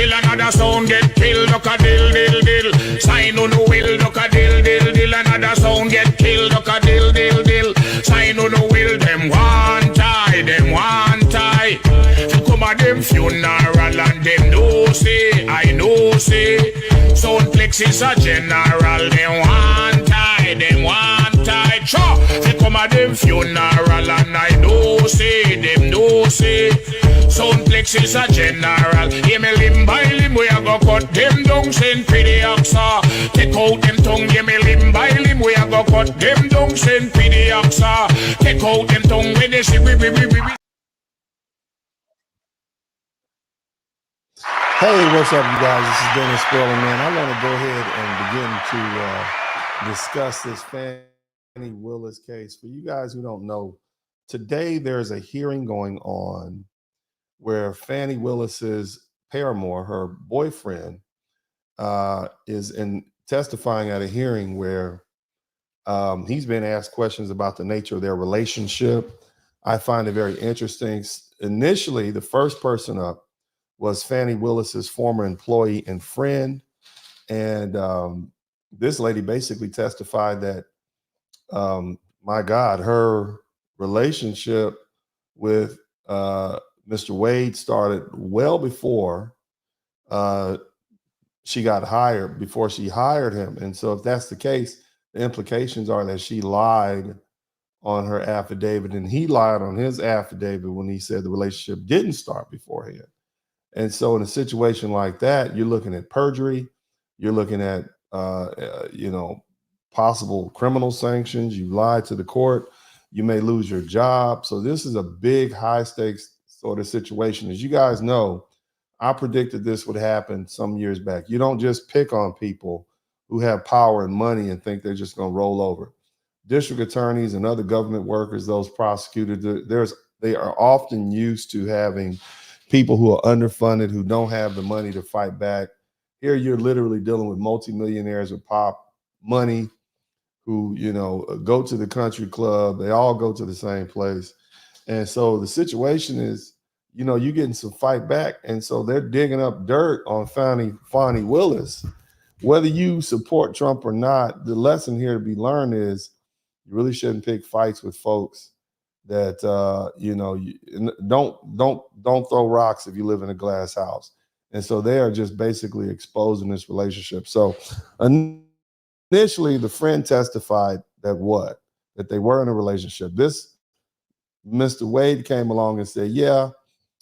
dill. Another sound get killed, duck a dill, dill, dill. Sign on the will, duck a dill, dill, dill. Another sound get killed, duck a dill, dill, dill. Sign on the will, them one tie, them one tie. Come at them funeral and them no say, I know say. Soundplex is a general, them one tie, them one tie. Sure, they come at them funeral and I know say, them no say. Soundplex is a general. Hear me limb by limb, we a go cut them down, send pretty oxa. Take out them tongue, hear me limb by limb, we a go cut them down, send pretty oxa. Take out them tongue when they say we. Hey, what's up, you guys? This is Dennis Sterling, man. I want to go ahead and begin to discuss this Fani Willis case. For you guys who don't know, today there's a hearing going on where Fani Willis's paramour, her boyfriend, is testifying at a hearing where he's been asked questions about the nature of their relationship. I find it very interesting. Initially, the first person up was Fani Willis's former employee and friend. And this lady basically testified that, my God, her relationship with Mr. Wade started well before she got hired, before she hired him. And so if that's the case, the implications are that she lied on her affidavit and he lied on his affidavit when he said the relationship didn't start beforehand. And so in a situation like that, you're looking at perjury, you're looking at, possible criminal sanctions. You lied to the court, you may lose your job. So this is a big, high stakes sort of situation. As you guys know, I predicted this would happen some years back. You don't just pick on people who have power and money and think they're just going to roll over. District attorneys and other government workers, those prosecutors, they are often used to having people who are underfunded, who don't have the money to fight back. Here you're literally dealing with multimillionaires with pop money who, go to the country club. They all go to the same place. And so the situation is, you're getting some fight back. And so they're digging up dirt on Fani Willis. Whether you support Trump or not, the lesson here to be learned is you really shouldn't pick fights with folks that don't throw rocks if you live in a glass house. And so they are just basically exposing this relationship. So initially the friend testified that they were in a relationship. This Mr. Wade came along and said, yeah,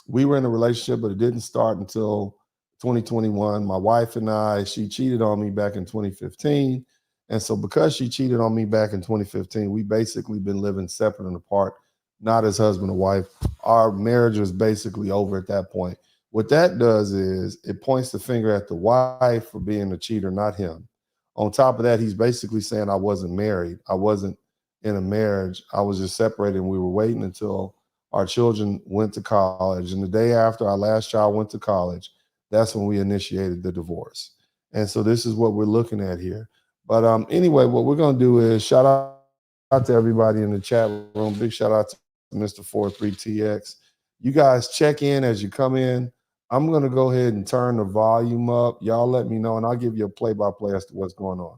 we were in a relationship, but it didn't start until 2021. My wife and she cheated on me back in 2015. And so because she cheated on me back in 2015, we basically been living separate and apart, not as husband and wife. Our marriage was basically over at that point. What that does is it points the finger at the wife for being a cheater, not him. On top of that, he's basically saying I wasn't married. I wasn't in a marriage. I was just separated. And we were waiting until our children went to college. And the day after our last child went to college, that's when we initiated the divorce. And so this is what we're looking at here. But anyway, what we're going to do is shout out to everybody in the chat room. Big shout out to Mr. 43TX. You guys check in as you come in. I'm going to go ahead and turn the volume up. Y'all let me know, and I'll give you a play-by-play as to what's going on.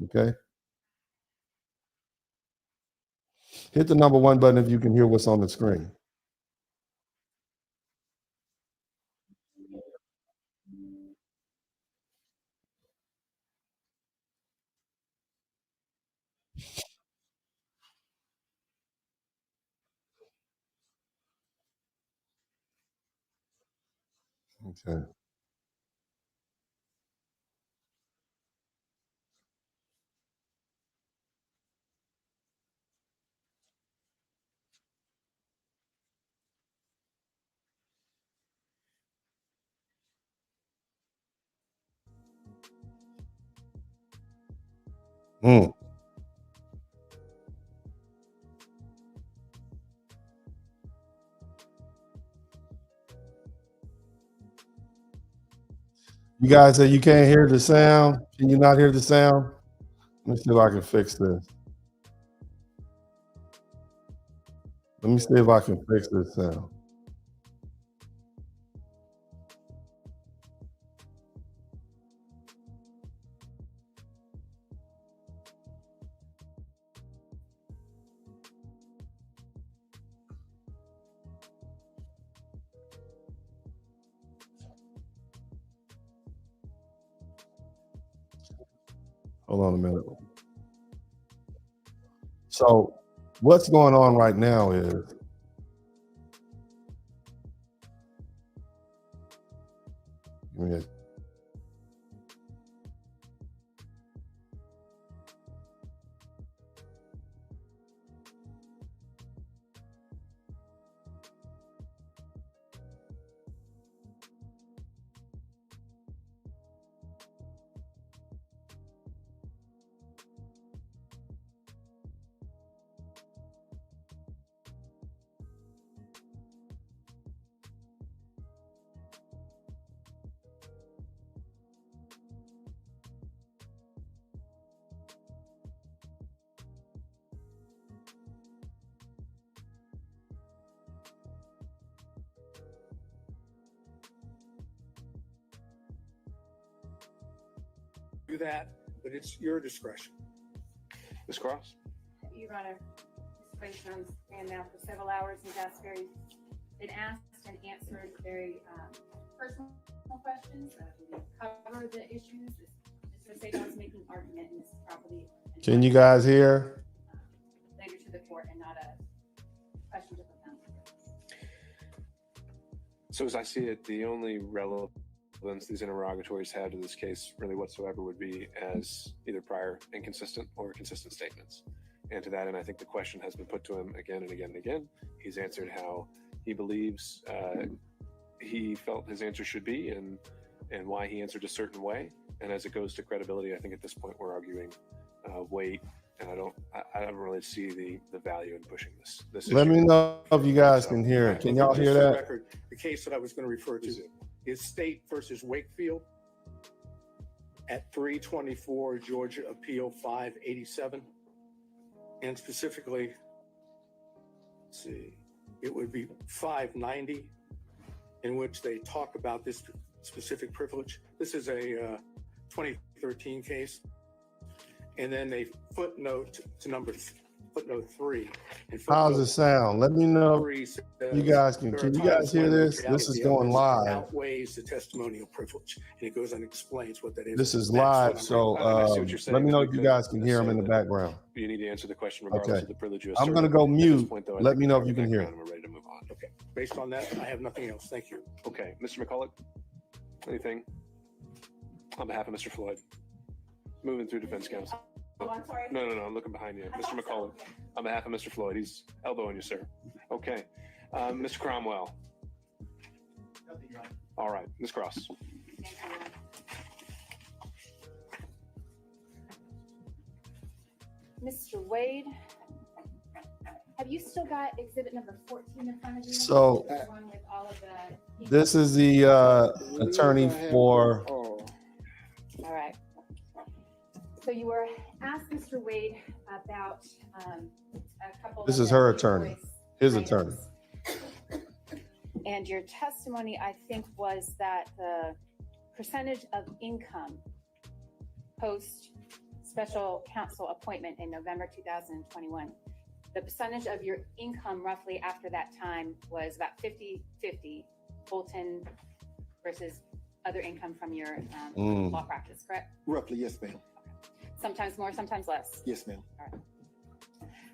Okay? Hit the number 1 button if you can hear what's on the screen. Okay. You guys say you can't hear the sound? Can you not hear the sound? Let me see if I can fix this. Let me see if I can fix this sound. Hold on a minute. So what's going on right now is give me a do that, but it's your discretion. Ms. Cross? Your Honor, this question on stand now for several hours and asked been asked and answered very personal questions. We cover the issues. Mr. Sadon is making argument in this property. Can you guys hear? Later to the court and not a question to the counsel. So as I see it, the only relevance these interrogatories have to this case really whatsoever would be as either prior inconsistent or consistent statements. And to that end, I think the question has been put to him again and again and again. He's answered how he believes he felt his answer should be and why he answered a certain way. And as it goes to credibility, I think at this point we're arguing weight, and I don't really see the value in pushing this Let issue. me know if you guys can hear it. Can y'all Just hear for the that? record, the case that I was going to refer to is State versus Wakefield at 324 Georgia Appeal 587. And specifically, let's see, it would be 590, in which they talk about this specific privilege. This is a 2013 case. And then they footnote to footnote 3. And How's it sound? Let me know. 3 says, You guys can you guys hear this? the This is reality going of it live. outweighs the testimonial privilege, and it goes and explains what that is. This is That's what live, I'm so I see what you're saying. let me know if you We could guys can hear them in the say background. You need to answer the question regardless Okay. of the privilege you I'm assert. gonna go At this mute. point, though, I Let think me we know have if you the can hear. background and we're ready to move on. Okay. Based on that, I have nothing else. Thank you. Okay, Mr. McCulloch, anything on behalf of Mr. Floyd? Moving through defense counsel. Oh, I'm sorry. No, I'm looking behind you. Mr. McCulloch, on behalf of Mr. Floyd, he's elbowing you, sir. Okay. Mr. Cromwell. All right, Ms. Cross. Mr. Wade, have you still got exhibit number 14 in front of you? So The one with all of the- this is the attorney for All right. So you were asked, Mr. Wade, about a couple. This of is the her attorney, invoice his items. attorney. And your testimony, I think, was that the percentage of income post special counsel appointment in November 2021, the percentage of your income roughly after that time was about 50-50 Fulton versus other income from your law practice, correct? Roughly, yes, ma'am. Sometimes more, sometimes less. Yes, ma'am.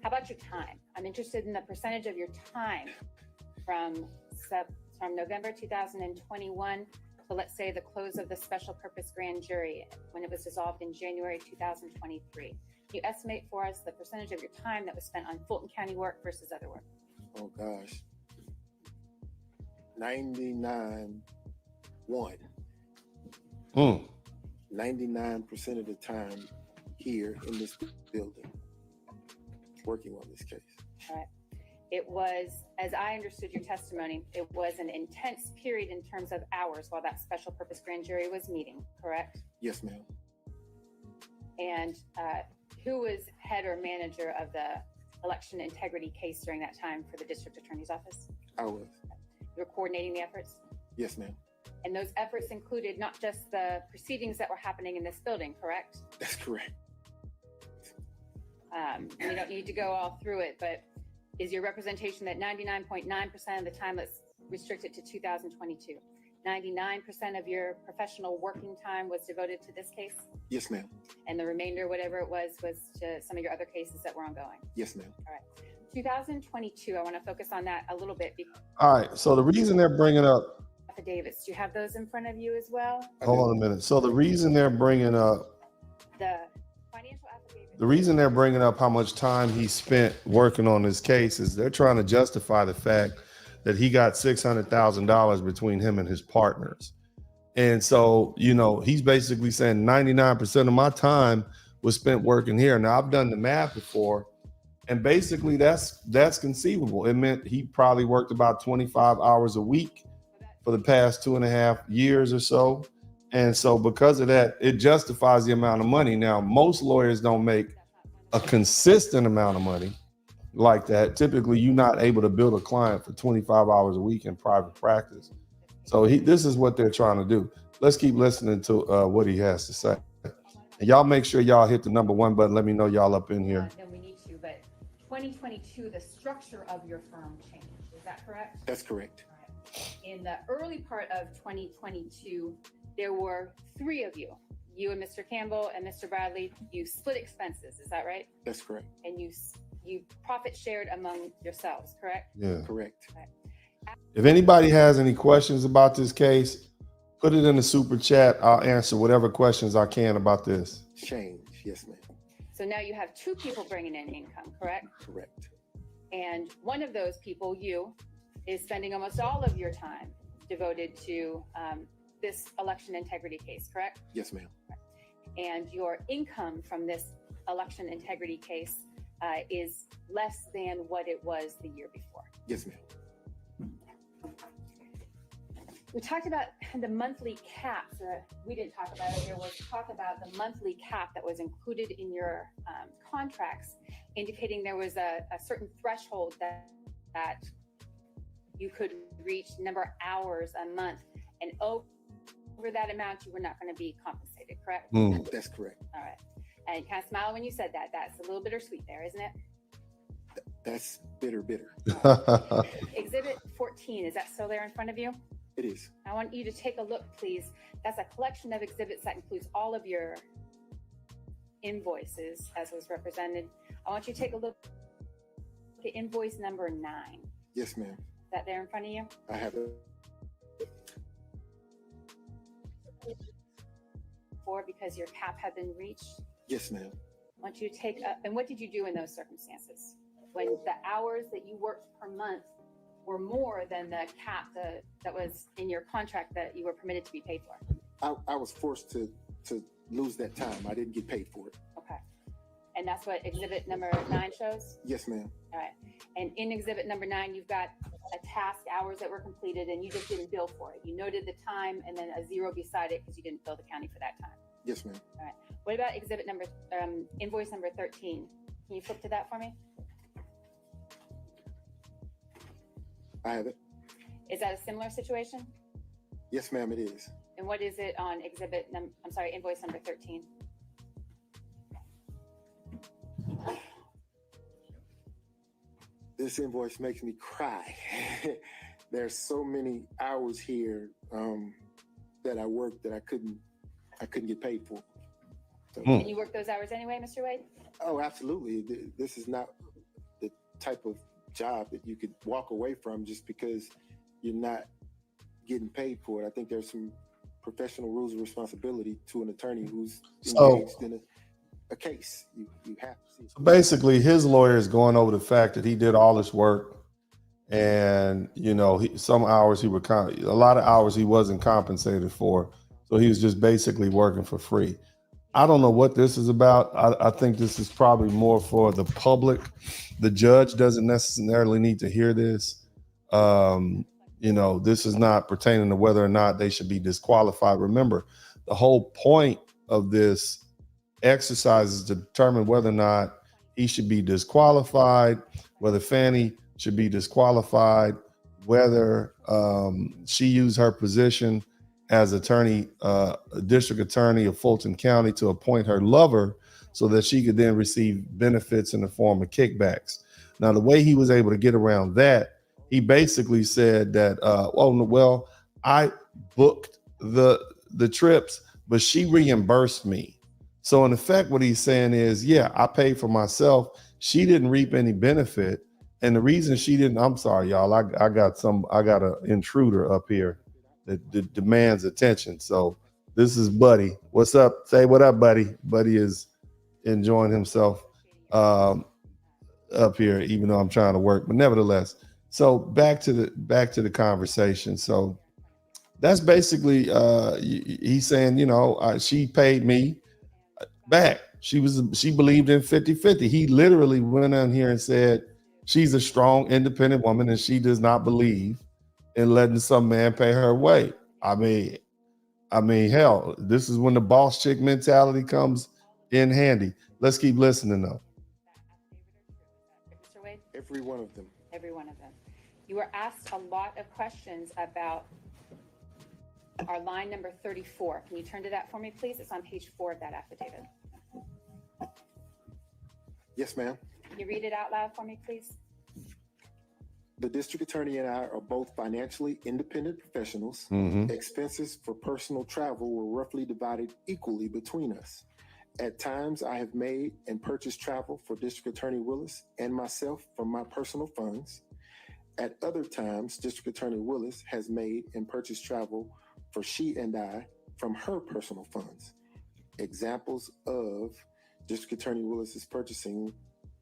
How about your time? I'm interested in the percentage of your time from November 2021 to, let's say, the close of the special purpose grand jury when it was dissolved in January 2023. Can you estimate for us the percentage of your time that was spent on Fulton County work versus other work? Oh, gosh. 99.1. 99% of the time here in this building working on this case. All right. It was, as I understood your testimony, it was an intense period in terms of hours while that special purpose grand jury was meeting, correct? Yes, ma'am. And who was head or manager of the election integrity case during that time for the district attorney's office? I was. You were coordinating the efforts? Yes, ma'am. And those efforts included not just the proceedings that were happening in this building, correct? That's correct. We don't need to go all through it, but is your representation that 99.9% of the time, let's restrict it to 2022, 99% of your professional working time was devoted to this case? Yes, ma'am. And the remainder, whatever it was to some of your other cases that were ongoing? Yes, ma'am. 2022, I want to focus on that a little bit. All right. So the reason they're bringing up, Affidavits, do you have those in front of you as well? hold on a minute. So the reason they're bringing up, The financial affidavit. the reason they're bringing up how much time he spent working on this case is they're trying to justify the fact that he got $600,000 between him and his partners. And so, you know, he's basically saying 99% of my time was spent working here. Now, I've done the math before, and basically that's conceivable. It meant he probably worked about 25 hours a week for the past 2.5 years or so. And so because of that, it justifies the amount of money. Now, most lawyers don't make a consistent amount of money like that. Typically, you're not able to build a client for 25 hours a week in private practice. So this is what they're trying to do. Let's keep listening to what he has to say. And y'all make sure y'all hit the number 1 button. Let me know y'all up in here. No, we need to, but 2022, the structure of your firm changed. Is that correct? That's correct. In the early part of 2022, there were 3 of you. You and Mr. Campbell and Mr. Bradley, you split expenses. Is that right? That's correct. And you profit shared among yourselves, correct? Yeah. Correct. If anybody has any questions about this case, put it in the super chat. I'll answer whatever questions I can about this. Change. Yes, ma'am. So now you have 2 people bringing in income, correct? Correct. And one of those people, you, is spending almost all of your time devoted to this election integrity case, correct? Yes, ma'am. And your income from this election integrity case is less than what it was the year before. Yes, ma'am. We talked about the monthly caps. We didn't talk about it. There was talk about the monthly cap that was included in your contracts, indicating there was a certain threshold that you could reach, number of hours a month, and over that amount, you were not going to be compensated, correct? That's correct. All right. And you kind of smile when you said that. That's a little bittersweet there, isn't it? That's bitter. Exhibit 14, is that still there in front of you? It is. I want you to take a look, please. That's a collection of exhibits that includes all of your invoices as was represented. I want you to take a look at invoice number 9. Yes, ma'am. Is that there in front of you? I have it. 4, because your cap had been reached. Yes, ma'am. I want you to take up, and what did you do in those circumstances? When the hours that you worked per month were more than the cap that was in your contract that you were permitted to be paid for? I was forced to lose that time. I didn't get paid for it. Okay. And that's what exhibit number 9 shows? Yes, ma'am. All right. And in exhibit number 9, you've got a task, hours that were completed, and you just didn't bill for it. You noted the time and then a 0 beside it because you didn't bill the county for that time. Yes, ma'am. All right. What about exhibit number, invoice number 13? Can you flip to that for me? I have it. Is that a similar situation? Yes, ma'am, it is. And what is it on invoice number 13? This invoice makes me cry. There's so many hours here that I worked that I couldn't get paid for. So, And you work those hours anyway, Mr. Wade? Oh, absolutely. This is not the type of job that you could walk away from just because you're not getting paid for it. I think there's some professional rules of responsibility to an attorney who's engaged in a case. You have to see. So basically, his lawyer is going over the fact that he did all this work, and you know, some hours a lot of hours he wasn't compensated for, so he was just basically working for free. I don't know what this is about. I think this is probably more for the public. The judge doesn't necessarily need to hear this. You know, this is not pertaining to whether or not they should be disqualified. Remember, the whole point of this exercise is to determine whether or not he should be disqualified, whether Fani should be disqualified, whether she used her position as district attorney of Fulton County to appoint her lover so that she could then receive benefits in the form of kickbacks. Now, the way he was able to get around that, he basically said that, booked the trips, but she reimbursed me. So in effect, what he's saying is, yeah, I paid for myself. She didn't reap any benefit. And the reason she didn't, I'm sorry, y'all, I got an intruder up here that demands attention. So this is Buddy. What's up? Say what up, Buddy. Buddy is enjoying himself up here, even though I'm trying to work, but nevertheless. So back to the conversation. So that's basically he's saying, she paid me back. She believed in 50-50. He literally went on here and said she's a strong, independent woman and she does not believe in letting some man pay her way. I mean, hell, this is when the boss chick mentality comes in handy. Let's keep listening though. Mr. Wade? Every one of them. Every one of them. You were asked a lot of questions about our line number 34. Can you turn to that for me, please? It's on page 4 of that affidavit. Yes, ma'am. Can you read it out loud for me, please? The district attorney and I are both financially independent professionals. Mm-hmm. Expenses for personal travel were roughly divided equally between us. At times, I have made and purchased travel for District Attorney Willis and myself from my personal funds. At other times, District Attorney Willis has made and purchased travel for she and I from her personal funds. Examples of District Attorney Willis is purchasing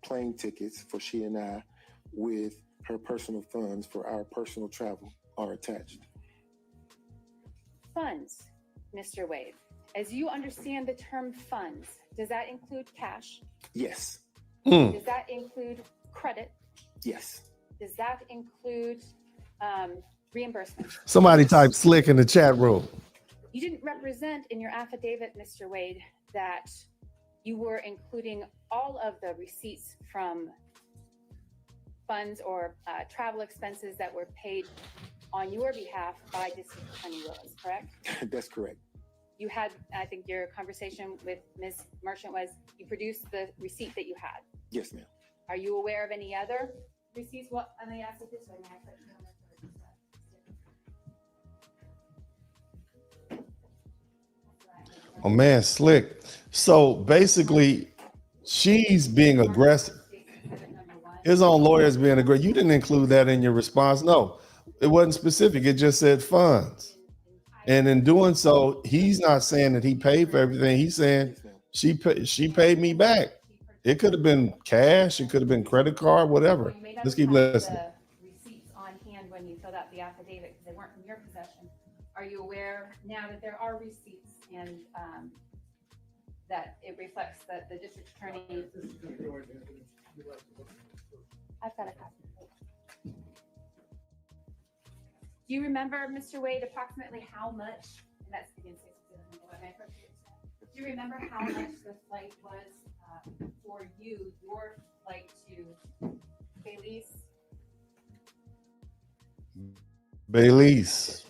plane tickets for she and I with her personal funds for our personal travel are attached. Funds, Mr. Wade. As you understand the term funds, does that include cash? Yes. Does that include credit? Yes. Does that include reimbursement? Somebody type slick in the chat room. You didn't represent in your affidavit, Mr. Wade, that you were including all of the receipts from funds or travel expenses that were paid on your behalf by District Attorney Willis, correct? That's correct. You had, I think your conversation with Ms. Merchant was you produced the receipt that you had. Yes, ma'am. Are you aware of any other receipts? Well, I may ask it this way. May I put you on the- Oh man, slick. So basically, she's being aggressive. His own lawyer's being aggressive. You didn't include that in your response. No, it wasn't specific. It just said funds. And in doing so, he's not saying that he paid for everything. He's saying she paid me back. It could have been cash. It could have been credit card, whatever. You may not Let's keep have had listening. the receipts on hand when you filled out the affidavit because they weren't in your possession. Are you aware now that there are receipts and that it reflects that the district attorney? I've got a copy. Do you remember, Mr. Wade, approximately how much? And that's again, do you remember how much the flight was for you, your flight to Belize? Belize.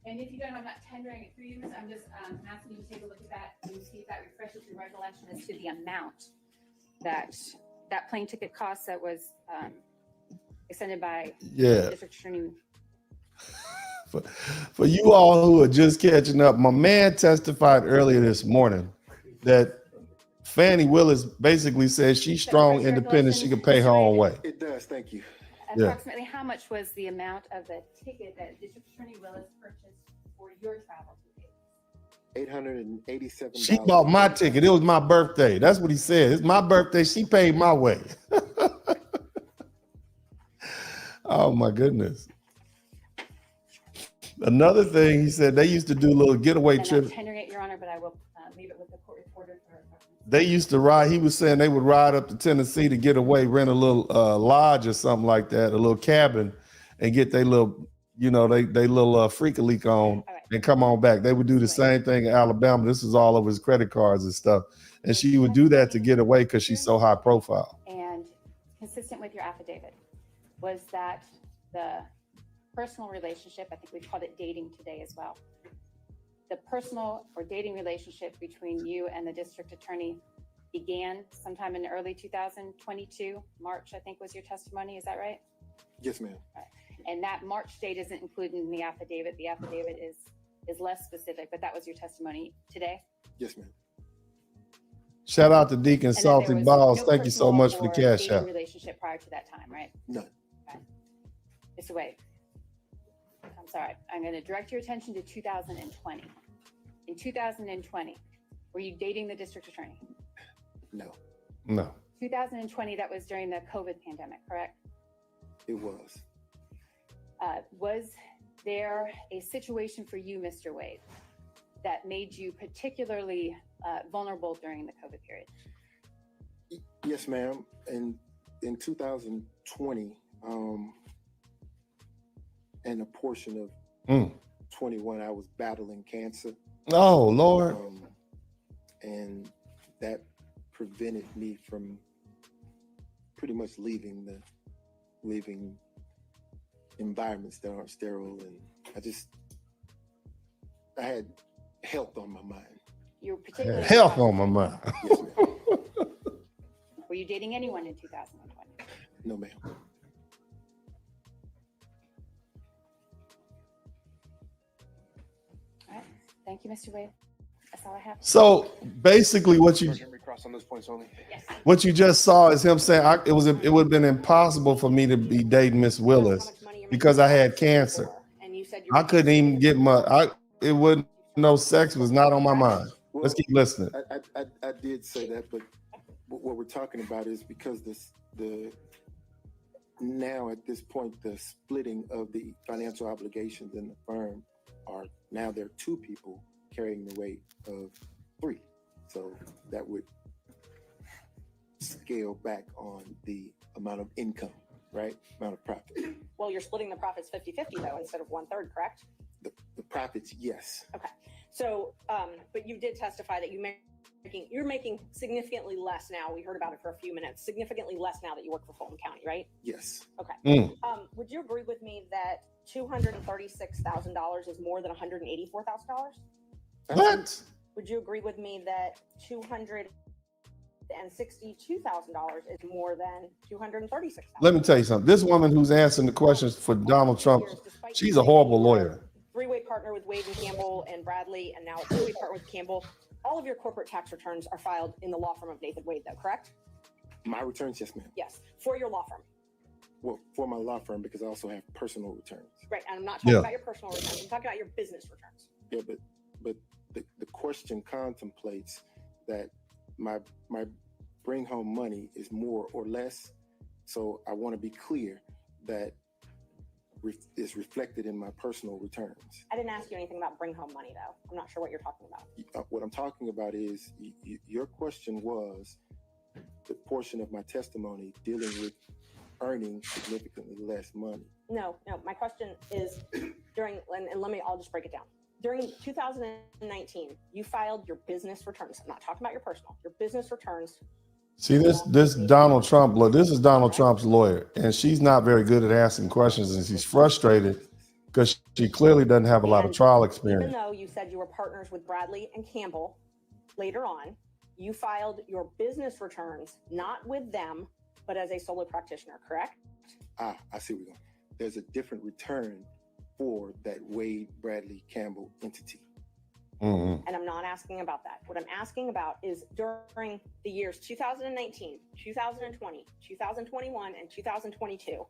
And if you don't, I'm not tendering it for you, I'm just asking you to take a look at that and see if that refreshes your recollection as to the amount that plane ticket cost that was extended by District Attorney. For you all who are just catching up, my man testified earlier this morning that Fani Willis basically says she's strong, independent, she can pay her own way. It does. Thank you. Approximately how much was the amount of the ticket that District Attorney Willis purchased for your travel to $887. She bought my ticket. It was my birthday. That's what he said. It's my birthday. She paid my way. Oh my goodness. Another thing he said, they used to do little getaway trips. I'm tendering it, Your Honor, but I will leave it with the court reporter for they used to ride. He was saying they would ride up to Tennessee to get away, rent a little lodge or something like that, a little cabin, and get their little, they little freak-a-leak on and come on back. They would do the same thing in Alabama. This is all of his credit cards and stuff. And she would do that to get away because she's so high profile. And consistent with your affidavit, was that the personal relationship, I think we called it dating today as well, the personal or dating relationship between you and the district attorney began sometime in early 2022, March, I think was your testimony. Is that right? Yes, ma'am. Right. And that March date isn't included in the affidavit. The affidavit is less specific, but that was your testimony today. Yes, ma'am. Shout out to Deacon And that Salty there was Balls. no Thank you so personal much for the or cash dating out. relationship prior to that time, right? None. Mr. Wade, I'm sorry. I'm going to direct your attention to 2020. In 2020, were you dating the district attorney? No, No. 2020, that was during the COVID pandemic, correct? it was. Was there a situation for you, Mr. Wade, that made you particularly vulnerable during the COVID period? Yes, ma'am. And in 2020, and a portion of 21, I was battling cancer. Oh, Lord. And that prevented me from pretty much leaving environments that aren't sterile. And I had health on my mind. You were particularly Health on my mind. Yes, ma'am. Were you dating anyone in 2020? No, ma'am. All right. Thank you, Mr. Wade. That's all I have. So basically what you Recross on those points only. what you just saw is him saying it would have been impossible for me to be dating Miss Willis because I had cancer. And you said I couldn't even get it wouldn't, no sex was not on my mind. Let's keep listening. I did say that, but what we're talking about is because now at this point, the splitting of the financial obligations in the firm now there are two people carrying the weight of three. So that would scale back on the amount of income, right? Amount of profit. Well, you're splitting the profits 50-50 though, instead of 1/3, correct? The profits, yes. Okay. So, but you did testify that you're making significantly less now. We heard about it for a few minutes. Significantly less now that you work for Fulton County, right? Yes. Okay. Would you agree with me that $236,000 is more than $184,000? What? Would you agree with me that $262,000 is more than $236,000? Let me tell you something. This woman who's answering the questions for Donald Trump, she's a horrible lawyer. Three-way partner with Wade and Campbell and Bradley, and now a two-way partner with Campbell. All of your corporate tax returns are filed in the law firm of Nathan Wade, though, correct? My returns, yes, ma'am. Yes, for your law firm. Well, for my law firm, because I also have personal returns. Right, and I'm not talking about your personal returns. I'm talking about your business returns. Yeah, but the question contemplates that my bring home money is more or less. So I want to be clear that is reflected in my personal returns. I didn't ask you anything about bring home money, though. I'm not sure what you're talking about. What I'm talking about is your question was the portion of my testimony dealing with earning significantly less money. No, my question is I'll just break it down. During 2019, you filed your business returns. I'm not talking about your personal, your business returns. See, this Donald Trump, this is Donald Trump's lawyer, and she's not very good at asking questions, and she's frustrated because she clearly doesn't have a lot of trial experience. Even though you said you were partners with Bradley and Campbell, later on, you filed your business returns, not with them, but as a solo practitioner, correct? I see where we're going. There's a different return for that Wade, Bradley, Campbell entity. Mm-hmm. And I'm not asking about that. What I'm asking about is during the years 2019, 2020, 2021, and 2022,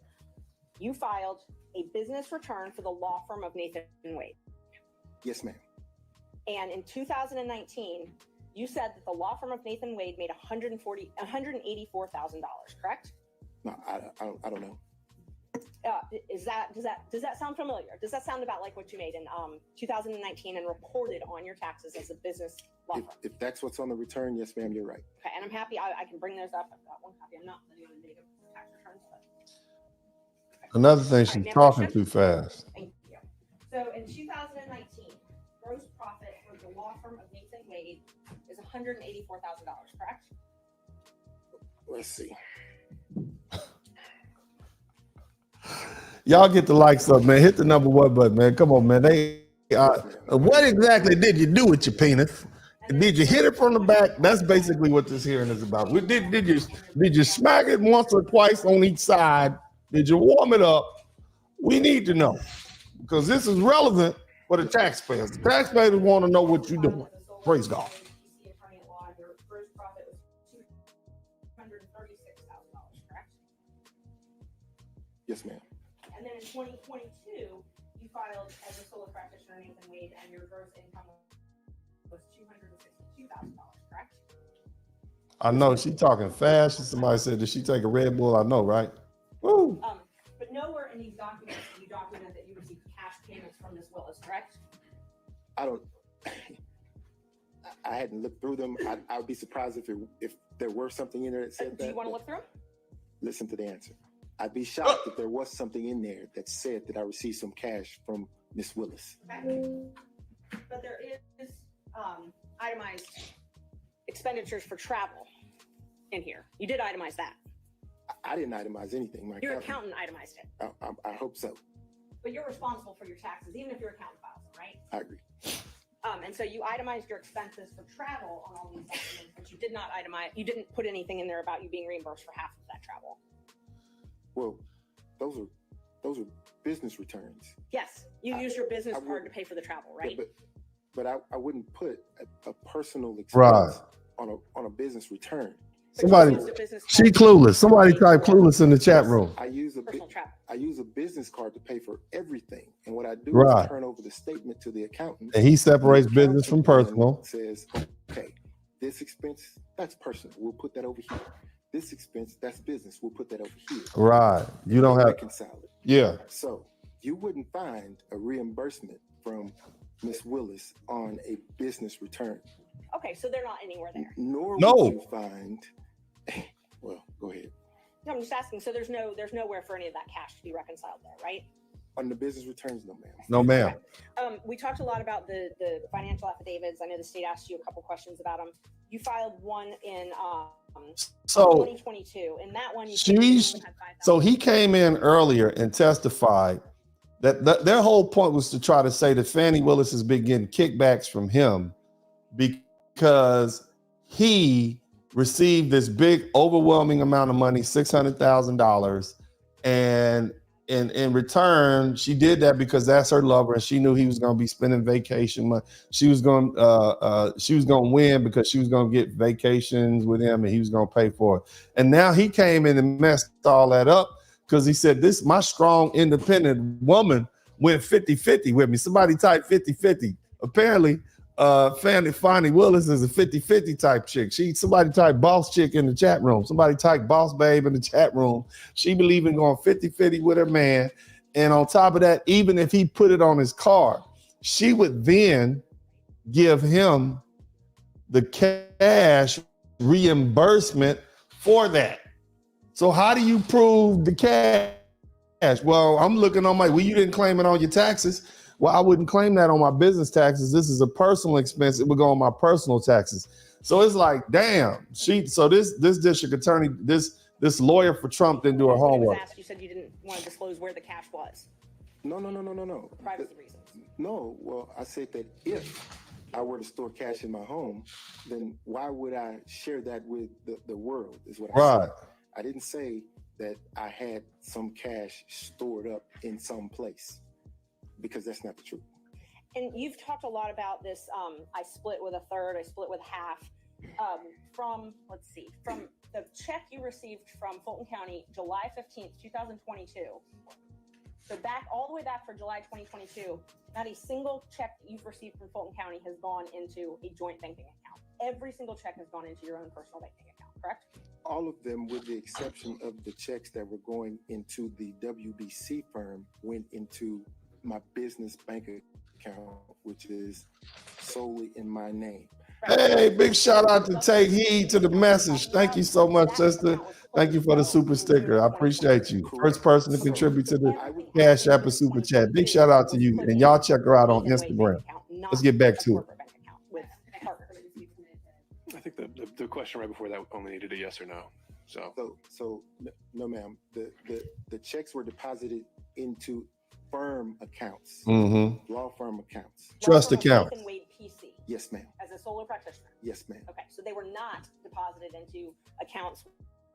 you filed a business return for the law firm of Nathan Wade. Yes, ma'am. And in 2019, you said that the law firm of Nathan Wade made $184,000, correct? No, I don't know. Does that sound familiar? Does that sound about like what you made in 2019 and reported on your taxes as a business law firm? If that's what's on the return, yes, ma'am, you're right. Okay, and I'm happy I can bring those up. I've got one copy. I'm not putting on native tax returns, but Another thing, she's talking too fast. thank you. So in 2019, gross profit for the law firm of Nathan Wade is $184,000, correct? Let's see. Y'all get the likes up, man. Hit the number one button, man. Come on, man. What exactly did you do with your penis? Did you hit it from the back? That's basically what this hearing is about. Did you smack it once or twice on each side? Did you warm it up? We need to know because this is relevant for the taxpayers. The taxpayers want to know what you're doing. Praise God. Your gross profit was $236,000, correct? Yes, ma'am. And then in 2022, you filed as a solo practitioner, Nathan Wade, and your gross income was $262,000, correct? I know she talking fast. Somebody said, did she take a Red Bull? I know, right? Woo. But nowhere in these documents do you document that you received cash payments from Ms. Willis, correct? I don't. I hadn't looked through them. I would be surprised if there were something in there that said that. Do you want to look through them? Listen to the answer. I'd be shocked if there was something in there that said that I received some cash from Miss Willis. Okay. But there is itemized expenditures for travel in here. You did itemize that. I didn't itemize anything. My Your accountant itemized it. I hope so. But you're responsible for your taxes, even if your accountant files them, right? I agree. And so you itemized your expenses for travel on all these documents, but you did not itemize, you didn't put anything in there about you being reimbursed for half of that travel. Well, those are business returns. Yes, you used your business I card to pay for the travel, right? Yeah, but I wouldn't put a personal expense Right. on a business return. But you Somebody, used a business she card to clueless. Somebody pay for type clueless in the chat room. I use a personal travel. I use a business card to pay for everything, and what I do Right. is turn over the statement to the accountant. And he separates The business from accountant personal. Says, okay, this expense, that's personal. We'll put that over here. This expense, that's business. We'll put that over here. Right. You don't have, Reconcile it. yeah. So you wouldn't find a reimbursement from Miss Willis on a business return. Okay, so they're not anywhere there. Nor No. would you find. Well, go ahead. No, I'm just asking. So there's nowhere for any of that cash to be reconciled there, right? On the business returns, no, ma'am. No, ma'am. We talked a lot about the financial affidavits. I know the state asked you a couple questions about them. You filed one in So 2022. In that one, you said you she's, only had $5,000. so he came in earlier and testified that their whole point was to try to say that Fani Willis has been getting kickbacks from him because he received this big, overwhelming amount of money, $600,000, and in return, she did that because that's her lover, and she knew he was going to be spending vacation money. She was going to win because she was going to get vacations with him, and he was going to pay for it. And now he came in and messed all that up because he said, "This my strong, independent woman went 50-50 with me." Somebody typed 50-50. Apparently, Fani Willis is a 50-50 type chick. Somebody typed boss chick in the chat room. Somebody typed boss babe in the chat room. She believe in going 50-50 with her man. And on top of that, even if he put it on his card, she would then give him the cash reimbursement for that. So how do you prove the cash? Well, I'm looking on you didn't claim it on your taxes. Well, I wouldn't claim that on my business taxes. This is a personal expense. It would go on my personal taxes. So it's like, damn. So this district attorney, this lawyer for Trump didn't do her When it was homework. asked, you said you didn't want to disclose where the cash was. No. Privacy reasons. No, well, I said that if I were to store cash in my home, then why would I share that with the world is what I Right. said. I didn't say that I had some cash stored up in some place because that's not the truth. And you've talked a lot about this. I split with a third, I split with half. From the check you received from Fulton County, July 15th, 2022. So all the way back for July 2022, not a single check that you've received from Fulton County has gone into a joint banking account. Every single check has gone into your own personal banking account, correct? All of them, with the exception of the checks that were going into the WBC firm, went into my business bank account, which is solely in my name. Hey, big shout out to Take Heed to the message. Thank you so much, sister. Thank you for the super sticker. I appreciate you. First person to contribute to the Cash App and Super Chat. Big shout out to you. And y'all check her out on Instagram. Let's get back to it. I think the question right before that only needed a yes or no. So no, ma'am. The checks were deposited into firm accounts, law firm accounts. Trust account. Nathan Wade PC. Yes, ma'am. As a solo practitioner. Yes, ma'am. Okay, so they were not deposited into accounts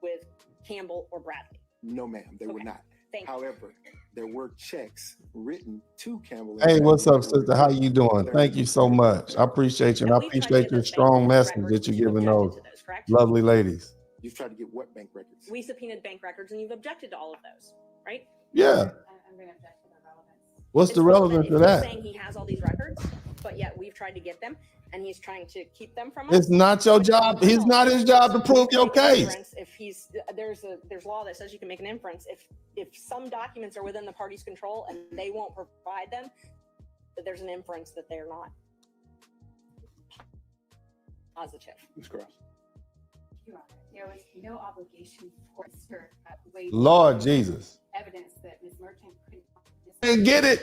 with Campbell or Bradley. No, ma'am. They were Okay. not. Thank you. However, there were checks written to Campbell. Hey, what's up, sister? How you doing? Thank you so much. I appreciate you, and I We've tried to appreciate get your those strong bank message records. that you're You giving objected those to those, correct? lovely ladies. You've tried to get what bank records? We subpoenaed bank records and you've objected to all of those, right? Yeah. I'm going to object to the relevance. What's the relevance If of he's that? saying he has all these records, but yet we've tried to get them and he's trying to keep them from us. It's not your job. It's not his job to prove your case. If he's there's law that says you can make an inference if some documents are within the party's control and they won't provide them, that there's an inference that they're not positive. Ms. Cross. Your Honor, there was no obligation for Mr. Wade. Lord Jesus. Evidence that Ms. Merchant couldn't. Can't get it.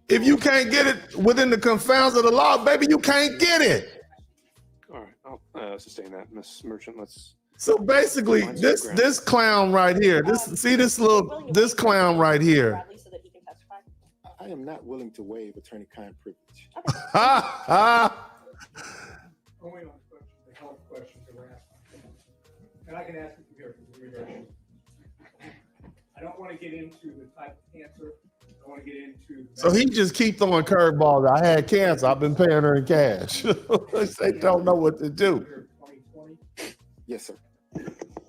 If you can't get it within the confounds of the law, baby, you can't get it. All right, I'll sustain that. Ms. Merchant, let's. So basically, this clown right here, this clown right here. Bradley, so that he can testify. I am not willing to waive attorney-client privilege. Ha ha. Only on questions, the health questions that were asked. And I can ask you from here for the reversion. I don't want to get into the type of cancer. I want to get into. So he just keep throwing curveballs. I had cancer. I've been paying her in cash. They don't know what to do. 2020. Yes, sir.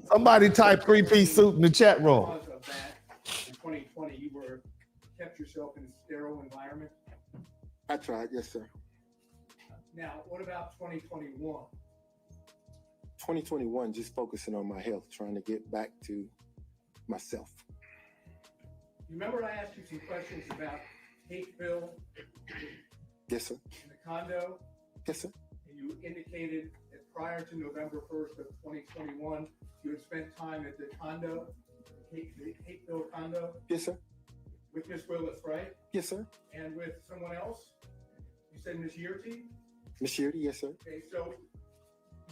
Somebody type 3-piece suit in the chat room. Because of that, in 2020, you kept yourself in a sterile environment. I tried. Yes, sir. Now, what about 2021? 2021, just focusing on my health, trying to get back to myself. You remember I asked you some questions about Hapeville Yes, sir. and the condo, Yes, sir. and you indicated that prior to November 1st of 2021, you had spent time at the condo, the Hapeville condo, Yes, sir. with Miss Willis, right? Yes, sir. And with someone else? You said Miss Yearty? Miss Shirley, yes, sir. Okay, so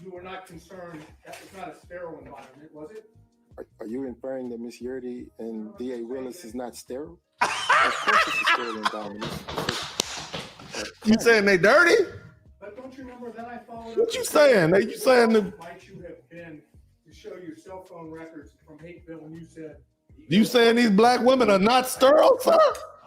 you were not concerned, that was not a sterile environment, was it? Are you inferring that Miss Yurdy and D.A. Willis is not sterile? Of course it's a sterile environment. You saying they dirty? But don't you remember that I followed up? What you saying? You saying the, Might you have been to show your cell phone records from Hapeville and you said. you saying these black women are not sterile, sir?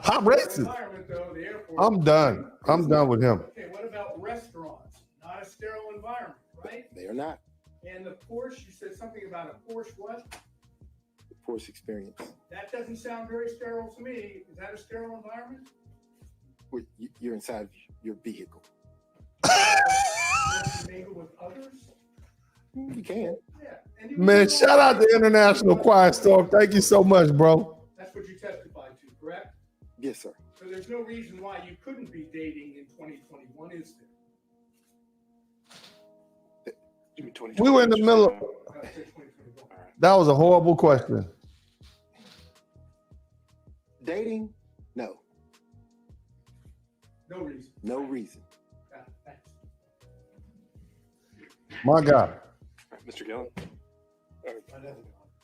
I'm racist. Environment, though, the airport. I'm done. I'm done with him. Okay, what about restaurants? Not a sterile environment, right? They are not. And the Porsche, you said something about a Porsche what? The Porsche experience. That doesn't sound very sterile to me. Is that a sterile environment? You're inside your vehicle. Does you mingle with others? You can. Yeah. And you Man, shout out to International Quiet Storm. Thank you so much, bro. That's what you testified to, correct? Yes, sir. So there's no reason why you couldn't be dating in 2021, is there? You mean 2020? We were in the middle of, I said 2021. All right. that was a horrible question. Dating? No. No reason. No reason. Thanks. My God. All right, Mr. Gillen.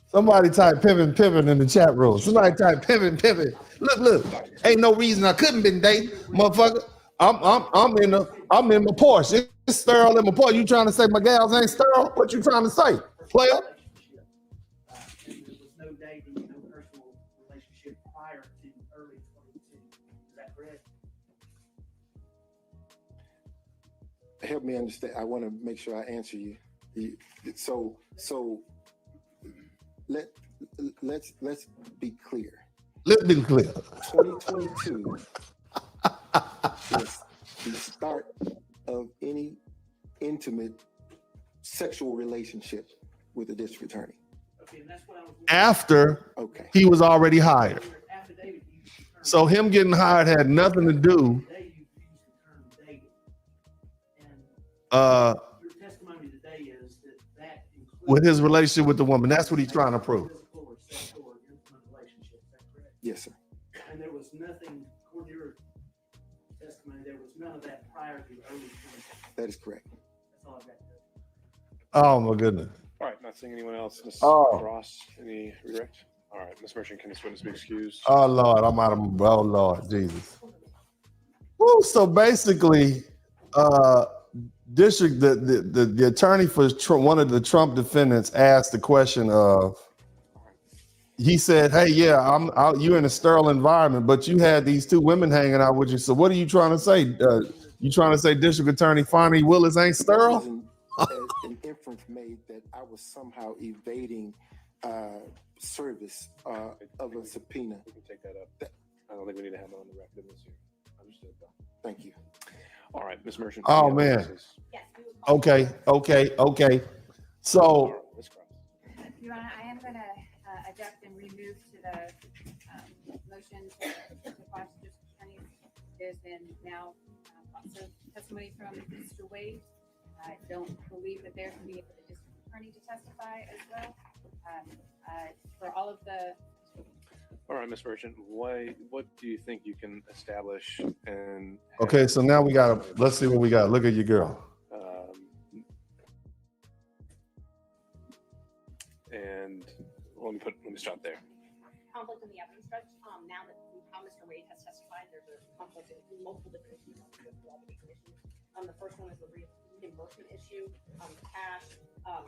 Somebody type pivot in the chat room. Somebody type pivot. Look. Ain't no reason I couldn't been dating, motherfucker. I'm in my Porsche. It's sterile in my Porsche. You trying to say my gals ain't sterile? What you trying to say, player? There was no dating, no personal relationship prior to early 22. Is that correct? Help me understand. I want to make sure I answer you. So let's be clear. Let's be clear. 2022 is the start of any intimate sexual relationship with a district attorney. Okay, and that's what I was. After Okay. he was already hired. Your affidavit used the term. So him getting hired had nothing to do Today you used the term dating. And your testimony today is that includes. with his relationship with the woman. That's what he's trying to prove. Physical or sexual or intimate relationship. Is that correct? Yes, sir. And there was nothing, according to your testimony, there was none of that prior to early 22. That is correct. That's all I've got to say. Oh my goodness. All right, not seeing anyone else. Ms. Oh. Ross, any redirect? All right, Ms. Merchant, can this witness be excused? Oh Lord, I'm out of my, oh Lord, Jesus. Woo, so basically, district the attorney for one of the Trump defendants asked the question of, he said, "Hey, yeah, I'm out. You in a sterile environment, but you had these two women hanging out with you. So what are you trying to say? You trying to say District Attorney Fani Willis ain't There sterile?" wasn't an inference made that I was somehow evading service of a subpoena. We can take that up. I don't think we need to have it on the record this year. Understood, though. Thank you. All right, Ms. Merchant. Oh, any other man. witnesses? Yes. we would call Okay. So All right, Ms. Cross. Your Honor, I am going to adapt and remove to the motion to quash the district attorney. There's been now also testimony from Mr. Wade. I don't believe that there's going to be for the district attorney to testify as well. For all of the All right, Ms. Merchant, what do you think you can establish and okay, so now we got let's see what we got. Look at your girl. And let me stop there. conflict in the evidence, Judge. Now that how Mr. Wade has testified, there's a conflict in multiple different issues. The first one is the reimbursement issue, cash.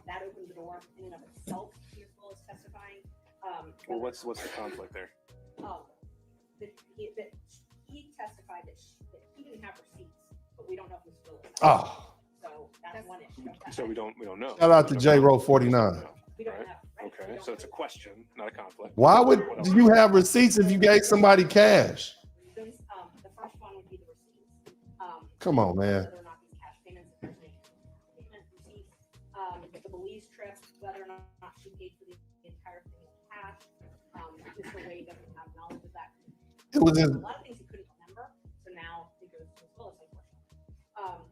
That opens the door in and of itself. Ms. Willis testifying. Well, what's the conflict there? That he testified that he didn't have receipts, but we don't know if Ms. Willis. Oh, So that's one issue. So we don't know. shout out to J Row 49. We don't Right. know. Right? Okay, so it's a question, not a conflict. Why would you have receipts if you gave somebody cash? Reasons. The first one would be the receipts. Come on, man. Whether or not these cash payments, if there's any payment receipts, the Belize trip, whether or not she paid for the entire thing in cash. Mr. Wade doesn't have knowledge of that. It was A just, lot of things he couldn't remember, so now it goes to Ms. Willis, unfortunately.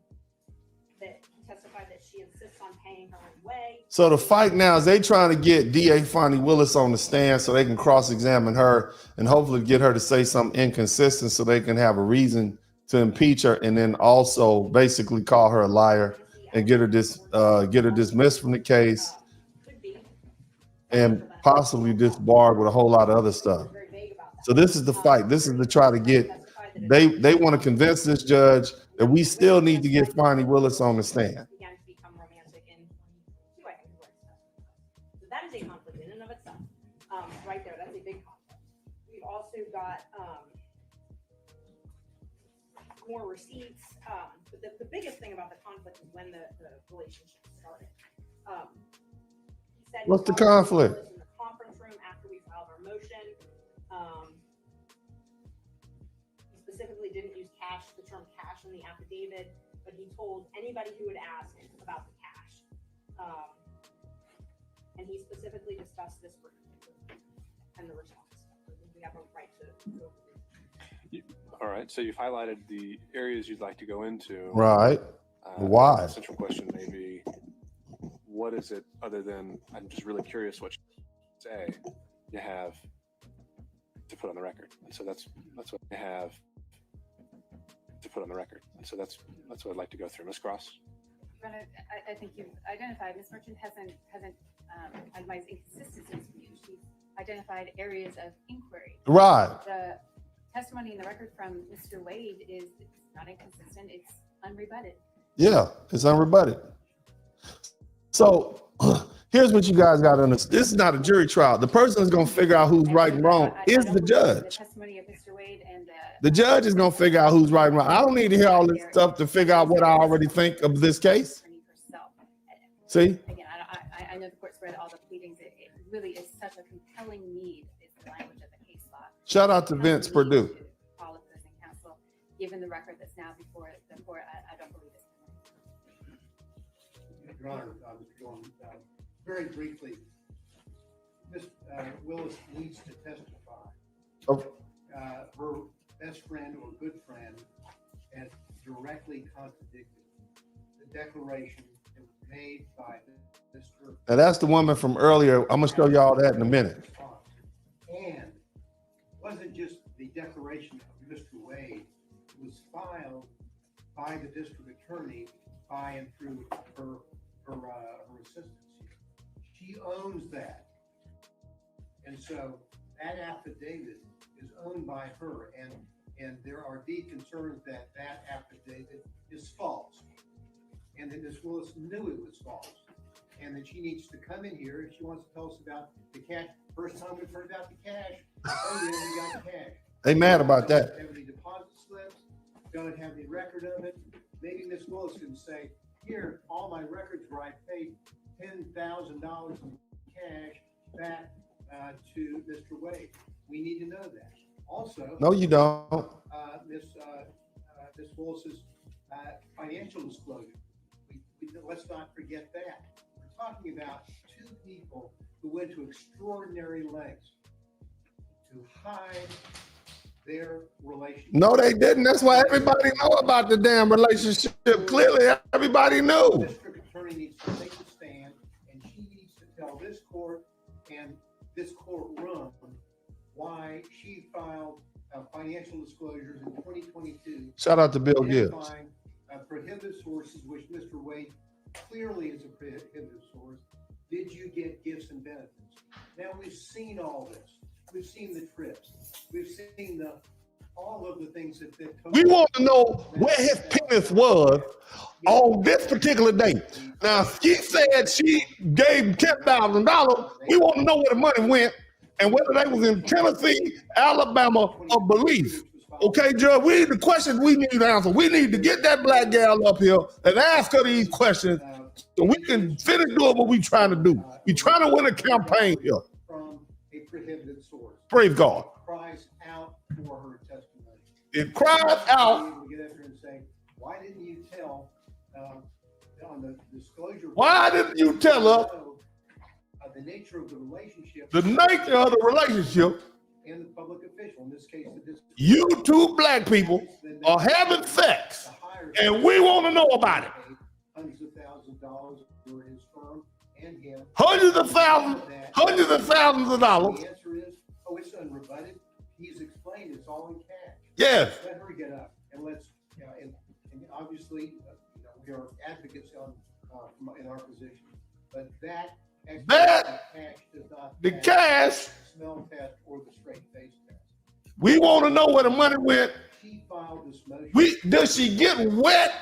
That he testified that she insists on paying her own way. so the fight now is they trying to get DA Fani Willis on the stand so they can cross-examine her and hopefully get her to say something inconsistent so they can have a reason to impeach her and then also basically call her a liar and get her dismissed from the case Could be. and possibly disbarred with a whole lot of other stuff. Very vague about that. So this is the fight. This is to try to get, they want to convince this judge that we still need to get Fani Willis on the stand. Began to become romantic in 22, I think is what it says. So that is a conflict in and of itself. Right there, that's a big conflict. We've also got more receipts. But the biggest thing about the conflict is when the relationship started. He said he What's the called conflict? Willis in the conference room after we filed our motion. He specifically didn't use the term cash in the affidavit, but he told anybody who would ask about the cash. And he specifically discussed this and the response. We have a right to go. All right, so you've highlighted the areas you'd like to go into. Right. Why? The central question may be, what is it other than, I'm just really curious what you say you have to put on the record. And so that's what you have to put on the record. And so that's what I'd like to go through. Ms. Cross? I think you've identified, Ms. Merchant hasn't itemized inconsistencies for you. She's identified areas of inquiry. Right. The testimony in the record from Mr. Wade is not inconsistent, it's unrebutted. Yeah, it's unrebutted. So here's what you guys got to understand. This is not a jury trial. The person is going to figure out who's right and wrong is the judge. The testimony of Mr. Wade and The judge is going to figure out who's right and wrong. I don't need to hear all this stuff to figure out what I already think of this case. See? Again, I know the court's read all the pleadings. It really is such a compelling need, is the language of the case law. Shout out to Vince Perdue. Call of opposing counsel, given the record that's now before the court, I don't believe it's. Your Honor, Mr. Gordon, very briefly, Ms. Willis needs to testify. Oh. Her best friend or good friend has directly contradicted the declaration that was made by Mr. Now that's the woman from earlier. I'm going to show y'all that in a minute. And it wasn't just the declaration of Mr. Wade, it was filed by the district attorney by and through her assistants. She owns that. And so that affidavit is owned by her, and there are deep concerns that that affidavit is false. And that Ms. Willis knew it was false. And that she needs to come in here if she wants to tell us about the cash. First time we've heard about the cash. Oh yeah, we got cash. They mad about that. Don't have any deposit slips, don't have any record of it. Maybe Miss Willis can say, here, all my records where I paid $10,000 in cash back to Mr. Wade. We need to know that. Also, No, you don't. Miss Willis's financial disclosure. Let's not forget that. We're talking about two people who went to extraordinary lengths to hide their relationship. No, they didn't. That's why everybody know about the damn relationship. Clearly, everybody knew. The district attorney needs to take a stand, and she needs to tell this court and this courtroom why she filed financial disclosures in 2022. Shout out to Bill Gibbs. identifying, prohibited sources, which Mr. Wade clearly is a prohibited source. Did you get gifts and benefits? Now we've seen all this. We've seen the trips. We've seen all of the things that. We want to know where his penis was on this particular day. Now, she said she gave him $10,000. We want to know where the money went and whether they was in Tennessee, Alabama, or Belize. Okay, Judge, the questions we need to answer. We need to get that black gal up here and ask her these questions so we can finish doing what we trying to do. We trying to win a campaign here. From a prohibited source. Praise God. Cries out for her testimony. It cries out. Get up here and say, why didn't you tell on the disclosure? Why didn't you tell her the nature of the relationship? the nature of the relationship? And the public official, in this case, the district. You two black people are having sex, and we want to know about it. Hundreds of thousands of dollars for his firm and him. Hundreds of thousands of dollars. The answer is, oh, it's unrebutted. He's explained it's all in cash. Yes. Let her get up and let's, and obviously, we are advocates in our position, but that cash does not the pass cash. the smell test or the straight face test. We want to know where the money went. She filed this motion. Does she get wet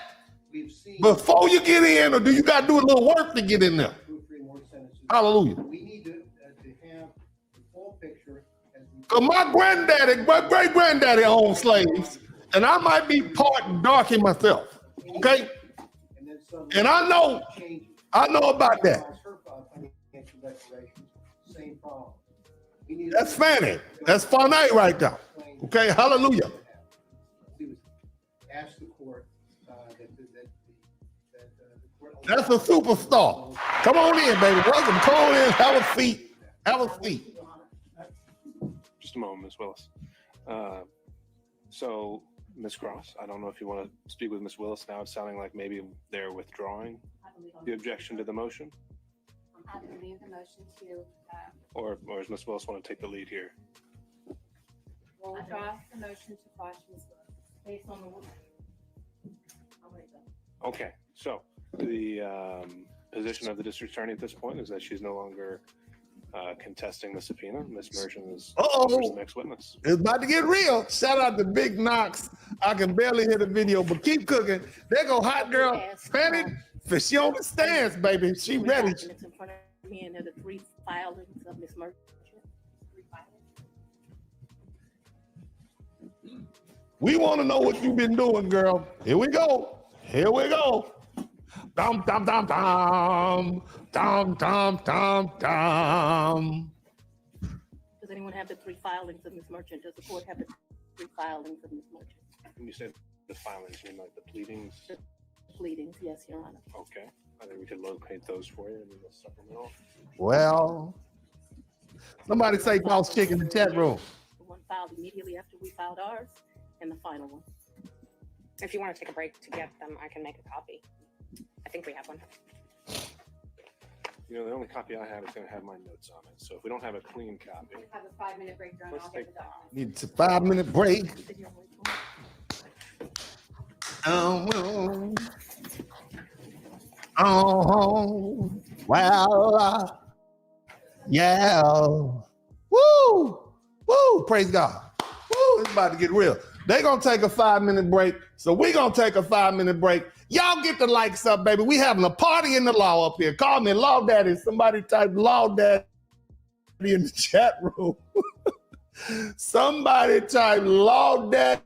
We've seen before you get in, or do you got to do a little work to get in there? 2 or 3 more sentences. Hallelujah. We need to have the full picture as we. Cause my great granddaddy owned slaves, and I might be part darky myself. Okay, And then some and I know changes. about that. Her financial declarations, same problem. We need That's Fani. That's Fani right there. Okay, hallelujah. We would ask the court that the court. That's a superstar. Come on in, baby. Welcome. Come on in. Have a seat. Have a seat. Just a moment, Ms. Willis. So, Ms. Cross, I don't know if you want to speak with Ms. Willis now. It's sounding like maybe they're withdrawing the objection to the motion, I believe the motion to, or does Ms. Willis want to take the lead here? we'll withdraw the motion to quash Ms. Willis. Based on the. Okay, so the position of the district attorney at this point is that she's no longer contesting the subpoena. Ms. Mershon is the next witness. It's about to get real. Shout out to Big Knox. I can barely hear the video, but keep cooking. There go hot girl Fani. She on the stands, baby. She ready. It's in front of me, and there are the 3 filings of Ms. Merchant. We want to know what you've been doing, girl. Here we go. Here we go. Dum, dum, dum, dum. Dum, dum, dum, dum. Does anyone have the 3 filings of Ms. Merchant? Does the court have the 3 filings of Ms. Merchant? When you said the filings, you mean like the pleadings? Pleadings, yes, Your Honor. Okay, I think we could locate those for you in the supplemental. Well, somebody say boss chick in the chat room. The one filed immediately after we filed ours, and the final one. If you want to take a break to get them, I can make a copy. I think we have one. The only copy I have is going to have my notes on it. So if we don't have a clean copy, Have a 5-minute break, John. Let's I'll get the take document. Need a 5-minute break. Oh, well, yeah. Woo, woo, praise God. Woo, it's about to get real. They're going to take a 5-minute break, so we're going to take a 5-minute break. Y'all get the likes up, baby. We having a party in the law up here. Call me Law Daddy. Somebody type Law Daddy in the chat room. Somebody type law daddy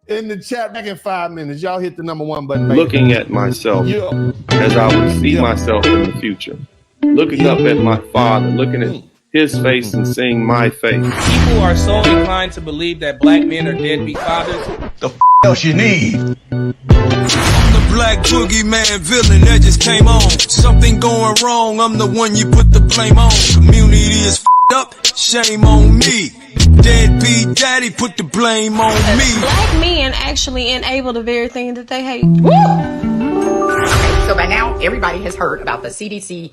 in the chat back in 5 minutes. Y'all hit the #1 button. Looking at myself as I would see myself in the future. Looking up at my father, looking at his face and seeing my face. People are so inclined to believe that black men are deadbeat fathers. The else you need? I'm the black boogeyman villain that just came on. Something going wrong, I'm the one you put the blame on. Community is up, shame on me. Deadbeat daddy put the blame on me. Black men actually enable the very thing that they hate. So by now, everybody has heard about the CDC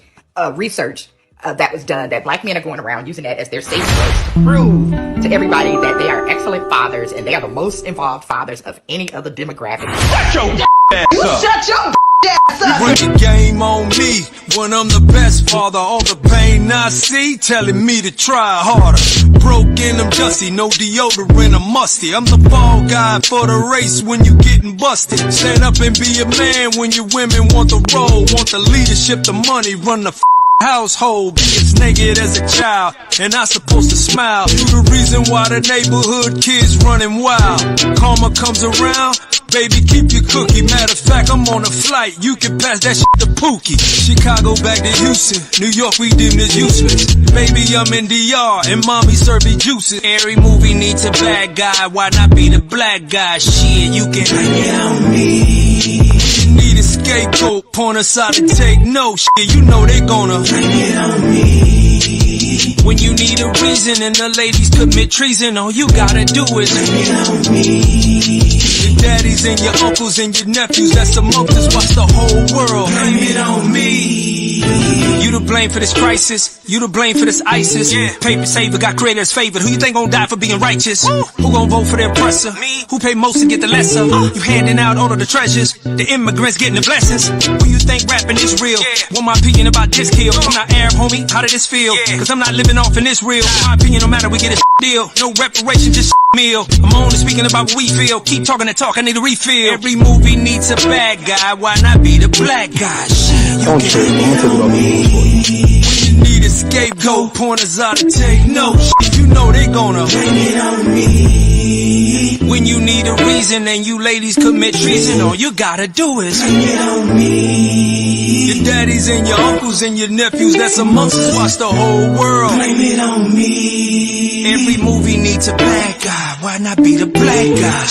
research that was done, that black men are going around using that as their safe words to prove to everybody that they are excellent fathers and they are the most involved fathers of any other demographic. Shut your ass up. Shut your ass up. You bring the game on me when I'm the best father. All the pain I see telling me to try harder. Broke in, I'm dusty, no deodorant, I'm musty. I'm the fall guy for the race when you getting busted. Stand up and be a man when your women want the role, want the leadership, the money, run the household. Be as naked as a child, and I supposed to smile. You the reason why the neighborhood kids running wild. Karma comes around, baby, keep your cookie. Matter of fact, I'm on a flight, you can pass that shit to Pookie. Chicago back to Houston, New York we deemed as useless. Baby, I'm in DR, and mommy serve me juices. Every movie needs a bad guy, why not be the black guy? Shit, you can hang it on me. You need a scapegoat, point us out and take no shit. You know they gonna hang it on me. When you need a reason and the ladies commit treason, all you gotta do is hang it on me. Your daddies and your uncles and your nephews, that's amongst us, watch the whole world blame it on me. You to blame for this crisis, you to blame for this ISIS. Paper saver got creators favored. Who you think gon' die for being righteous? Who gon' vote for the oppressor? Me. Who pay most to get the lesser? You handing out all of the treasures, the immigrants getting the blessings. Who you think rapping is real? Want my opinion about this kill? I'm not Arab, homie, how did this feel? Cause I'm not living off in this real. My opinion, no matter, we get a deal. No reparation, just meal. I'm only speaking about what we feel. Keep talking that talk, I need a refill. Every movie needs a bad guy, why not be the black guy? Shit, you need a scapegoat, pointers out to take no shit. You know they gonna blame it on me. When you need a reason and you ladies commit treason, all you gotta do is blame it on me. Your daddies and your uncles and your nephews, that's amongst us, watch the whole world blame it on me. Every movie needs a bad guy, why not be the black guy?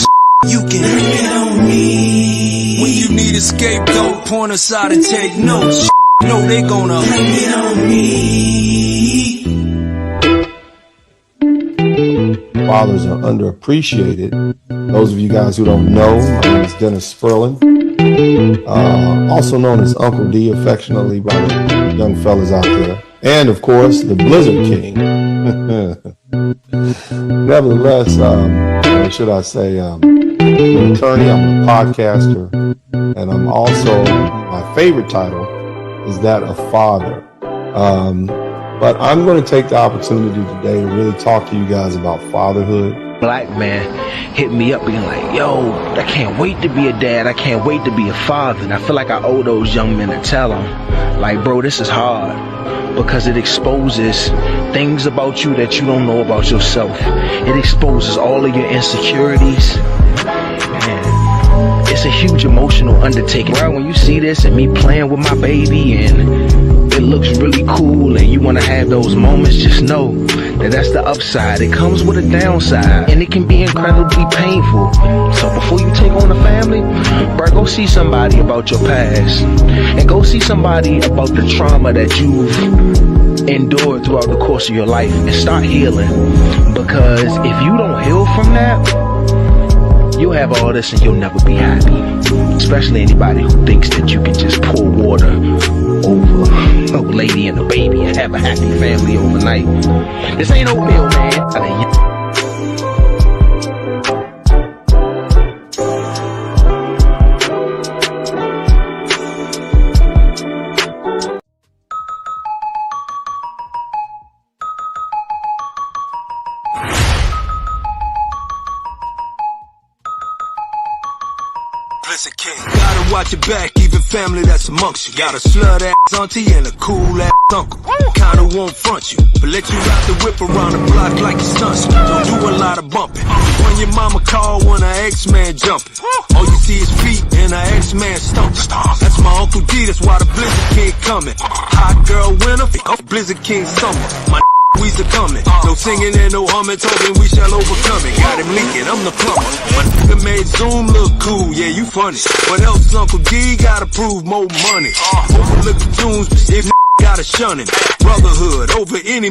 You can blame it on me. When you need a scapegoat, point us out and take notes. You know they gonna blame it on me. Fathers are underappreciated. Those of you guys who don't know, my name is Dennis Sperlin, also known as Uncle D, affectionately by the young fellas out there. And of course, the Blizzard King. Nevertheless, what should I say? I'm an attorney, I'm a podcaster, and I'm also, my favorite title is that of father. But I'm going to take the opportunity today to really talk to you guys about fatherhood. Black man hit me up being like, yo, I can't wait to be a dad. I can't wait to be a father. And I feel like I owe those young men to tell them, like, bro, this is hard. Because it exposes things about you that you don't know about yourself. It exposes all of your insecurities. Man, it's a huge emotional undertaking. Right, when you see this and me playing with my baby and it looks really cool and you want to have those moments, just know that that's the upside. It comes with a downside and it can be incredibly painful. So before you take on a family, bro, go see somebody about your past and go see somebody about the trauma that you've endured throughout the course of your life and start healing. Because if you don't heal from that, you'll have all this and you'll never be happy. Especially anybody who thinks that you can just pour water over a lady and a baby and have a happy family overnight. This ain't oatmeal, man. Gotta watch your back, even family that's amongst you. Got a slut ass auntie and a cool ass uncle. kind who won't front you, but let you out the whip around the block like you stunts. Don't do a lot of bumping. When your mama call when her ex-man jumping, all you see is feet and her ex-man stumping. That's my Uncle D, that's why the Blizzard King coming. Hot girl winter, Blizzard King summer. My we's a coming. No singing and no humming, talking we shall overcome it. Got him leaking, I'm the plumber. My nigga made Zoom look cool, yeah, you funny. What else Uncle D gotta prove more money? Overlook the tunes, if gotta shun him. Brotherhood over any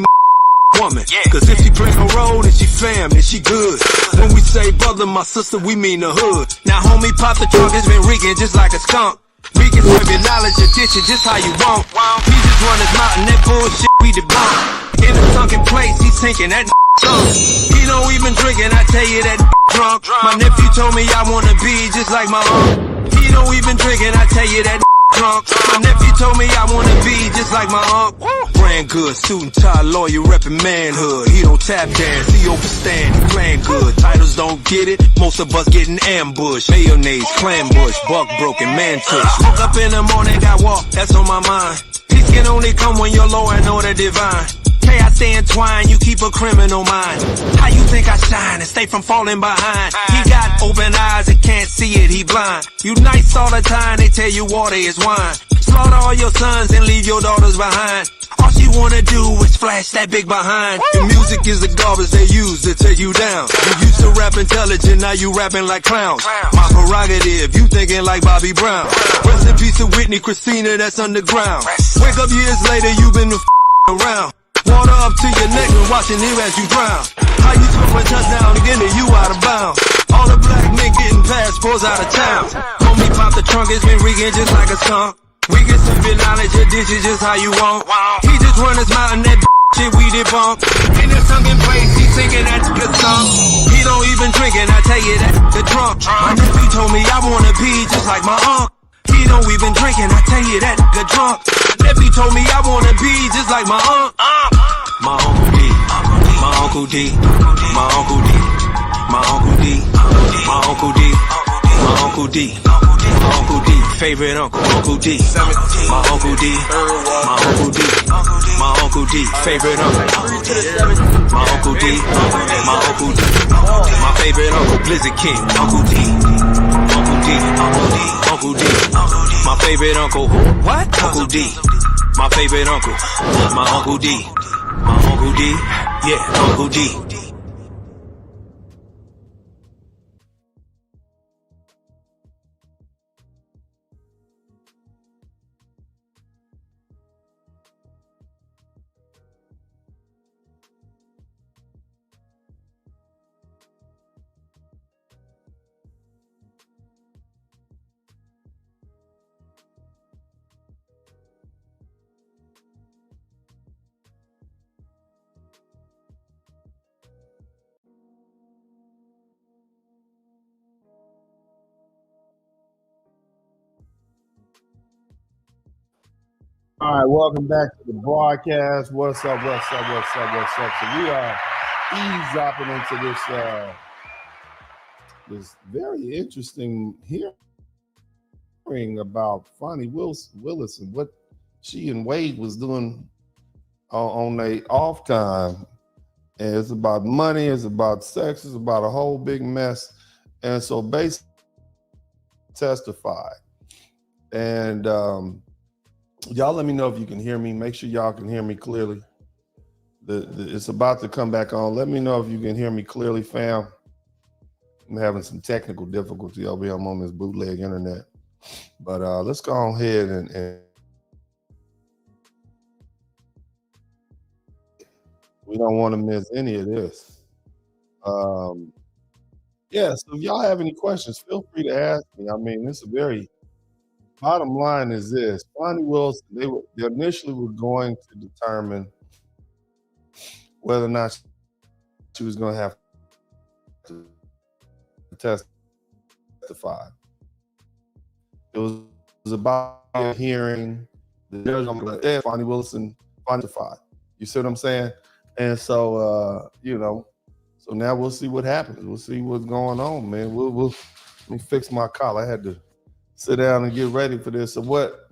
woman. Cause if she play a role, then she fam, then she good. When we say brother, my sister, we mean the hood. Now homie pop the trunk, it's been reeking just like a skunk. We can serve your knowledge, your dish it just how you want. He just run his mouth and that bullshit we debunk. In a sunken place, he's sinking that sunk. He don't even drink and I tell you that drunk. My nephew told me I wanna be just like my uncle. He don't even drink and I tell you that drunk. My nephew told me I wanna be just like my uncle. Brand good, suit and tie, lawyer reppin' manhood. He don't tap dance, he overstand, he playing good. Titles don't get it, most of us getting ambushed. Mayonnaise, clam bush, buck broken, man tush. Woke up in the morning, got walk, that's on my mind. Peace can only come when you're low and order divine. Hey, I stay entwined, you keep a criminal mind. How you think I shine and stay from falling behind? He got open eyes and can't see it, he blind. You nice all the time, they tell you water is wine. Slaughter all your sons and leave your daughters behind. All she wanna do is flash that big behind. The music is the garbage they use to take you down. You used to rap intelligent, now you rapping like clowns. My prerogative, you thinking like Bobby Brown. Rest in peace to Whitney, Christina, that's underground. Wake up years later, you've been around. Water up to your neck and watching him as you drown. How you scoring touchdown again and you out of bounds? All the black men getting passports out of town. Homie pop the trunk, it's been reeking just like a skunk. We can serve your knowledge, your dishes just how you want. He just run his mouth and that shit we debunk. In the sunken place, he singing that good song. He don't even drink and I tell you that the drunk. My nephew told me I wanna be just like my uncle. He don't even drink and I tell you that the drunk. Nephew told me I wanna be just like my uncle. My Uncle D, my Uncle D, my Uncle D, my Uncle D, my Uncle D, my Uncle D, my Uncle D, favorite uncle, Uncle D, my Uncle D, my Uncle D, my Uncle D, favorite uncle, my Uncle D, my Uncle D, my favorite uncle, Blizzard King, Uncle D, Uncle D, Uncle D, my favorite uncle, what? Uncle D, my favorite uncle, my Uncle D. My Uncle D, yeah, Uncle D. All right, welcome back to the broadcast. What's up? So we are eavesdropping into this very interesting hearing about Fani Willis and what she and Wade was doing on their off time. And it's about money, it's about sex, it's about a whole big mess. And so basically testified. And y'all let me know if you can hear me. Make sure y'all can hear me clearly. It's about to come back on. Let me know if you can hear me clearly, fam. I'm having some technical difficulty over here. I'm on this bootleg internet. But let's go ahead and we don't want to miss any of this. Yeah, so if y'all have any questions, feel free to ask me. I mean, this is very... Bottom line is this: Fani Willis, they initially were going to determine whether or not she was going to have to testify. It was about a hearing. The judge was going to let Fani Willis testify. You see what I'm saying? And so, so now we'll see what happens. We'll see what's going on, man. Let me fix my collar. I had to sit down and get ready for this. So what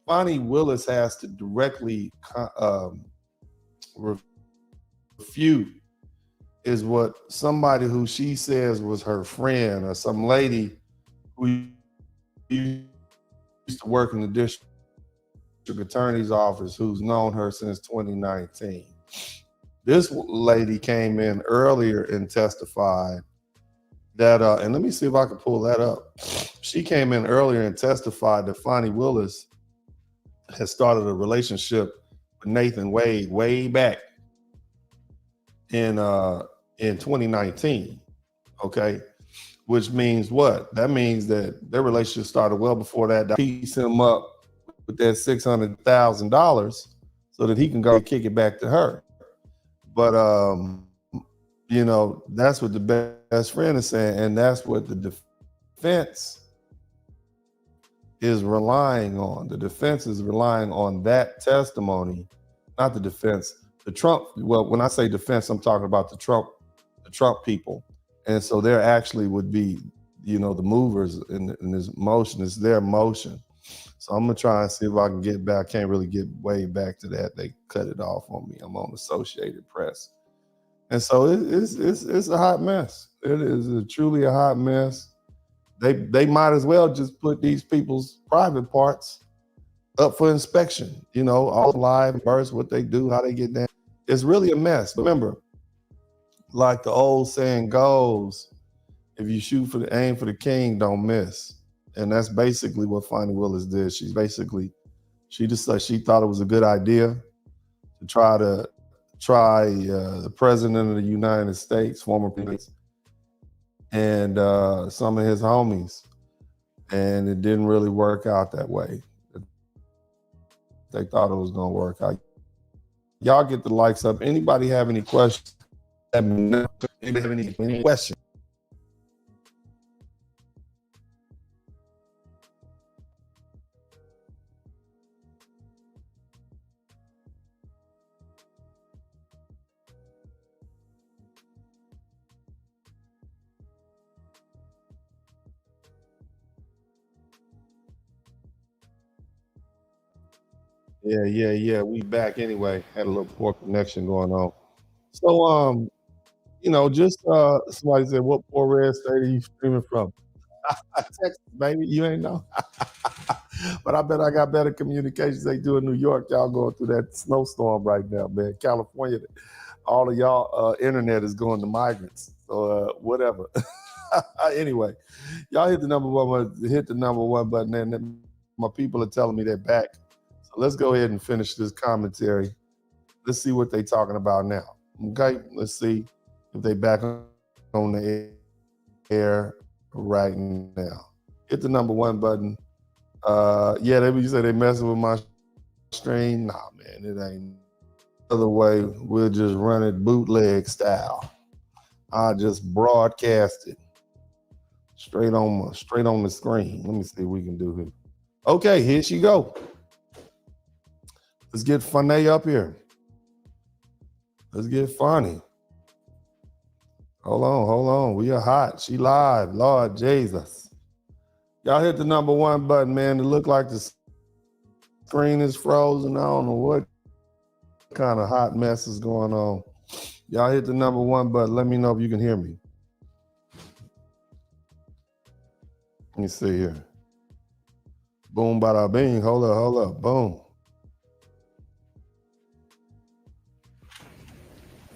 Fani Willis has to directly refute is what somebody who she says was her friend or some lady who used to work in the district attorney's office who's known her since 2019. This lady came in earlier and testified that, and let me see if I can pull that up. She came in earlier and testified that Fani Willis has started a relationship with Nathan Wade way back in 2019, okay? Which means what? That means that their relationship started well before that. Piece him up with that $600,000 so that he can go kick it back to her. But you know, that's what the best friend is saying, and that's what the defense is relying on. The defense is relying on that testimony, not the defense. The Trump, well, when I say defense, I'm talking about the Trump people. And so there actually would be, you know, the movers in this motion. It's their motion. So I'm gonna try and see if I can get back. I can't really get way back to that. They cut it off on me. I'm on Associated Press. And so it's a hot mess. It is truly a hot mess. They might as well just put these people's private parts up for inspection, you know, all live births, what they do, how they get down. It's really a mess. But remember, like the old saying goes, if you shoot for the aim for the king, don't miss. And that's basically what Fani Willis did. She just she thought it was a good idea to try the president of the United States, former president, and some of his homies. And it didn't really work out that way. They thought it was gonna work out. Y'all get the likes up. Anybody have any questions? Anybody have any questions? Yeah. We back anyway. Had a little poor connection going on. So, you know, just somebody said, "What poor red state are you streaming from?" Texas, baby. You ain't know. But I bet I got better communications they do in New York. Y'all going through that snowstorm right now, man. California, all of y'all internet is going to migrants. So whatever. Anyway, y'all hit the number one button, and my people are telling me they're back. Let's go ahead and finish this commentary. Let's see what they're talking about now. Okay, let's see if they back on the air right now. Hit the number one button. Yeah, you say they messing with my stream. Nah, man, it ain't. Other way, we'll just run it bootleg style. I'll just broadcast it straight on the screen. Let me see what we can do here. Okay, here she go. Let's get Fani up here. Let's get Fani. Hold on. We are hot. She live. Lord Jesus. Y'all hit the number one button, man. It look like the screen is frozen. I don't know what kind of hot mess is going on. Y'all hit the number one button. Let me know if you can hear me. Let me see here. Boom, bada bing. Hold up. Boom.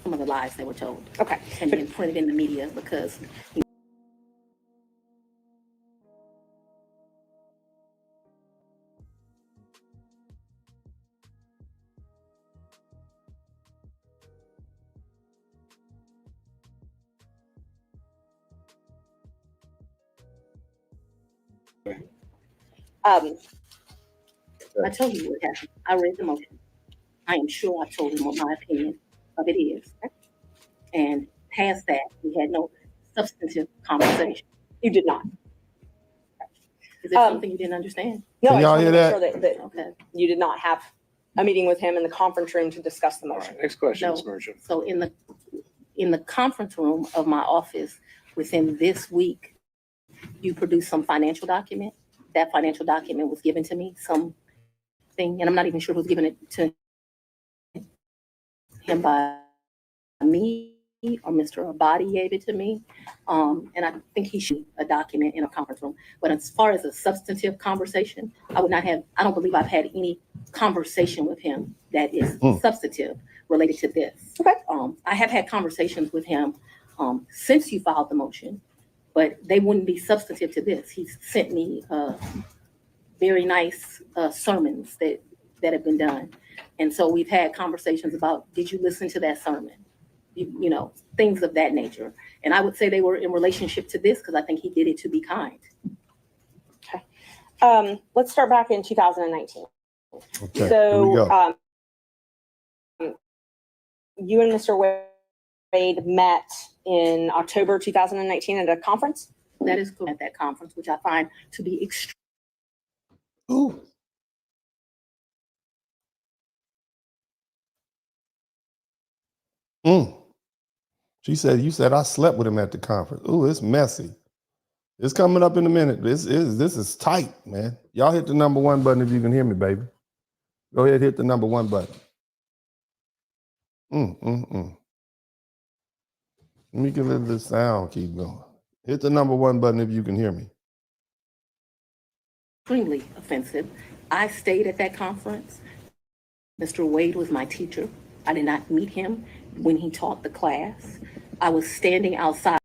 Some of the lies they were told. Okay. And then printed in the media because I told you what happened. I read the motion. I am sure I told him what my opinion of it is. And past that, we had no substantive conversation. You did not. Is there something you didn't understand? No, Can I y'all just hear want to make that? sure that you did not have a meeting with him in the conference room to discuss the All motion. right, next question, No. Ms. Merchant. So in the conference room of my office within this week, you produced some financial document. That financial document was given to me, something, and I'm not even sure who's given it to him by me or Mr. Abadi gave it to me. And I think he should a document in a conference room. But as far as a substantive conversation, I don't believe I've had any conversation with him that is substantive related to this. Okay. I have had conversations with him since you filed the motion, but they wouldn't be substantive to this. He's sent me very nice sermons that have been done. And so we've had conversations about, did you listen to that sermon? You know, things of that nature. And I would say they were in relationship to this because I think he did it to be kind. Okay. Let's start back in 2019. Okay, So you and Mr. Wade met in October 2019 at a conference? That is correct, at that conference, which I find to be extreme. Ooh. She said, you said I slept with him at the conference. Ooh, it's messy. It's coming up in a minute. This is tight, man. Y'all hit the number 1 button if you can hear me, baby. Go ahead, hit the number 1 button. Let me get let this sound keep going. Hit the number 1 button if you can hear me. Extremely offensive. I stayed at that conference. Mr. Wade was my teacher. I did not meet him when he taught the class. I was standing outside.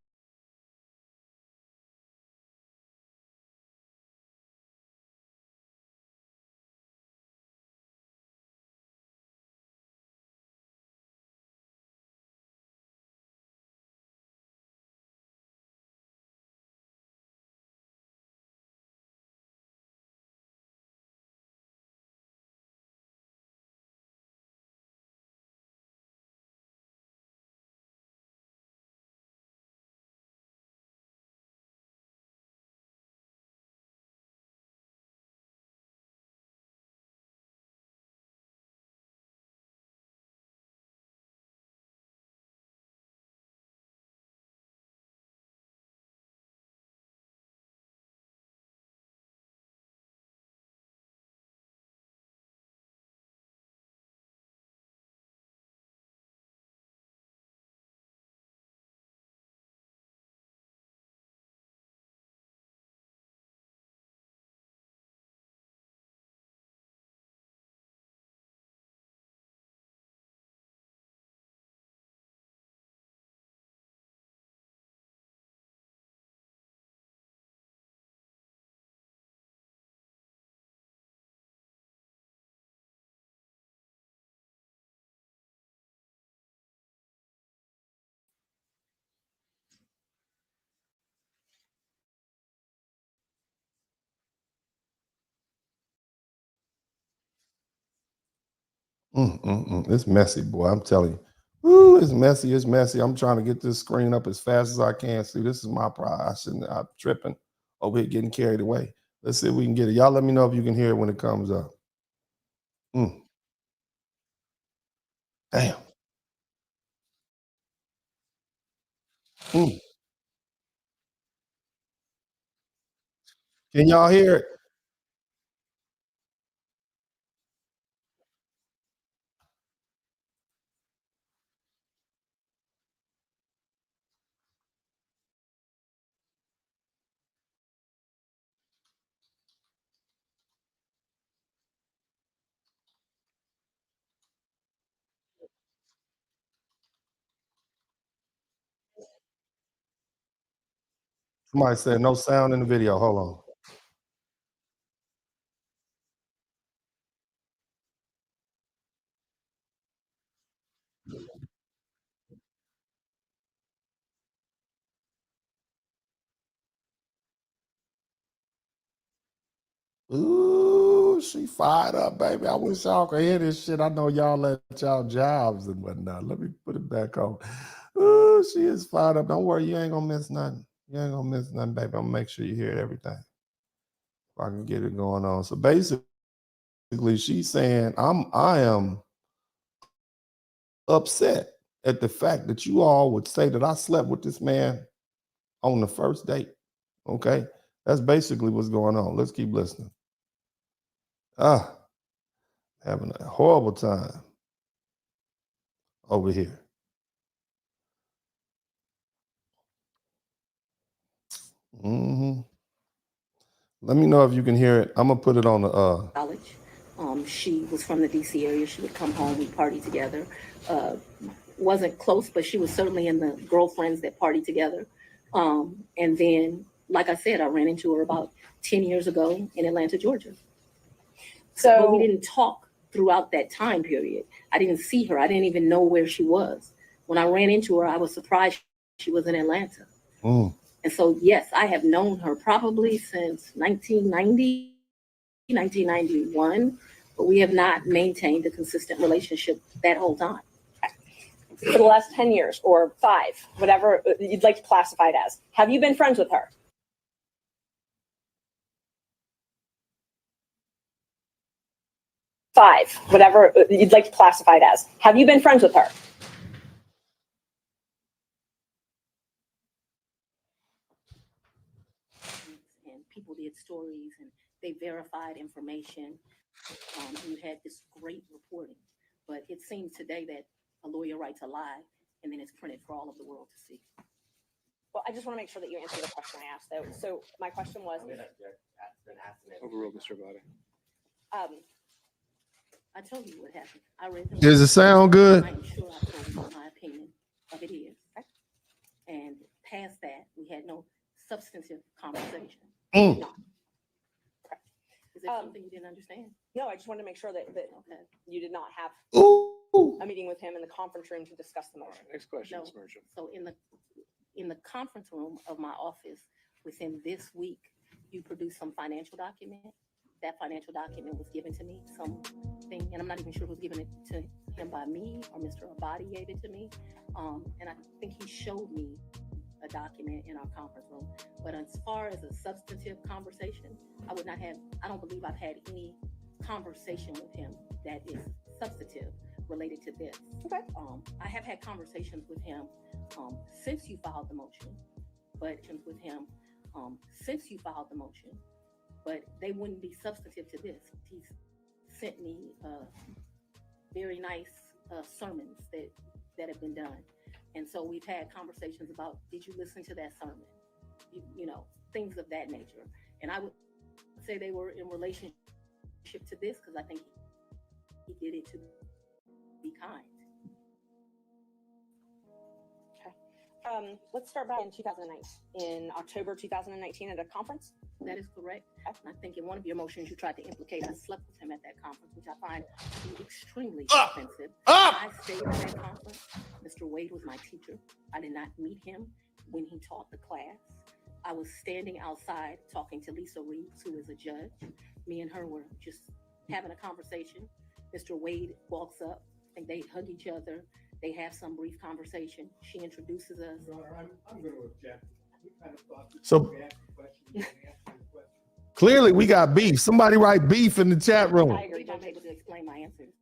It's messy, boy. I'm telling you. Ooh, it's messy. It's messy. I'm trying to get this screen up as fast as I can. See, this is my pride. I'm tripping over here, getting carried away. Let's see if we can get it. Y'all let me know if you can hear it when it comes up. Damn. Can y'all hear it? Somebody said no sound in the video. Hold on. Ooh, she fired up, baby. I wish y'all could hear this shit. I know y'all let y'all jobs and whatnot. Let me put it back on. Ooh, she is fired up. Don't worry, you ain't gonna miss nothing. You ain't gonna miss nothing, baby. I'm gonna make sure you hear everything. If I can get it going on. So basically, she's saying I am upset at the fact that you all would say that I slept with this man on the first date. Okay, that's basically what's going on. Let's keep listening. Having a horrible time. over here. Mm-hmm. Let me know if you can hear it. I'm gonna put it on the college. She was from the DC area. She would come home, we'd party together. Wasn't close, but she was certainly in the girlfriends that partied together. And then, like I said, I ran into her about 10 years ago in Atlanta, Georgia. But we didn't talk throughout that time period. I didn't see her. I didn't even know where she was. When I ran into her, I was surprised she was in Atlanta. Mm. And so, yes, I have known her probably since 1990, 1991, but we have not maintained a consistent relationship that whole time. For the last 10 years or 5, whatever you'd like to classify it as, have you been friends with her? 5, whatever you'd like to classify it as, have you been friends with her? And people did stories and they verified information. You had this great reporting, but it seems today that a lawyer writes a lie and then it's printed for all of the world to see. Well, I just want to make sure that you answer the question I asked, though. So my question was, Overruled, Mr. Abadi. I told you what happened. I read the Does it sound good? I am sure I told you what my opinion of it is. And past that, we had no substantive conversation. Mm. No. Is there something you didn't understand? no, I just wanted to make sure that you did not have Ooh. a meeting with him in the conference room to discuss the motion. Next question, No. Ms. Merchant. So in the conference room of my office, within this week, you produced some financial document. That financial document was given to me, something, and I'm not even sure who was giving it to him by me or Mr. Abadi gave it to me. And I think he showed me a document in our conference room. But as far as a substantive conversation, I don't believe I've had any conversation with him that is substantive related to this. Okay. I have had conversations with him since you filed the motion, but they wouldn't be substantive to this. He's sent me very nice sermons that have been done. And so we've had conversations about, did you listen to that sermon? You know, things of that nature. And I would say they were in relationship to this because I think he did it to be kind. Let's start back in 2009. In October 2019 at a conference? That is correct. I think in one of your motions you tried to implicate I slept with him at that conference, which I find to be extremely offensive. I stayed at that conference. Mr. Wade was my teacher. I did not meet him when he taught the class. I was standing outside talking to Lisa Reeves, who is a judge. Me and her were just having a conversation. Mr. Wade walks up and they hug each other. They have some brief conversation. She introduces us. I'm going to object. We kind of thought that So- we asked the question, we didn't answer the question. Clearly, we got beef. Somebody write beef in the chat room. I agree. I'm able to explain my answers.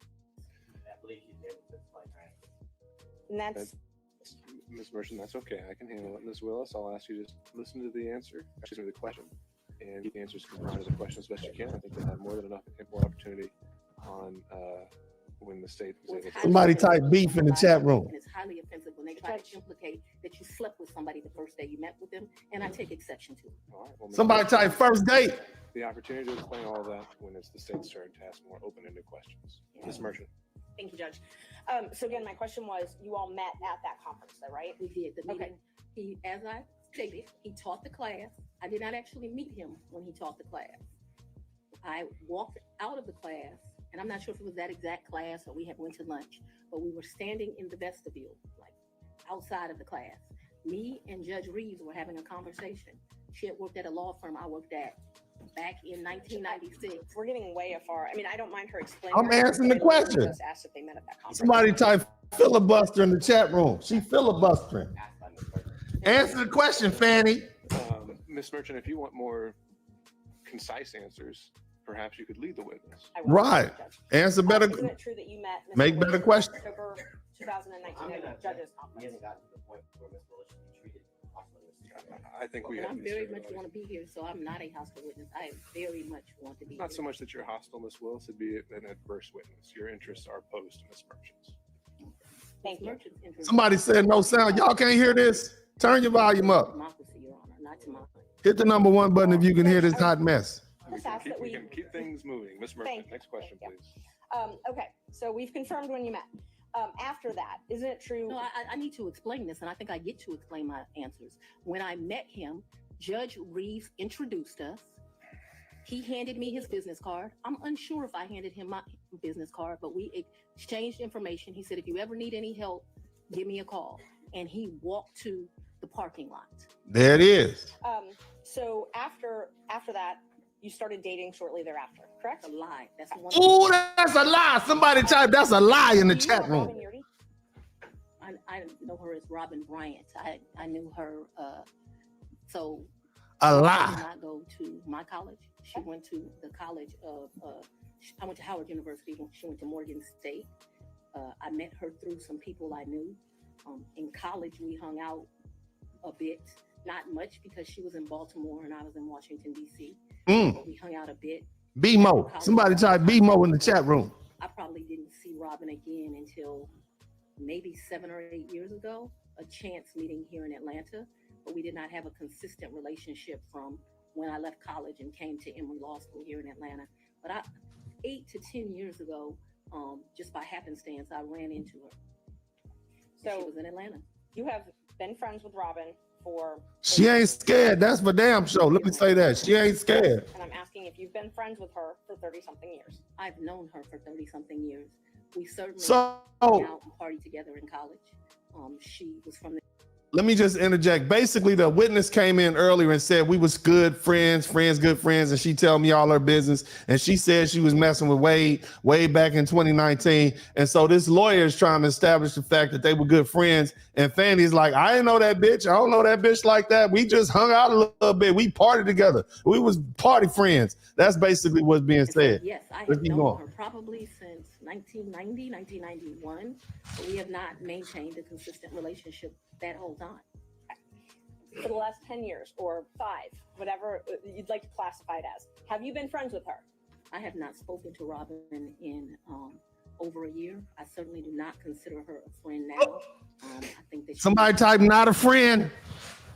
And that's Ms. Merchant, that's okay. I can handle it. Ms. Willis, I'll ask you to just listen to the answer, excuse me, the question, and keep the answers confined to the question as best you can. I think you'll have more than enough ample opportunity on when the state is able to. Somebody type beef in the chat room. And it's highly offensive when they try to implicate that you slept with somebody the first day you met with them, and I take exception to it. All right, well, Ms. Somebody Merchant, type first date. the opportunity to explain all of that when it's the state's turn to ask more open-ended questions. Ms. Merchant. Thank you, Judge. So again, my question was, you all met at that conference, though, right? We did the meeting. He, as I stated, he taught the class. I did not actually meet him when he taught the class. I walked out of the class, and I'm not sure if it was that exact class or we had went to lunch, but we were standing in the vestibule, like outside of the class. Me and Judge Reeves were having a conversation. She had worked at a law firm I worked at back in 1996. We're getting way afar. I mean, I don't mind her explaining. I'm answering the question. Just asked if they met at that conference. Somebody type filibuster in the chat room. She filibustering. Answer the question, Fanny. Ms. Merchant, if you want more concise answers, perhaps you could lead the witness. Right. Answer better. Isn't it true that you met Mr. Make Wade better in questions. October 2019 at the judges conference? I think we And have. I very much want to be here, so I'm not a hostile witness. I very much want to be Not here. so much that you're hostile, Ms. Willis, it'd be an adverse witness. Your interests are opposed to Ms. Merchant's. Thank you. Merchant's interest. Somebody said no sound. Y'all can't hear this? Turn your volume up. Democracy, Your Honor, not to mine. Hit the number 1 button if you can hear this hot mess. Just ask that We we. can keep things moving. Ms. Merchant, Thank you. next question, Thank you. please. Okay, so we've confirmed when you met. After that, isn't it true? No, I need to explain this, and I think I get to explain my answers. When I met him, Judge Reeves introduced us. He handed me his business card. I'm unsure if I handed him my business card, but we exchanged information. He said, if you ever need any help, give me a call. And he walked to the parking lot. There it is. So after that, you started dating shortly thereafter, correct? That's a lie. That's one. Ooh, that's a lie. Somebody type that's a lie in the Do you chat know room. Robin Yurdi? I know her as Robin Bryant. I knew her. So A I lie. did not go to my college. She went to the college of. I went to Howard University. She went to Morgan State. I met her through some people I knew. In college, we hung out a bit, not much because she was in Baltimore and I was in Washington D.C. But we hung out a bit. BMO. Somebody type BMO in the chat room. I probably didn't see Robin again until maybe 7 or 8 years ago, a chance meeting here in Atlanta, but we did not have a consistent relationship from when I left college and came to Emory Law School here in Atlanta. But 8 to 10 years ago, just by happenstance, I ran into her. So she was in Atlanta. You have been friends with Robin for. She ain't scared. That's for damn sure. Let me say that. She ain't scared. And I'm asking if you've been friends with her for 30-something years. I've known her for 30-something years. We certainly So- hung out and partied together in college. She was from the. Let me just interject. Basically, the witness came in earlier and said we was good friends, good friends, and she tell me all her business. And she said she was messing with Wade way back in 2019. And so this lawyer is trying to establish the fact that they were good friends. And Fanny's like, I didn't know that bitch. I don't know that bitch like that. We just hung out a little bit. We partied together. We was party friends. That's basically what's being said. Yes, I Let's have keep known going. her probably since 1990, 1991, but we have not maintained a consistent relationship that whole time. For the last 10 years or 5, whatever you'd like to classify it as. Have you been friends with her? I have not spoken to Robin in over a year. I certainly do not consider her a friend now. I think that Somebody type not a friend.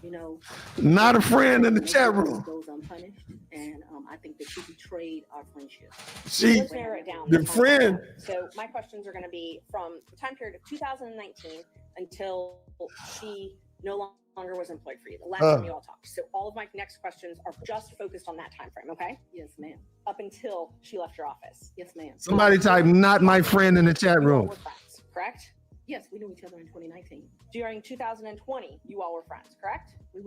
You know, Not a friend in the chat room. goes unpunished, and I think that she betrayed our friendship. Let's narrow it down. the friend. So my questions are going to be from the time period of 2019 until she no longer was employed for you. The last time you all talked. So all of my next questions are just focused on that time frame. Okay? Yes, ma'am. Up until she left your office. Yes, ma'am. Somebody type not my friend in the chat room. We're friends, correct? Yes, we knew each other in 2019. During 2020, you all were friends, correct? We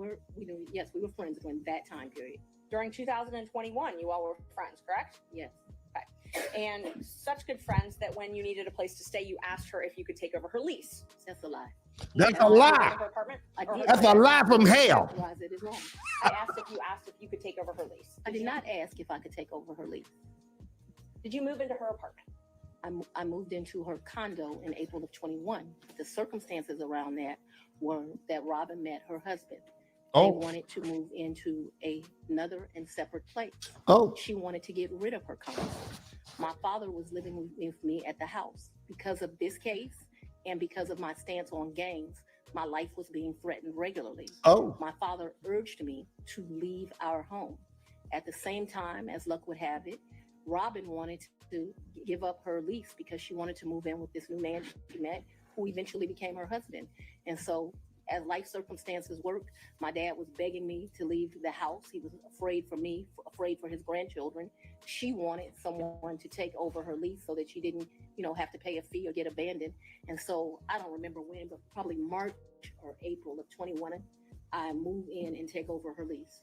knew, yes, we were friends during that time period. During 2021, you all were friends, correct? Yes. Okay. And such good friends that when you needed a place to stay, you asked her if you could take over her lease. That's a lie. That's a lie. Her apartment? That's a lie from hell. Otherwise, it is wrong. I asked if you could take over her lease. I did not ask if I could take over her lease. Did you move into her apartment? I moved into her condo in April of 21. The circumstances around that were that Robin met her husband. Oh. They wanted to move into another and separate place. Oh. She wanted to get rid of her condo. My father was living with me at the house. Because of this case and because of my stance on gangs, my life was being threatened regularly. Oh. My father urged me to leave our home. At the same time, as luck would have it, Robin wanted to give up her lease because she wanted to move in with this new man she met, who eventually became her husband. And so, as life circumstances worked, my dad was begging me to leave the house. He was afraid for me, afraid for his grandchildren. She wanted someone to take over her lease so that she didn't, have to pay a fee or get abandoned. And so, I don't remember when, but probably March or April of 21, I moved in and take over her lease.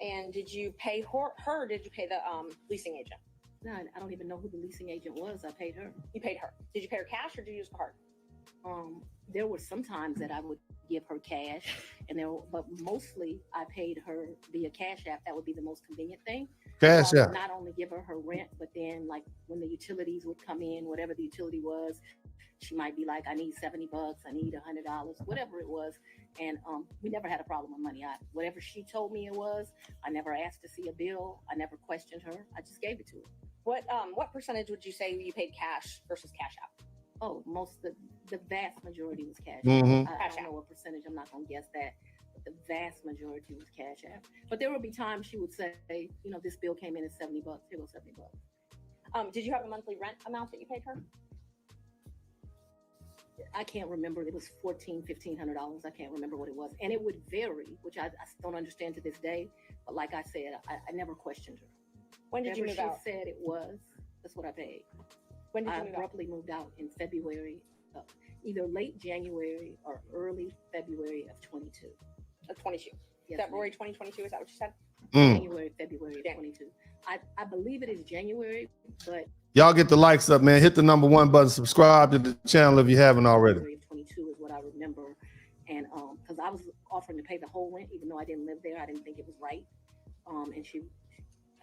And did you pay her or did you pay the leasing agent? No, I don't even know who the leasing agent was. I paid her. You paid her. Did you pay her cash or did you use the card? There were some times that I would give her cash, but mostly I paid her via Cash App. That would be the most convenient thing. Cash App. Not only give her rent, but then like when the utilities would come in, whatever the utility was, she might be like, I need $70, I need $100, whatever it was. And we never had a problem with money. Whatever she told me it was, I never asked to see a bill. I never questioned her. I just gave it to her. What percentage would you say you paid cash versus Cash App? Oh, The vast majority was cash. Mhm. I don't know what percentage. I'm not gonna guess that. But the vast majority was cash app. But there would be times she would say, you know, this bill came in at $70. Here goes $70. Did you have a monthly rent amount that you paid her? I can't remember. It was $1,500. I can't remember what it was, and it would vary, which I don't understand to this day. But like I said, I never questioned her. When did you Whatever move out? she said it was. That's what I paid. When did I you move out? abruptly moved out in February, either late January or early February of 22. Of 22. Yes, February 2022, is that what you said? January, February of 22. I believe it is January, but Y'all get the likes up, man. Hit the number 1 button. Subscribe to the channel if you haven't already. February of 22 is what I remember. And because I was offering to pay the whole rent, even though I didn't live there, I didn't think it was right. And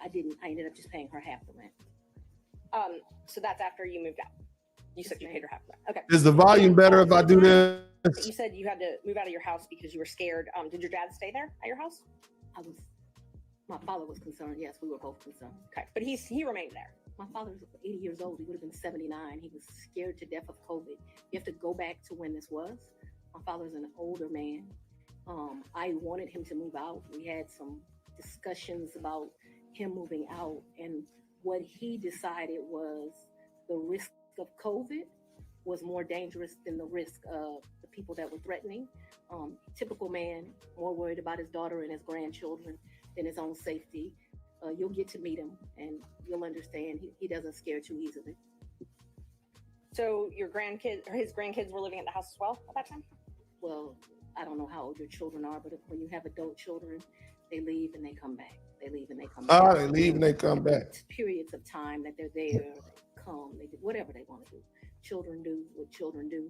I ended up just paying her half the rent. So that's after you moved out. You said you paid her half the rent. Okay. Is the volume better if I do this? You said you had to move out of your house because you were scared. Did your dad stay there at your house? My father was concerned. Yes, we were both concerned. Okay, but he remained there. My father's 80 years old. He would have been 79. He was scared to death of COVID. You have to go back to when this was. My father's an older man. I wanted him to move out. We had some discussions about him moving out, and what he decided was the risk of COVID was more dangerous than the risk of the people that were threatening. Typical man, more worried about his daughter and his grandchildren than his own safety. You'll get to meet him and you'll understand he doesn't scare too easily. So your grandkids or his grandkids were living at the house as well at that time? Well, I don't know how old your children are, but when you have adult children, they leave and they come back. They leave and they come back. They leave and they come back. Periods of time that they're there, they come, they do whatever they want to do. Children do what children do.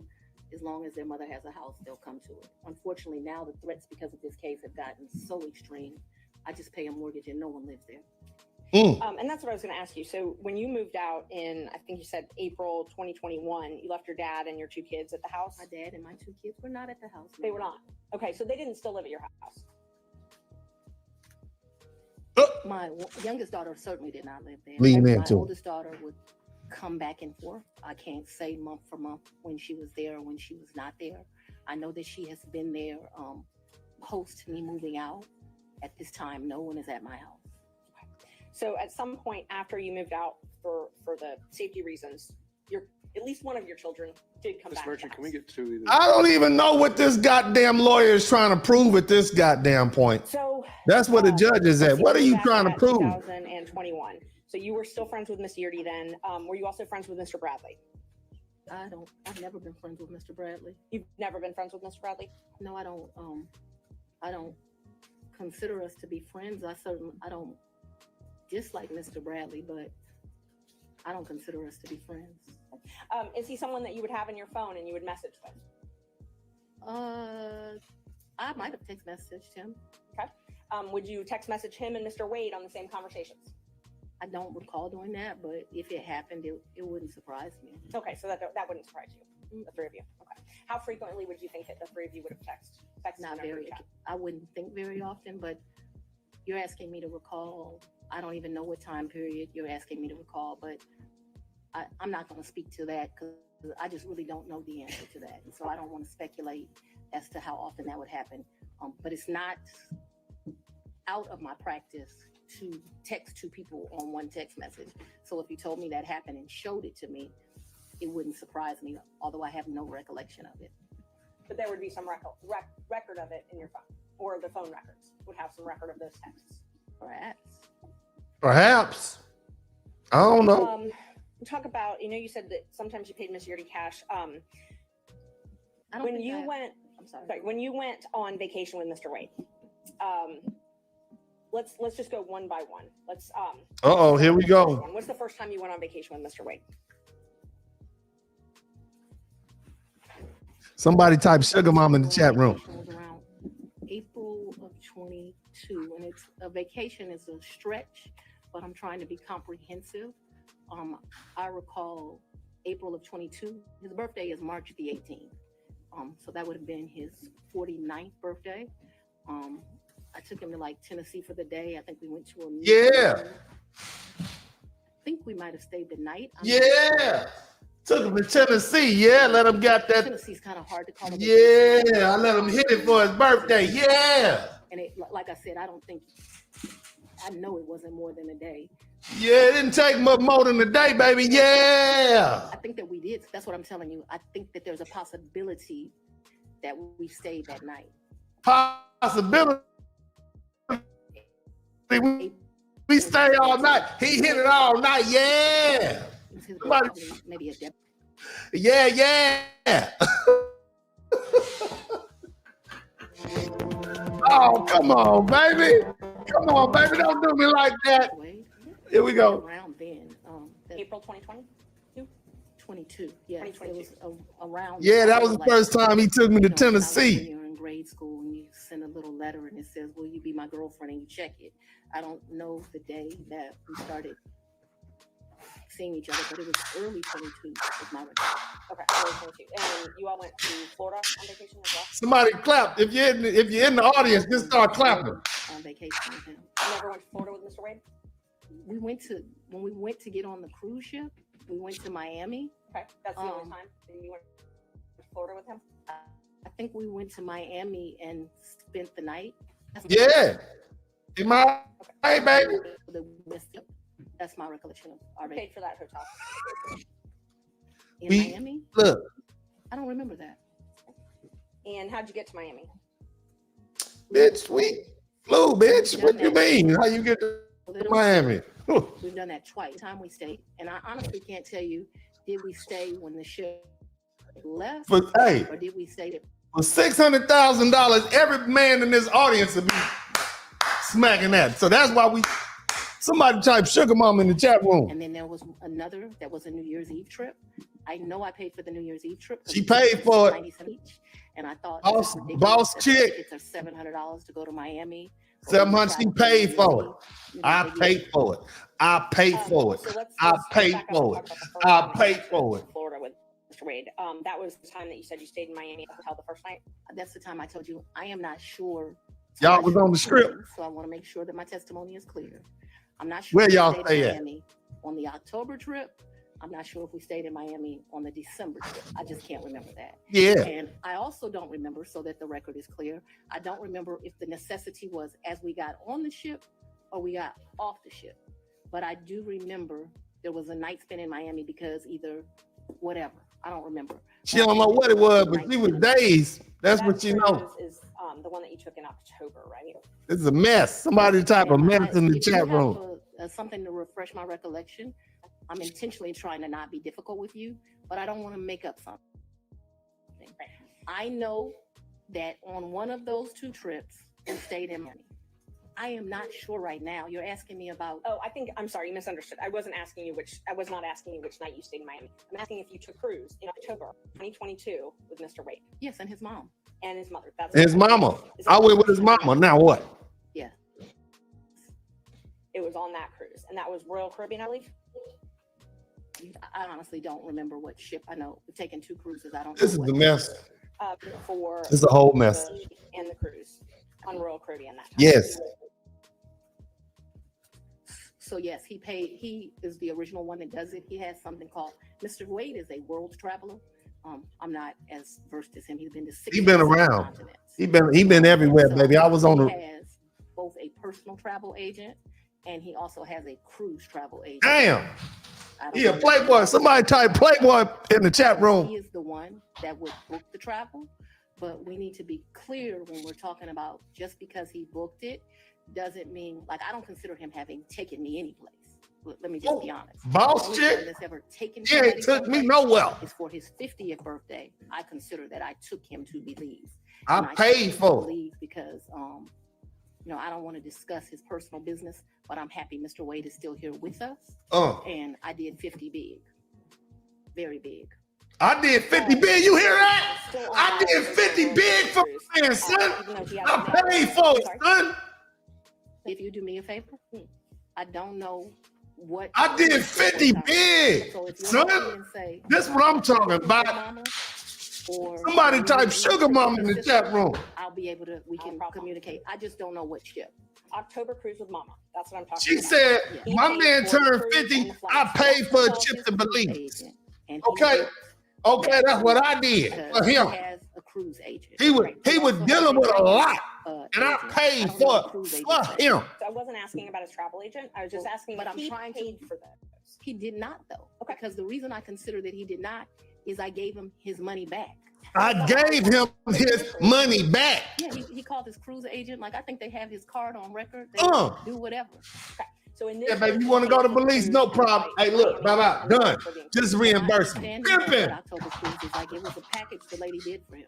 As long as their mother has a house, they'll come to it. Unfortunately, now the threats because of this case have gotten so extreme. I just pay a mortgage and no one lives there. And that's what I was going to ask you. So when you moved out in, I think you said April 2021, you left your dad and your 2 kids at the house? My dad and my 2 kids were not at the house. They were not. Okay, so they didn't still live at your house. My youngest daughter certainly did not live there. Lean My into it. oldest daughter would come back and forth. I can't say month for month when she was there or when she was not there. I know that she has been there post me moving out. At this time, no one is at my house. So at some point after you moved out for the safety reasons, at least one of your children did come back. Merchant, can we get to either? I don't even know what this goddamn lawyer is trying to prove at this goddamn point. So that's what the judge is at. What are you trying to prove? 2021. So you were still friends with Miss Yeardy then. Were you also friends with Mr. Bradley? I've never been friends with Mr. Bradley. You've never been friends with Mr. Bradley? No, I don't consider us to be friends. I don't dislike Mr. Bradley, but I don't consider us to be friends. Is he someone that you would have in your phone and you would message with? I might have text messaged him. Okay. Would you text message him and Mr. Wade on the same conversations? I don't recall doing that, but if it happened, it wouldn't surprise me. Okay, so that wouldn't surprise you, the 3 of you. Okay. How frequently would you think that the 3 of you would have texted? Not very. I wouldn't think very often, but you're asking me to recall. I don't even know what time period you're asking me to recall, but I'm not going to speak to that because I just really don't know the answer to that. And so I don't want to speculate as to how often that would happen. But it's not out of my practice to text 2 people on one text message. So if you told me that happened and showed it to me, it wouldn't surprise me, although I have no recollection of it. But there would be some record of it in your phone, or the phone records would have some record of those texts. Perhaps. I don't know. Talk about, you said that sometimes you paid Miss Yeardy cash. When you went on vacation with Mr. Wade, let's just go one by one. Here we go. What's the first time you went on vacation with Mr. Wade? Somebody type sugar mom in the chat room. It was around April of 22, and it's a vacation is a stretch, but I'm trying to be comprehensive. I recall April of 22. His birthday is March the 18th. So that would have been his 49th birthday. I took him to like Tennessee for the day. I think we went to a museum. I think we might have stayed the night. Took him to Tennessee. Yeah, let him get that. Tennessee's kind of hard to call. Yeah, I let him hit it for his birthday. Yeah. And it, like I said, I know it wasn't more than a day. Yeah, it didn't take much more than a day, baby. Yeah. I think that we did. That's what I'm telling you. I think that there's a possibility that we stayed that night. Possibility. We stay all night. He hit it all night. Yeah. Maybe a deputy. Yeah. Oh, come on, baby. Come on, baby. Don't do me like that. Here we go. Around then, April 2020? 22. Yeah, it was around. Yeah, that was the first time he took me to Tennessee. When you're in grade school and you send a little letter and it says, "Will you be my girlfriend?" and you check it. I don't know the day that we started seeing each other, but it was early 22 was my record. Okay, early 22. And you all went to Florida on vacation as well? Somebody clap. If you're in the audience, just start clapping. On vacation with him. You never went to Florida with Mr. Wade? When we went to get on the cruise ship, we went to Miami. Okay, that's the only time that you went to Florida with him? I think we went to Miami and spent the night. Yeah. In my hey, baby. That's my recollection of our paid for that hotel. In Miami? Look. I don't remember that. And how'd you get to Miami? Bitch, we flew, bitch. What you mean? How you get to Miami? We've done that twice. Time we stayed. And I honestly can't tell you, did we stay when the ship left? But hey, or did we stay for $600,000, every man in this audience would be smacking that. So that's why somebody type sugar mama in the chat room. And then there was another that was a New Year's Eve trip. I know I paid for the New Year's Eve trip. She paid for it. Each, and I thought boss chick. It's $700 to go to Miami. $700. She paid for it. I paid for it. I paid for it. I paid for it. I paid for it. Florida with Mr. Wade. That was the time that you said you stayed in Miami at the hotel the first night. That's the time I told you I am not sure. Y'all was on the script. So I want to make sure that my testimony is clear. I'm not sure where y'all stay at on the October trip. I'm not sure if we stayed in Miami on the December trip. I just can't remember that. Yeah. And I also don't remember, so that the record is clear, I don't remember if the necessity was as we got on the ship or we got off the ship. But I do remember there was a night spent in Miami because either whatever. I don't remember. She don't know what it was, but she was dazed. That's what she knows. Is the one that you took in October, right? This is a mess. Somebody type a mess in the chat room. Something to refresh my recollection. I'm intentionally trying to not be difficult with you, but I don't want to make up something. I know that on one of those two trips, we stayed in Miami. I am not sure right now. You're asking me about. Oh, I'm sorry, you misunderstood. I was not asking you which night you stayed in Miami. I'm asking if you took a cruise in October 2022 with Mr. Wade. Yes, and his mom. And his mother. That's his mama. I went with his mama. Now what? Yeah. It was on that cruise, and that was Royal Caribbean, I believe. I honestly don't remember what ship. I know we've taken two cruises. I don't. This is the mess. For it's a whole mess. And the cruise on Royal Caribbean that time. Yes. So yes, he paid. He is the original one that does it. He has something called Mr. Wade is a world traveler. I'm not as versed as him. He's been to 6. He's been around. He been everywhere, baby. I was on the. He has both a personal travel agent and he also has a cruise travel agent. Damn. He a playboy. Somebody type playboy in the chat room. He is the one that would book the travel, but we need to be clear when we're talking about just because he booked it doesn't mean, like, I don't consider him having taken me anyplace. Let me just be honest. Boss chick. That's ever taken he ain't took me nowhere. It's for his 50th birthday. I consider that I took him to Belize. I paid for it because I don't want to discuss his personal business, but I'm happy Mr. Wade is still here with us. And I did 50 big. Very big. I did 50 big. You hear that? I did 50 big for man, son. I paid for it, son. If you do me a favor, I don't know what I did 50 big, so son. This is what I'm talking about. Somebody type sugar mama in the chat room. I'll be able to, we can communicate. I just don't know what ship. October cruise with mama. That's what I'm talking about. She said, my man turned 50. I paid for a trip to Belize. And Okay, that's what I did for him. He has a cruise agent. He was dealing with a lot, and I paid for him. So I wasn't asking about his travel agent. I was just asking if he paid for those. He did not, though. Okay. Because the reason I consider that he did not is I gave him his money back. I gave him his money back. Yeah, he called his cruise agent. Like, I think they have his card on record. They do whatever. Okay. So in this yeah, baby, you want to go to Belize? No problem. Hey, look, bye-bye, done. Just reimburse me. Pimping. October cruises, like it was a package the lady did for him.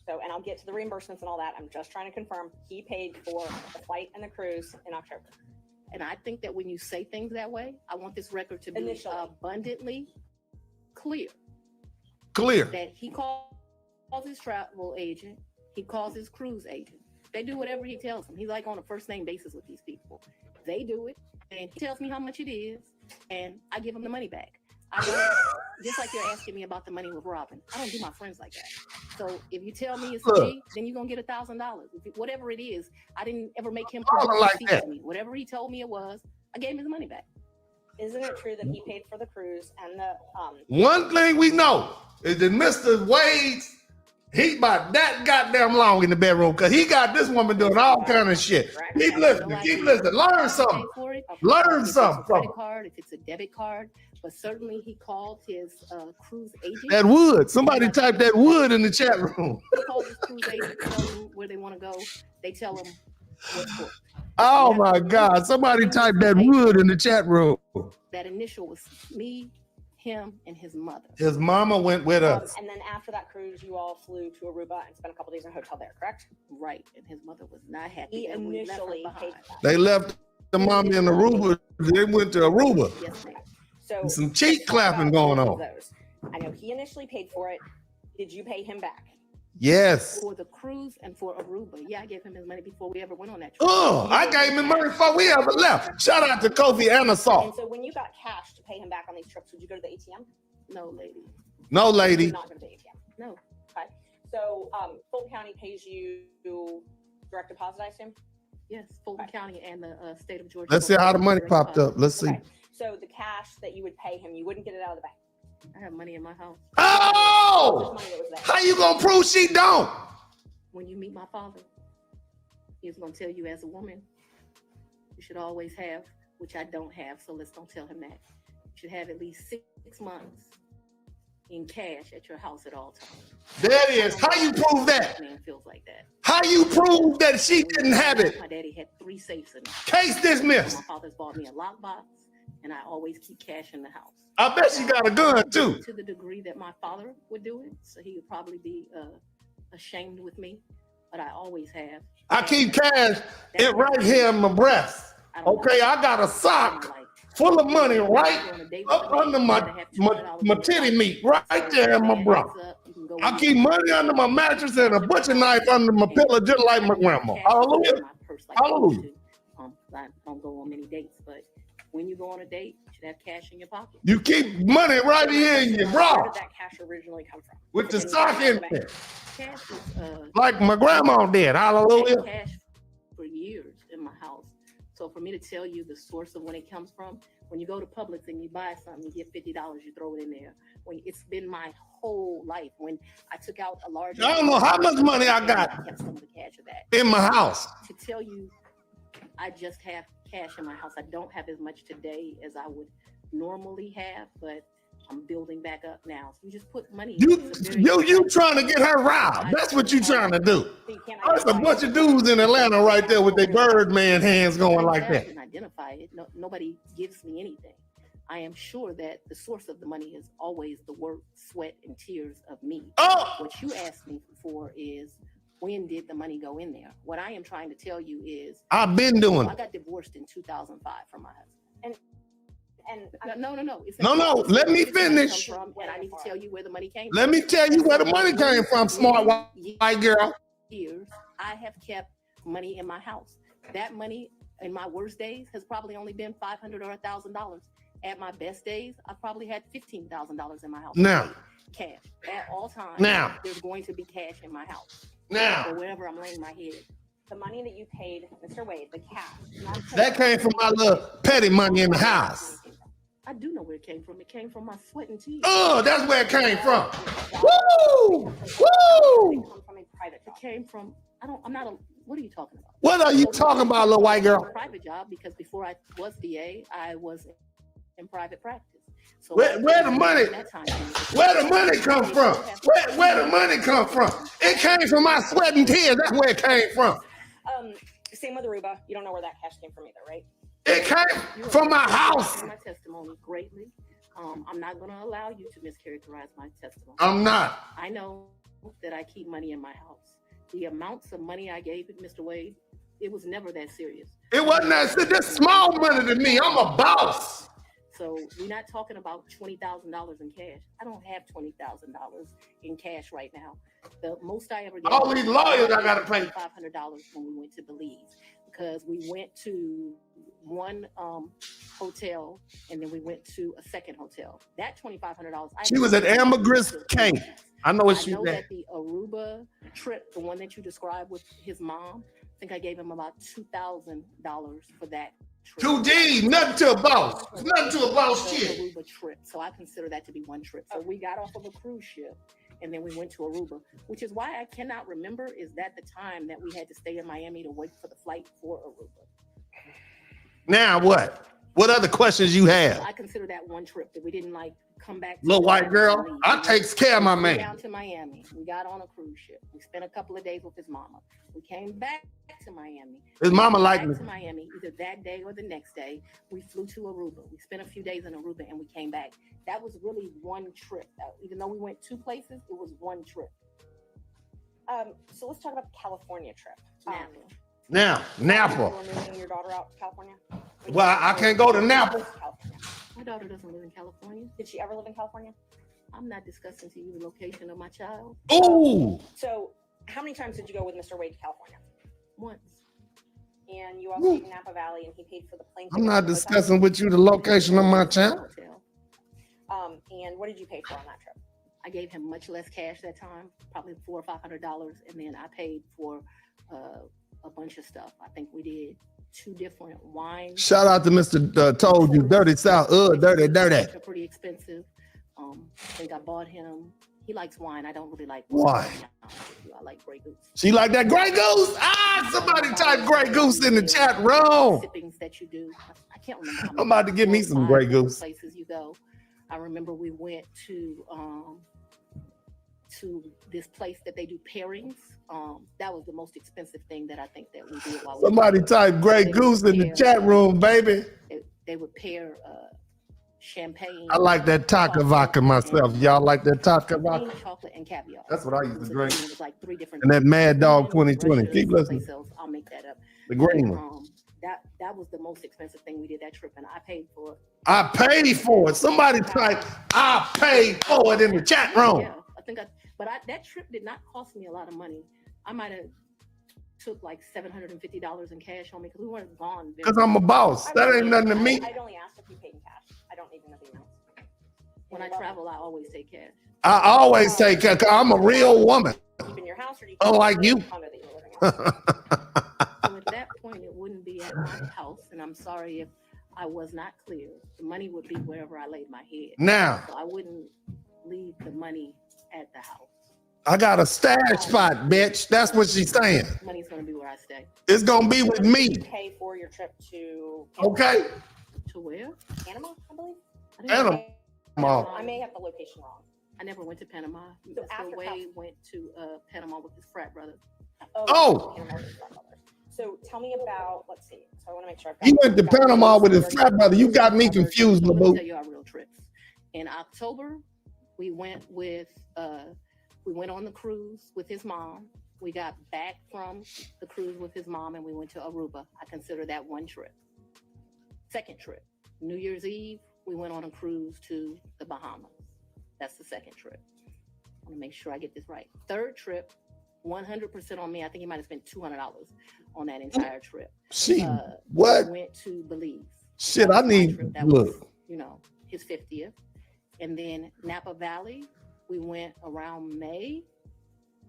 So, and I'll get to the reimbursements and all that. I'm just trying to confirm he paid for the flight and the cruise in October. And I think that when you say things that way, I want this record to be abundantly clear. That he calls his travel agent, he calls his cruise agent. They do whatever he tells them. He's like on a first name basis with these people. They do it, and he tells me how much it is, and I give him the money back. I don't, just like you're asking me about the money with Robin. I don't do my friends like that. So if you tell me it's a G, then you're gonna get $1,000. Whatever it is, I didn't ever make him like that. to me. Whatever he told me it was, I gave him his money back. Isn't it true that he paid for the cruise and the One thing we know is that Mr. Wade's he about that goddamn long in the bedroom because he got this woman doing all kind of shit. Keep listening, learn something. Learn something. Credit card, if it's a debit card, but certainly he called his cruise agent. That wood. Somebody type that wood in the chat room. He called his cruise agent, tell them where they want to go. They tell him what's booked. Oh my God! Somebody type that wood in the chat room. That initial was me, him, and his mother. His mama went with us. And then after that cruise, you all flew to Aruba and spent a couple days in a hotel there, correct? Right. And his mother was not happy. He initially paid for that. They left the mommy in Aruba. They went to Aruba. Yes, ma'am. So some cheek clapping going on. I know he initially paid for it. Did you pay him back? Yes. For the cruise and for Aruba. Yeah, I gave him his money before we ever went on that trip. Oh, I gave him money before we ever left. Shout out to Kofi Anasol. And so when you got cash to pay him back on these trips, would you go to the ATM? No, lady. No, lady. Not go to the ATM. No. Okay. So Fulton County pays you direct deposit, I assume? Yes, Fulton County and the state of Georgia. Let's see how the money popped up. Let's see. So the cash that you would pay him, you wouldn't get it out of the bank. I have money in my house. Oh! How you gonna prove she don't? When you meet my father, he's gonna tell you as a woman, you should always have, which I don't have, so let's don't tell him that. You should have at least 6 months in cash at your house at all times. There it is. How you prove that? Man feels like that. How you prove that she didn't have it? My daddy had 3 safes in it. Case dismissed. My father's bought me a lockbox, and I always keep cash in the house. I bet she got a gun too. To the degree that my father would do it, so he would probably be ashamed with me, but I always have. I keep cash it right here in my breast. Okay, I got a sock full of money right up under my titty meat, right there in my bra. I keep money under my mattress and a butcher knife under my pillow, just like my grandma. Hallelujah. Hallelujah. I don't go on many dates, but when you go on a date, you should have cash in your pocket. You keep money right here in your bra. Where did that cash originally come from? With the sock in there. Cash was, like my grandma did. Hallelujah. Cash for years in my house. So for me to tell you the source of when it comes from, when you go to Publix and you buy something, you get $50, you throw it in there. When it's been my whole life. When I took out a large, I don't know how much money I got I kept some of the cash of that in my house. To tell you, I just have cash in my house. I don't have as much today as I would normally have, but I'm building back up now. So you just put money. You trying to get her riled. That's what you trying to do. There's a bunch of dudes in Atlanta right there with their Birdman hands going like that. I can identify it. No, nobody gives me anything. I am sure that the source of the money is always the work, sweat, and tears of me. Oh! What you asked me for is, when did the money go in there? What I am trying to tell you is, I've been doing. I got divorced in 2005 from my husband. And no. No. Let me finish. And I need to tell you where the money came from. Let me tell you where the money came from, smart white girl. Years, I have kept money in my house. That money in my worst days has probably only been $500 or $1,000. At my best days, I probably had $15,000 in my house. Now, cash at all times. Now, there's going to be cash in my house. Now, or wherever I'm laying my head. The money that you paid Mr. Wade, the cash. That came from my little petty money in the house. I do know where it came from. It came from my sweat and tears. Oh, that's where it came from. Woo! Woo! It came from, what are you talking about? What are you talking about, little white girl? Private job, because before I was DA, I was in private practice. So Where the money come from? Where the money come from? It came from my sweat and tears. That's where it came from. Same with Aruba. You don't know where that cash came from either, right? It came from my house. My testimony greatly. I'm not going to allow you to mischaracterize my testimony. I'm not. I know that I keep money in my house. The amounts of money I gave Mr. Wade, it was never that serious. It wasn't that serious. That's small money to me. I'm a boss. So we're not talking about $20,000 in cash. I don't have $20,000 in cash right now. The most I ever gave. All these lawyers I gotta pay $500 when we went to Belize, because we went to one hotel and then we went to a second hotel. That $2,500. She was at Ambergris Cave. I know what she know did. that the Aruba trip, the one that you described with his mom, I think I gave him about $2,000 for that. 2G, nothing to a boss. Nothing to a boss kid. Aruba trip. So I consider that to be one trip. So we got off of a cruise ship and then we went to Aruba, which is why I cannot remember is that the time that we had to stay in Miami to wait for the flight for Aruba. Now what? What other questions you have? I consider that one trip that we didn't come back. Little white girl, I takes care of my man. Down to Miami. We got on a cruise ship. We spent a couple of days with his mama. We came back to Miami. His mama liked me. To Miami either that day or the next day. We flew to Aruba. We spent a few days in Aruba and we came back. That was really one trip. Even though we went two places, it was one trip. So let's talk about the California trip. Now, Napa. You're moving your daughter out to California? Well, I can't go to Napa. My daughter doesn't live in California. Did she ever live in California? I'm not discussing to you the location of my child. Ooh. So how many times did you go with Mr. Wade to California? Once. And you also stayed in Napa Valley and he paid for the plane ticket. I'm not discussing with you the location of my child. And what did you pay for on that trip? I gave him much less cash that time, probably $400 or $500, and then I paid for a bunch of stuff. I think we did 2 different wines. Shout out to Mr. Told You, Dirty South. Dirty. They're pretty expensive. I think I bought him. He likes wine. I don't really like wine. I like Grey Goose. She like that Grey Goose? Somebody type Grey Goose in the chat room. Sippings that you do. I can't remember. I'm about to get me some Grey Goose. Places you go. I remember we went to this place that they do pairings. That was the most expensive thing that I think that we did. Somebody type Grey Goose in the chat room, baby. They would pair champagne. I like that Taka vodka myself. Y'all like that Taka vodka? Chocolate and caviar. That's what I used to drink. It was like 3 different. And that Mad Dog 2020. Keep listening. I'll make that up. The green one. That was the most expensive thing we did that trip, and I paid for it. I paid for it. Somebody type, I paid for it in the chat room. Yeah, that trip did not cost me a lot of money. I might have took like $750 in cash on me because we weren't gone. Because I'm a boss. That ain't nothing to me. I'd only asked if you paid in cash. I don't even know the amounts. When I travel, I always take cash. I always take cash because I'm a real woman. Keep in your house, or do you unlike you. So at that point, it wouldn't be at my house, and I'm sorry if I was not clear. The money would be wherever I laid my head. Now. So I wouldn't leave the money at the house. I got a stash spot, bitch. That's what she's saying. Money's gonna be where I stay. It's gonna be with me. Pay for your trip to Okay. To where? Panama, I believe. Panama. I may have the location wrong. I never went to Panama. So Mr. Wade went to Panama with his frat brother. Oh. So tell me about. Let's see. So I want to make sure. He went to Panama with his frat brother. You got me confused, Let me LaBoo. tell you our real trips. In October, we went on the cruise with his mom. We got back from the cruise with his mom and we went to Aruba. I consider that one trip. Second trip, New Year's Eve, we went on a cruise to the Bahamas. That's the second trip. I want to make sure I get this right. Third trip, 100% on me. I think he might have spent $200 on that entire trip. What? We went to Belize. Shit, I need, look. Was, his 50th. And then Napa Valley, we went around May.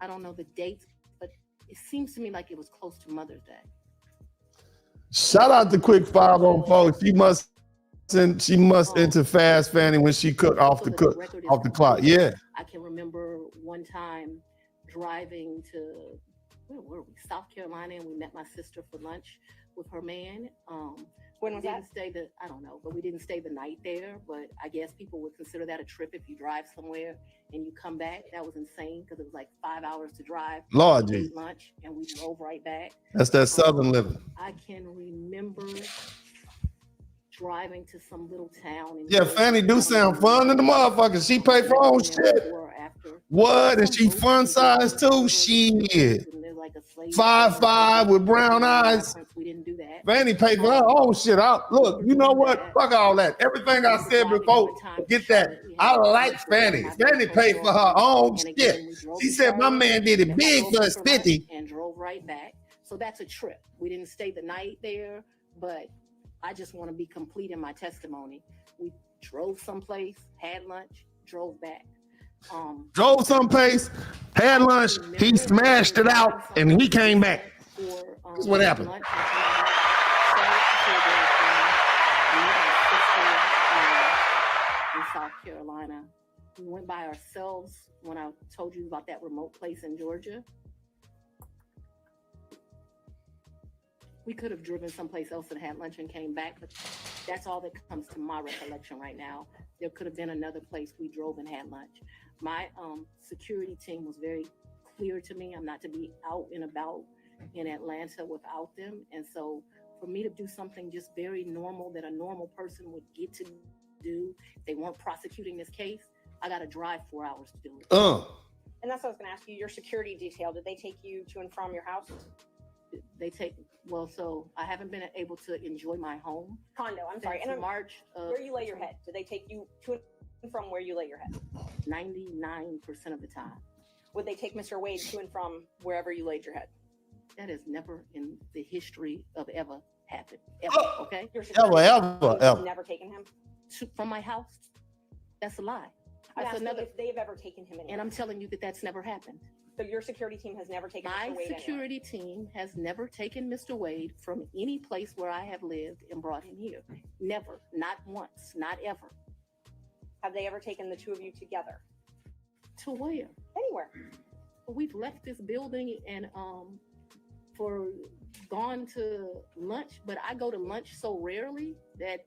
I don't know the dates, but it seems to me like it was close to Mother's Day. Shout out to Quick 504. She must into fast Fanny when she cooked off the clock. Yeah. I can remember one time driving to where were we? South Carolina, and we met my sister for lunch with her man. When was that? I don't know, but we didn't stay the night there. But I guess people would consider that a trip if you drive somewhere and you come back. That was insane because it was like 5 hours to drive. Lord, we ate lunch and we drove right back. That's that Southern living. I can remember driving to some little town. Yeah, Fanny do sound fun in the motherfucker. She pay for her own shit. What? And she fun size too? Shit. 5'5" with brown eyes. We didn't do that. Fanny paid for her own shit. Look, you know what? Fuck all that. Everything I said before, get that. I like Fanny. Fanny paid for her own shit. She said my man did it big for his 50. And drove right back. So that's a trip. We didn't stay the night there, but I just want to be complete in my testimony. We drove someplace, had lunch, drove back. Drove someplace, had lunch, he smashed it out, and he came back. That's what happened. In South Carolina, we went by ourselves when I told you about that remote place in Georgia. We could have driven someplace else and had lunch and came back, but that's all that comes to my recollection right now. There could have been another place we drove and had lunch. My security team was very clear to me. I'm not to be out and about in Atlanta without them. And so for me to do something just very normal that a normal person would get to do, if they weren't prosecuting this case, I got to drive 4 hours to do it. And that's what I was going to ask you. Your security detail, did they take you to and from your house? So I haven't been able to enjoy my home. Condo, I'm sorry. In March. Where you lay your head? Did they take you to and from where you lay your head? 99% of the time. Would they take Mr. Wade to and from wherever you laid your head? That has never in the history of ever happened. Ever, okay? Ever. Never taken him? From my house? That's a lie. That's another. If they've ever taken him anywhere. And I'm telling you that that's never happened. So your security team has never taken My Mr. Wade security team has never taken Mr. Wade from any place where I have lived and brought him here. Never. Not once. Not ever. Have they ever taken the two of you together? To where? Anywhere. We've left this building and gone to lunch, but I go to lunch so rarely that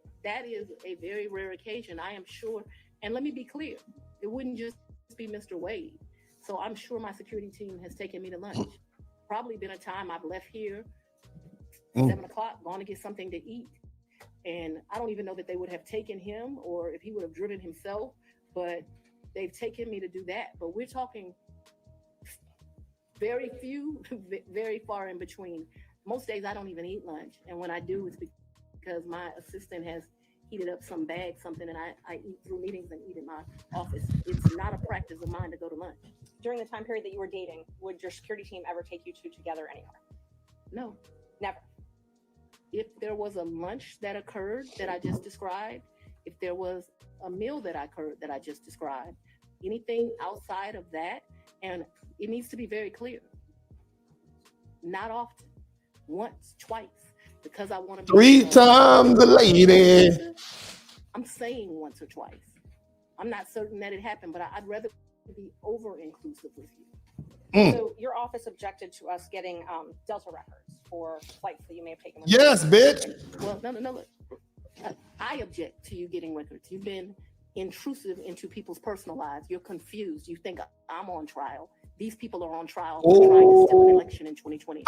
is a very rare occasion. I am sure, and let me be clear, it wouldn't just be Mr. Wade. So I'm sure my security team has taken me to lunch. Probably been a time I've left here 7 o'clock, gone to get something to eat. And I don't even know that they would have taken him or if he would have driven himself, but they've taken me to do that. But we're talking very few, very far in between. Most days I don't even eat lunch. And when I do, it's because my assistant has heated up some bag, something, and I eat through meetings and eat in my office. It's not a practice of mine to go to lunch. During the time period that you were dating, would your security team ever take you two together anywhere? No. Never. If there was a lunch that occurred that I just described, if there was a meal that occurred that I just described, anything outside of that, and it needs to be very clear. Not often. Once, twice. Because I want to be 3 times the lady. I'm saying once or twice. I'm not certain that it happened, but I'd rather be over-inclusive with you. So your office objected to us getting Delta records for flights that you may have taken. Yes, bitch. Well, no, look. I object to you getting records. You've been intrusive into people's personal lives. You're confused. You think I'm on trial. These people are on trial for trying to steal an election in 2020.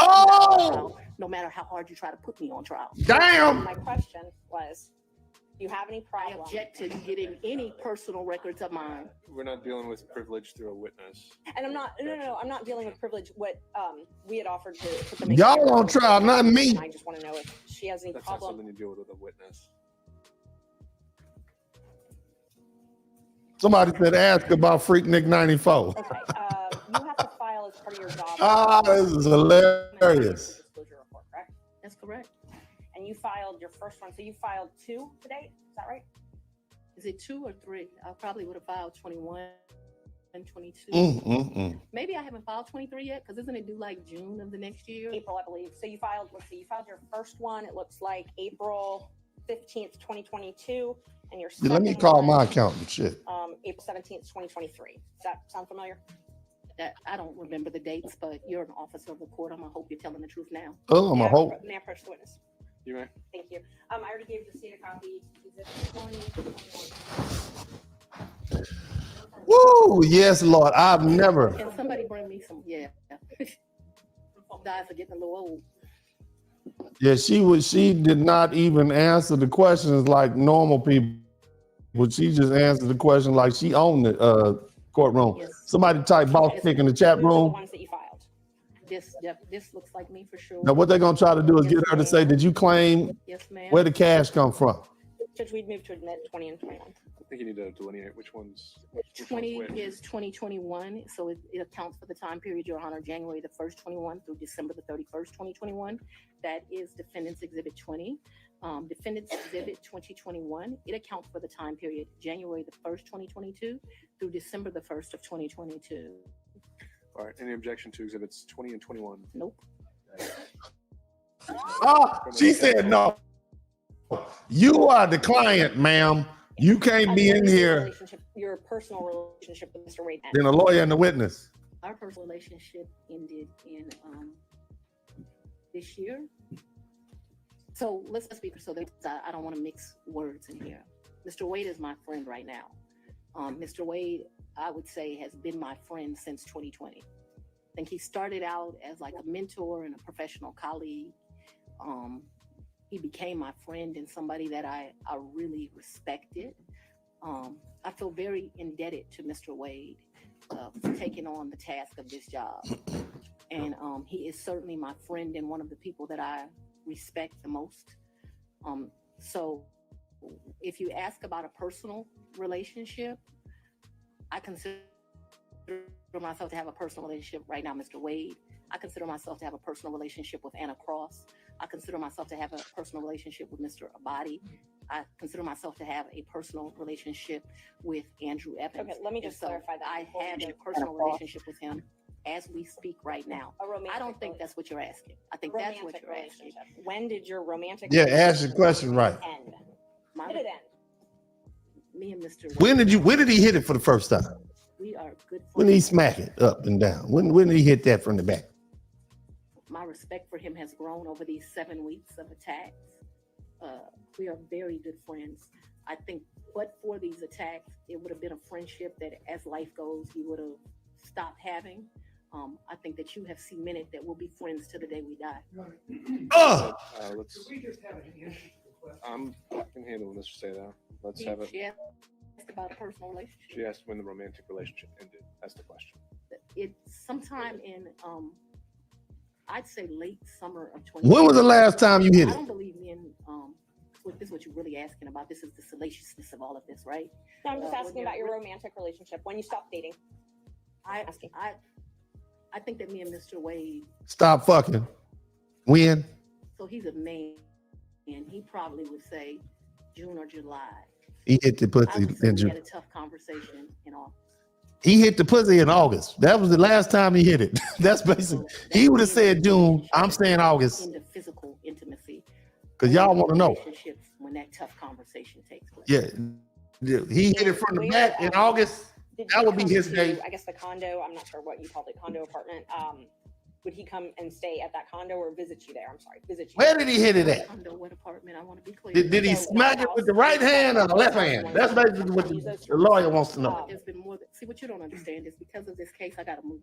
No matter how hard you try to put me on trial. Damn. My question was, do you have any problem? I object to getting any personal records of mine. We're not dealing with privilege through a witness. And I'm not, no, I'm not dealing with privilege. What we had offered to put them. Y'all on trial, not me. I just want to know if she has any That's problem. not something you deal with a witness. Somebody said ask about Freak Nick 94. Okay, you have to file as part of your job. This is hilarious. Disclosure report, correct? That's correct. And you filed your first one. So you filed 2 today. Is that right? Is it 2 or 3? I probably would have filed 21 and 22. Maybe I haven't filed 23 yet, because isn't it due like June of the next year? April, I believe. So you filed, let's see, you filed your first one. It looks like April 15th, 2022, and your Yeah, let me second call one, my accountant. Shit. April 17th, 2023. Does that sound familiar? That I don't remember the dates, but you're an officer of the court. I hope you're telling the truth now. Oh, I'm a hope. May I approach the witness? You may. Thank you. I already gave the state a copy. Woo! Yes, Lord. I've never. Can somebody bring me some? Yeah. Guys are getting a little old. Yeah, she did not even answer the questions like normal people. But she just answered the question like she owned the courtroom. Yes. Somebody type boss pick in the chat Those are the room. ones that you filed. This looks like me for sure. Now, what they're gonna try to do is get her to say, "Did you claim Yes, ma'am. where the cash come from?" Judge, we'd move to admit 20 and 21. I think you need to delineate which ones. 20 is 2021, so it accounts for the time period, Your Honor, January the 1st, 21 through December the 31st, 2021. That is Defendant's Exhibit 20. Defendant's Exhibit 2021, it accounts for the time period, January the 1st, 2022 through December the 1st of 2022. All right. Any objection to exhibits 20 and 21? Nope. Ah, she said no. You are the client, ma'am. You can't be in here. Your personal relationship with Mr. Wade. Then a lawyer and the witness. Our personal relationship ended in this year. So let's speak. So I don't want to mix words in here. Mr. Wade is my friend right now. Mr. Wade, I would say, has been my friend since 2020. I think he started out as like a mentor and a professional colleague. He became my friend and somebody that I really respected. I feel very indebted to Mr. Wade for taking on the task of this job. And he is certainly my friend and one of the people that I respect the most. So if you ask about a personal relationship, I consider myself to have a personal relationship right now, Mr. Wade. I consider myself to have a personal relationship with Anna Cross. I consider myself to have a personal relationship with Mr. Abadi. I consider myself to have a personal relationship with Andrew Evans. Okay, let me just clarify that. I have a personal relationship with him as we speak right now. I don't think that's what you're asking. I think that's what you're asking. When did your romantic Yeah, ask the question right. end? When did it end? Me and Mr. When did he hit it for the first time? We are good friends. When did he smack it up and down? When did he hit that from the back? My respect for him has grown over these 7 weeks of attacks. We are very good friends. I think, but for these attacks, it would have been a friendship that, as life goes, he would have stopped having. I think that you have cemented that we'll be friends to the day we die. Let's. We just have an answer to the question. I can handle Mr. Seda. Let's have it. She asked about a personal relationship. She asked when the romantic relationship ended. That's the question. It's sometime in, I'd say late summer of 20. When was the last time you hit I it? don't believe me in, this is what you're really asking about. This is the salaciousness of all of this, right? No, I'm just asking about your romantic relationship. When you stopped dating. I think that me and Mr. Wade, Stop fucking. When? so he's a man, and he probably would say June or July. He hit the I pussy would say in we June. had a tough conversation in August. He hit the pussy in August. That was the last time he hit it. That's basically. He would have said June. I'm saying August Into physical intimacy. because y'all want to know. Relationships when that tough conversation takes place. Yeah, he hit it from the back in August. That would be his day. I guess the condo, I'm not sure what you called it, condo apartment. Would he come and stay at that condo or visit you there? I'm sorry, visit you. Where did he hit it at? Condo, what apartment? I want to be clear. Did he smack it with the right hand or the left hand? That's basically what the lawyer wants to know. There's been more. See, what you don't understand is because of this case, I got to move,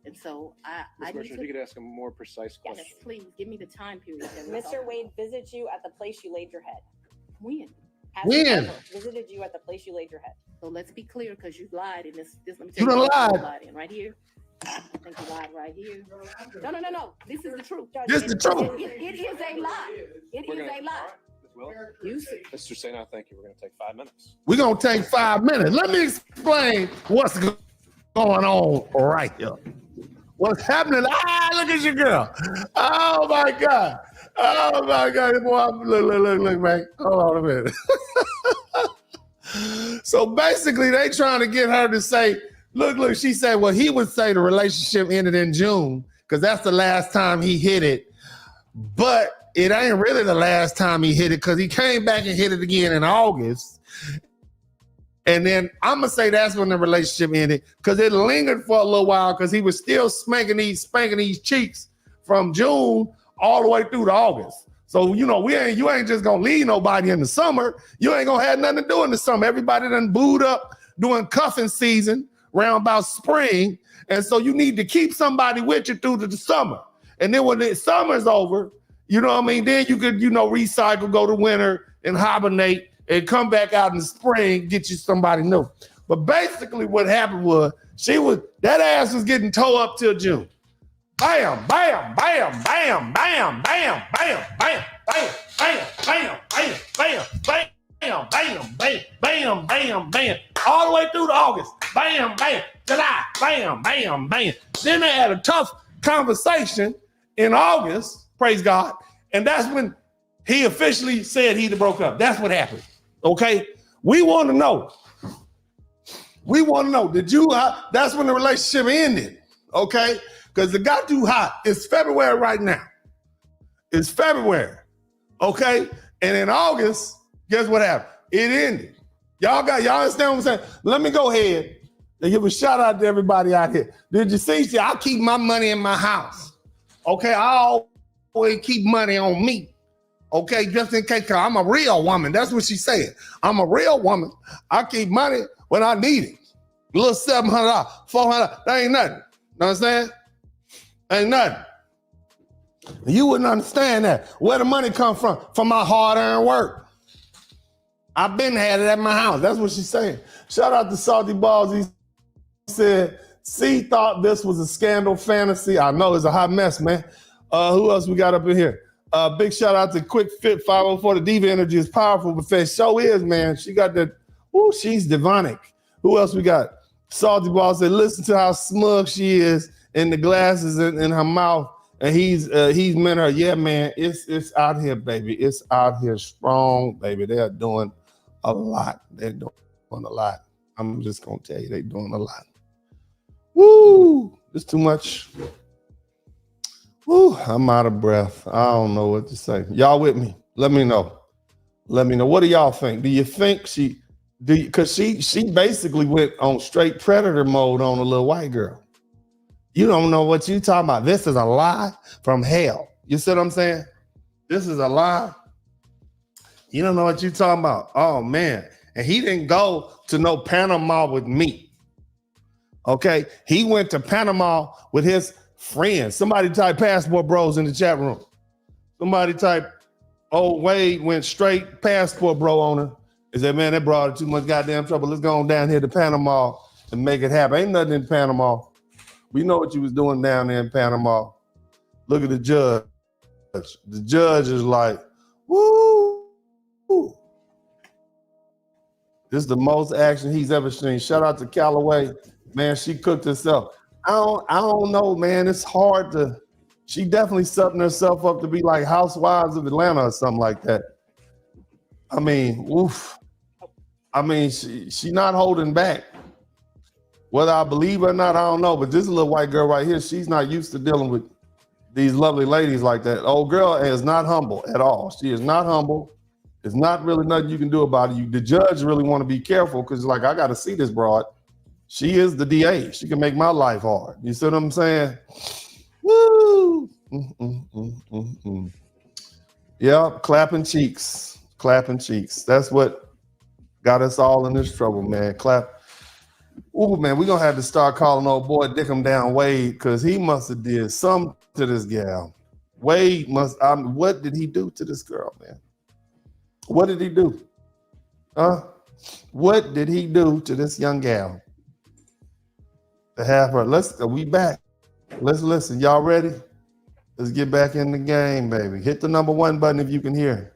and so I Ms. need Merchant, if you to. could ask a more precise Yes, question. please give me the time period. that we're Mr. talking Wade visited you at the place you laid your head. about. When? Has he When? ever visited you at the place you laid your head? So let's be clear, because you lied in this. Let me You tell done what lied. you lied in right here. I think you lied right here. No. This is the truth. This the truth. It is a lie. It We're is gonna- a lie. Ms. Will, You see. Mr. Sena, thank you. We're going to take 5 minutes. We're gonna take 5 minutes. Let me explain what's going on right here. What's happening? Look at your girl. Oh my God. Oh my God. Boy, look, man. Hold on a minute. So basically, they trying to get her to say, look, she said, well, he would say the relationship ended in June because that's the last time he hit it. But it ain't really the last time he hit it because he came back and hit it again in August. And then I'm going to say that's when the relationship ended because it lingered for a little while because he was still spanking these cheeks from June all the way through to August. So, you ain't just going to leave nobody in the summer. You ain't going to have nothing to do in the summer. Everybody done booed up doing cuffing season around about spring. And so you need to keep somebody with you through the summer. And then when the summer's over, you know what I mean? Then you could, recycle, go to winter and hibernate and come back out in the spring, get you somebody new. But basically what happened was that ass was getting towed up till June. Bam, bam, bam, bam, bam, bam, bam, bam, bam, bam, bam, bam, bam, bam. Bam, bam, bam, bam, bam, bam, all the way through to August. Bam, bam, July, bam, bam, bam. Then they had a tough conversation in August, praise God, and that's when he officially said he broke up. That's what happened, okay? We want to know. That's when the relationship ended, okay? Because it got too hot. It's February right now. It's February, okay? And in August, guess what happened? It ended. Y'all understand what I'm saying? Let me go ahead and give a shout out to everybody out here. Did you see? I keep my money in my house. Okay, I always keep money on me. Okay, just in case, because I'm a real woman. That's what she said. I'm a real woman. I keep money when I need it. A little $700, $400, that ain't nothing. You know what I'm saying? Ain't nothing. You wouldn't understand that. Where the money come from? From my hard-earned work. I've been had it at my house. That's what she's saying. Shout out to Salty Balls. He said, C thought this was a scandal fantasy. I know it's a hot mess, man. Who else we got up in here? Big shout out to Quick Fit 504. The Diva Energy is powerful, but that show is, man. She got that. Ooh, she's demonic. Who else we got? Salty Balls said, listen to how smug she is in the glasses in her mouth. And he's meant her. Yeah, man, it's out here, baby. It's out here strong, baby. They're doing a lot. They're doing a lot. I'm just gonna tell you, they're doing a lot. Woo! It's too much. Woo! I'm out of breath. I don't know what to say. Y'all with me? Let me know. What do y'all think? Do you think because she basically went on straight predator mode on a little white girl. You don't know what you talking about. This is a lie from hell. You see what I'm saying? This is a lie. You don't know what you talking about. Oh, man. And he didn't go to no Panama with me. Okay? He went to Panama with his friends. Somebody type passport bros in the chat room. Somebody type, Wade went straight passport bro on her. He said, man, that brought her too much goddamn trouble. Let's go on down here to Panama and make it happen. Ain't nothing in Panama. We know what you was doing down there in Panama. Look at the judge. The judge is like, woo. This is the most action he's ever seen. Shout out to Callaway. Man, she cooked herself. I don't know, man. It's hard to. She definitely setting herself up to be like Housewives of Atlanta or something like that. I mean, oof. I mean, she not holding back. Whether I believe or not, I don't know. But this little white girl right here, she's not used to dealing with these lovely ladies like that. Old girl is not humble at all. She is not humble. There's not really nothing you can do about it. The judge really want to be careful because, like, I got to see this broad. She is the DA. She can make my life hard. You see what I'm saying? Woo! Yep, clapping cheeks. That's what got us all in this trouble, man. Ooh, man, we're going to have to start calling old boy Dickum Down Wade because he must have did something to this gal. Wade what did he do to this girl, man? What did he do? What did he do to this young gal? To have her, we back. Let's listen. Y'all ready? Let's get back in the game, baby. Hit the number 1 button if you can hear.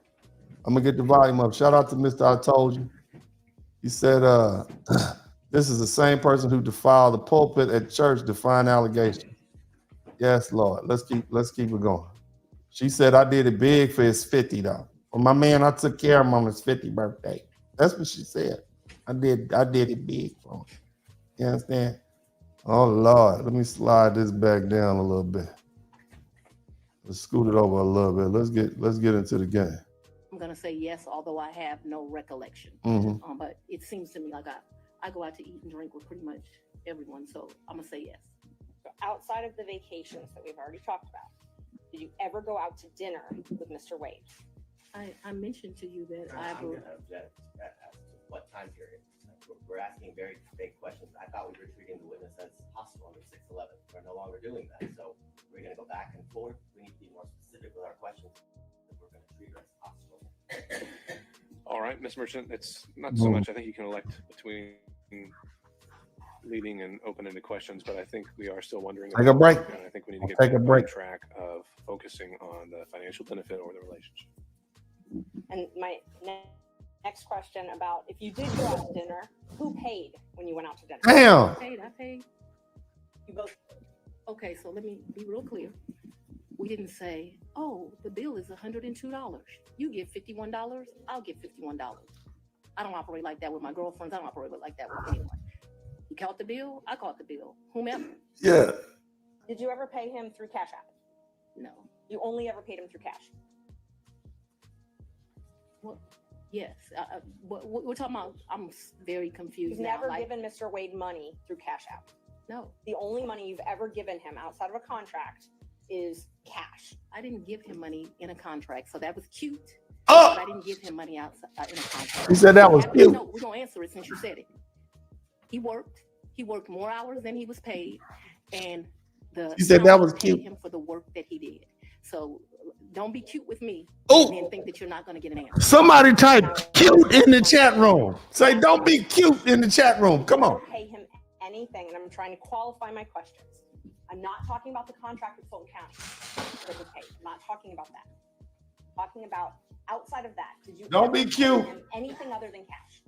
I'm going to get the volume up. Shout out to Mr. I Told You. He said, this is the same person who defiled the pulpit at church, defying allegation. Yes, Lord. Let's keep it going. She said, I did it big for his 50, though. For my man, I took care of him on his 50th birthday. That's what she said. I did it big for him. You understand? Oh, Lord. Let me slide this back down a little bit. Let's scoot it over a little bit. Let's get into the game. I'm gonna say yes, although I have no recollection. But it seems to me like I go out to eat and drink with pretty much everyone, so I'm gonna say yes. So outside of the vacations that we've already talked about, did you ever go out to dinner with Mr. Wade? I mentioned to you that I I'm will. gonna object as to what time period. We're asking very vague questions. I thought we were treating the witness as hostile under 611. We're no longer doing that. So we're gonna go back and forth. We need to be more specific with our questions. We're gonna treat her as hostile. All right, Ms. Merchant, it's not so much. I think you can elect between leading and open-ended questions, but I think we are still wondering. Take a break. And I think we need to get Take back a break. on track of focusing on the financial benefit or the relationship. And my next question about if you did go out to dinner, who paid when you went out to dinner? Damn. I paid. You both. Okay, so let me be real clear. We didn't say, oh, the bill is $102. You give $51, I'll give $51. I don't operate like that with my girlfriends. I don't operate like that with anyone. You caught the bill, I caught the bill. Whomever. Yeah. Did you ever pay him through Cash App? No. You only ever paid him through cash? Well, yes. We're talking about, I'm very confused You've now. never given Mr. Wade money through Cash App? No. The only money you've ever given him outside of a contract is cash. I didn't give him money in a contract, so that was cute. Oh! But I didn't give him money outside in a contract. You said that was cute. No, we're gonna answer it since you said it. He worked more hours than he was paid, and You said that was paid cute. him for the work that he did. So don't be cute with me Oh! and think that you're not gonna get an answer. Somebody type cute in the chat room. Say, don't be cute in the chat room. Come on. Pay him anything, and I'm trying to qualify my questions. I'm not talking about the contract with Fulton County that was paid. I'm not talking about that. I'm talking about outside of that. Did you Don't ever be pay cute. him anything other than cash?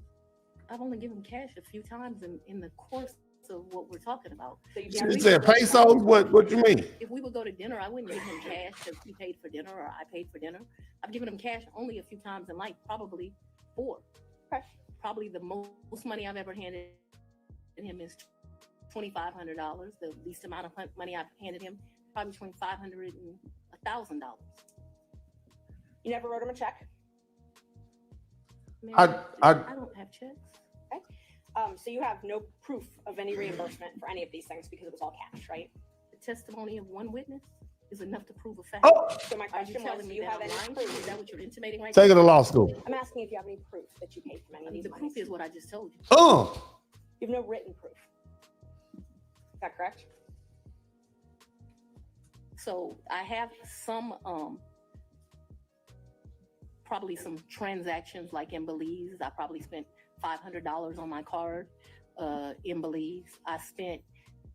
I've only given cash a few times in the course of what we're talking about. So You said pesos? What you mean? If we would go to dinner, I wouldn't give him cash because he paid for dinner or I paid for dinner. I've given him cash only a few times in life, probably 4. Probably the most money I've ever handed him is $2,500. The least amount of money I've handed him, probably between $500 and $1,000. You never wrote him a check? Man, I don't have checks. Okay. So you have no proof of any reimbursement for any of these things because it was all cash, right? The testimony of one witness is enough to prove a fact. Oh. So my Are you question was, telling do me you that have I'm any lying? proof? Is that what you're intimating right Take now? it to law school. I'm asking if you have any proof that you paid from any of these The monies. proof is what I just told you. You have no written proof. Is that correct? So I have some, probably some transactions like in Belize. I probably spent $500 on my card in Belize. I spent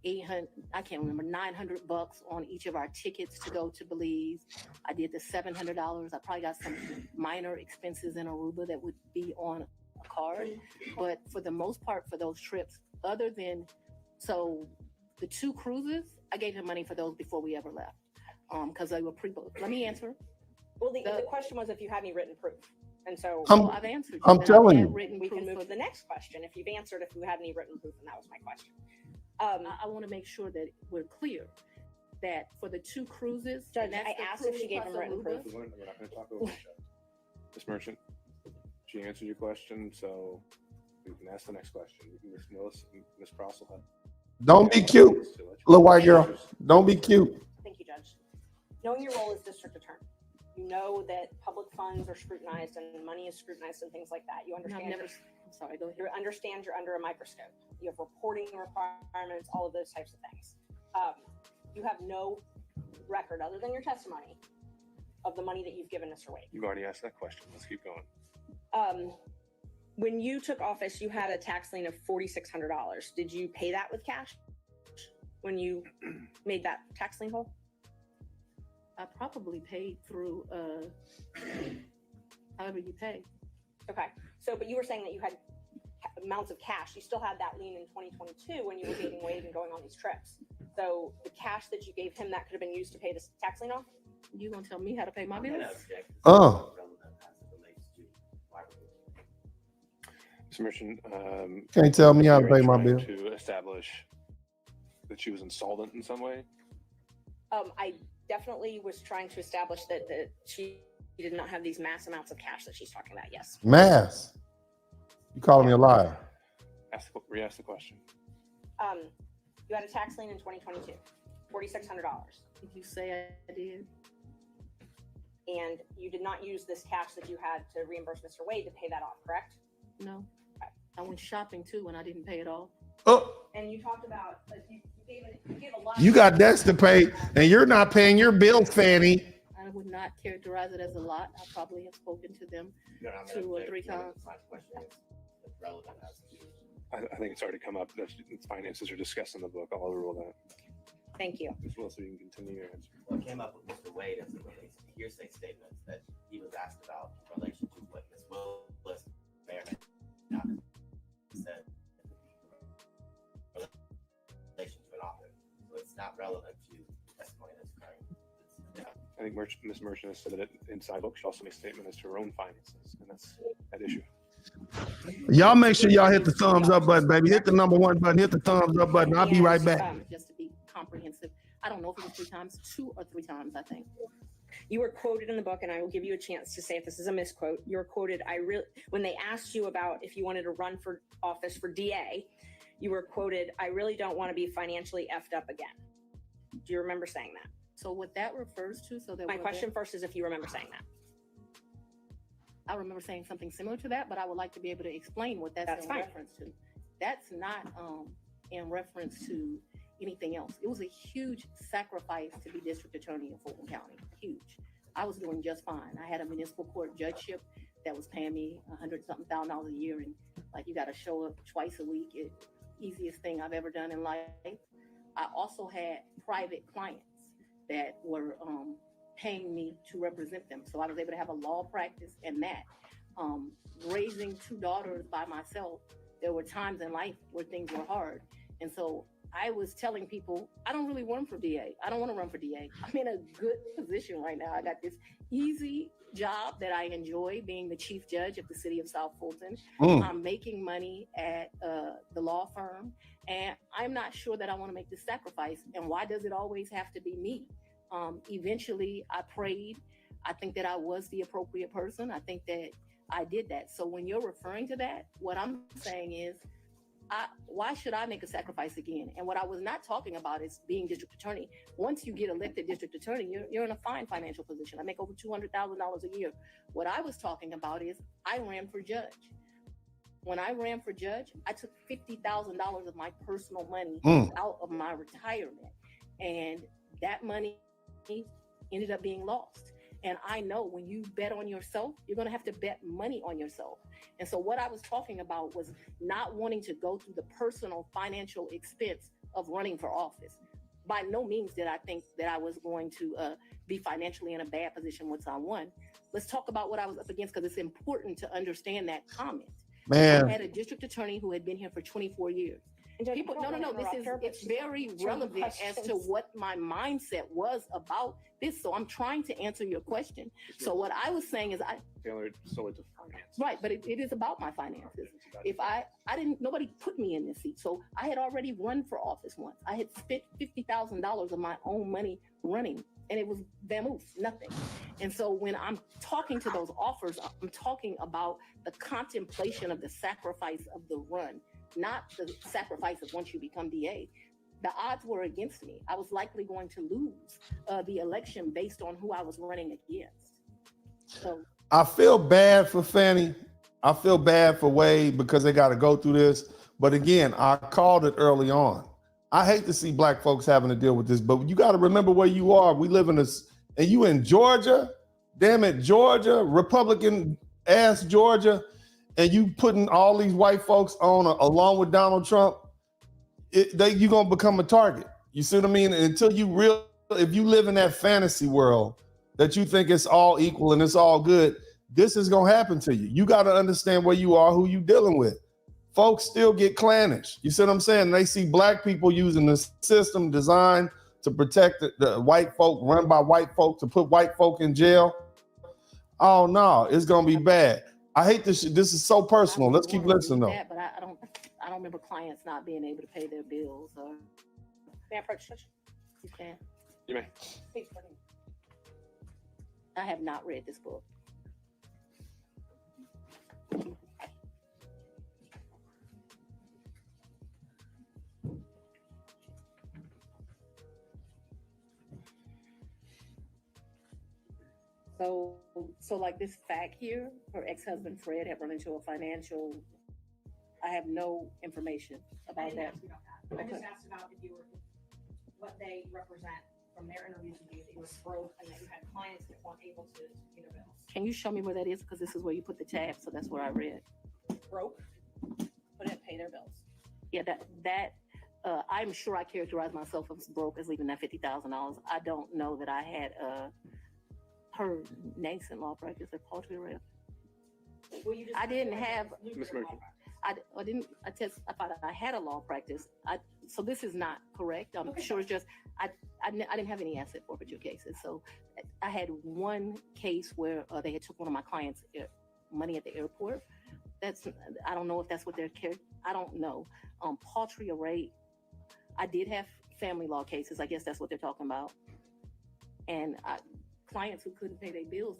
800, I can't remember, $900 on each of our tickets to go to Belize. I did the $700. I probably got some minor expenses in Aruba that would be on a card. But for the most part, for those trips, other than, so the 2 cruises, I gave him money for those before we ever left because they were pre-booked. Let me answer. Well, the question was if you had any written proof. And so I've answered. I'm telling you. we can move to the next question. If you've answered, if you had any written proof, and that was my question. I want to make sure that we're clear that for the 2 cruises, Judge, and that's I the asked if cruise she gave plus him written Aruba. proof. We're not going to talk over each other. Ms. Merchant, she answered your question, so we can ask the next question. Ms. Willis, Ms. Prossel. Don't be cute, little white girl. Don't be cute. Thank you, Judge. Knowing your role as district attorney, you know that public funds are scrutinized and money is scrutinized and things like that. You understand. I'm sorry, go ahead. You understand you're under a microscope. You have reporting requirements, all of those types of things. You have no record other than your testimony of the money that you've given Mr. Wade. You've already asked that question. Let's keep going. When you took office, you had a tax lien of $4,600. Did you pay that with cash when you made that tax lien whole? I probably paid through however you pay. Okay. So, but you were saying that you had amounts of cash. You still had that lien in 2022 when you were dating Wade and going on these trips. So the cash that you gave him, that could have been used to pay this tax lien off? You gonna tell me how to pay my bills? Ms. Merchant, Can't tell me how to you're pay my trying bill. to establish that she was insolvent in some way? I definitely was trying to establish that she did not have these mass amounts of cash that she's talking about. Yes. Mass. You calling me a liar? Re-ask the question. You had a tax lien in 2022, $4,600. Did you say I did? And you did not use this cash that you had to reimburse Mr. Wade to pay that off, correct? No. I went shopping too and I didn't pay it off. Oh, And you talked about, you gave a lot. you got debts to pay, and you're not paying your bills, Fanny. I would not characterize it as a lot. I probably have spoken to them 2 or 3 times. I think it's already come up that finances are discussed in the book. I'll overrule that. Thank you. Ms. Willis, you can continue your answer. What came up with Mr. Wade as it relates to hearsay statements that he was asked about in relation to what Ms. Willis may or may not have said in relation to an author. So it's not relevant to the testimony that's occurring. I think Ms. Merchant has said that inside book, she also makes a statement as to her own finances, and that's that issue. Y'all make sure y'all hit the thumbs up button, baby. Hit the number 1 button. Hit the thumbs up button. I'll be right back. Just to be comprehensive, I don't know if it was 3 times, 2 or 3 times, I think. You were quoted in the book, and I will give you a chance to say if this is a misquote. You were quoted, when they asked you about if you wanted to run for office for DA, you were quoted, "I really don't want to be financially effed up again." Do you remember saying that? So what that refers to, My question first is if you remember saying that. I remember saying something similar to that, but I would like to be able to explain what that's in fine. reference to. That's not in reference to anything else. It was a huge sacrifice to be district attorney in Fulton County. Huge. I was doing just fine. I had a municipal court judgeship that was paying me $100-something thousand a year, and like you got to show up twice a week. Easiest thing I've ever done in life. I also had private clients that were paying me to represent them. So I was able to have a law practice and that. Raising 2 daughters by myself, there were times in life where things were hard. And so I was telling people, I don't really run for DA. I don't want to run for DA. I'm in a good position right now. I got this easy job that I enjoy, being the chief judge of the city of South Fulton. I'm making money at the law firm, and I'm not sure that I want to make this sacrifice. And why does it always have to be me? Eventually, I prayed. I think that I was the appropriate person. I think that I did that. So when you're referring to that, what I'm saying is, why should I make a sacrifice again? And what I was not talking about is being district attorney. Once you get elected district attorney, you're in a fine financial position. I make over $200,000 a year. What I was talking about is I ran for judge. When I ran for judge, I took $50,000 of my personal money out of my retirement. And that money ended up being lost. And I know when you bet on yourself, you're going to have to bet money on yourself. And so what I was talking about was not wanting to go through the personal financial expense of running for office. By no means did I think that I was going to be financially in a bad position once I won. Let's talk about what I was up against, because it's important to understand that comment. Man. I had a district attorney who had been here for 24 years. People, no, it's very relevant as to what my mindset was about this. So I'm trying to answer your question. So what I was saying is Tailored solely to finance. Right, but it is about my finances. If I didn't, nobody put me in this seat. So I had already run for office once. I had spent $50,000 of my own money running, and it was vamoose, nothing. And so when I'm talking to those offers, I'm talking about the contemplation of the sacrifice of the run, not the sacrifice of once you become DA. The odds were against me. I was likely going to lose the election based on who I was running against. So I feel bad for Fanny. I feel bad for Wade because they got to go through this. But again, I called it early on. I hate to see black folks having to deal with this, but you got to remember where you are. We live in this, and you in Georgia, damn it, Georgia, Republican ass Georgia, and you putting all these white folks on along with Donald Trump, you're going to become a target. You see what I mean? Until if you live in that fantasy world that you think it's all equal and it's all good, this is going to happen to you. You got to understand where you are, who you dealing with. Folks still get clannish. You see what I'm saying? They see black people using the system designed to protect the white folk, run by white folk, to put white folk in jail. Oh no, it's going to be bad. I hate this shit. This is so personal. Let's keep listening though. But I don't remember clients not being able to pay their bills. Or may I approach? You can. You may. Page 14. I have not read this book. So like this fact here, her ex-husband Fred had run into a financial, I have no information about that. I just asked about if you were, what they represent from their interviews with you, that you were broke and that you had clients that weren't able to pay their bills. Can you show me where that is? Because this is where you put the tab, so that's what I read. Broke, couldn't pay their bills. Yeah, I'm sure I characterized myself as broke as leaving that $50,000. I don't know that I had her nascent law practice at paltry rate. Well, you just I didn't have. Ms. Merkel. I thought I had a law practice. So this is not correct. I'm sure it's just I didn't have any asset forfeiture cases. So I had one case where they had took one of my clients' money at the airport. I don't know if that's what they're I don't know. Paltry rate. I did have family law cases. I guess that's what they're talking about. And clients who couldn't pay their bills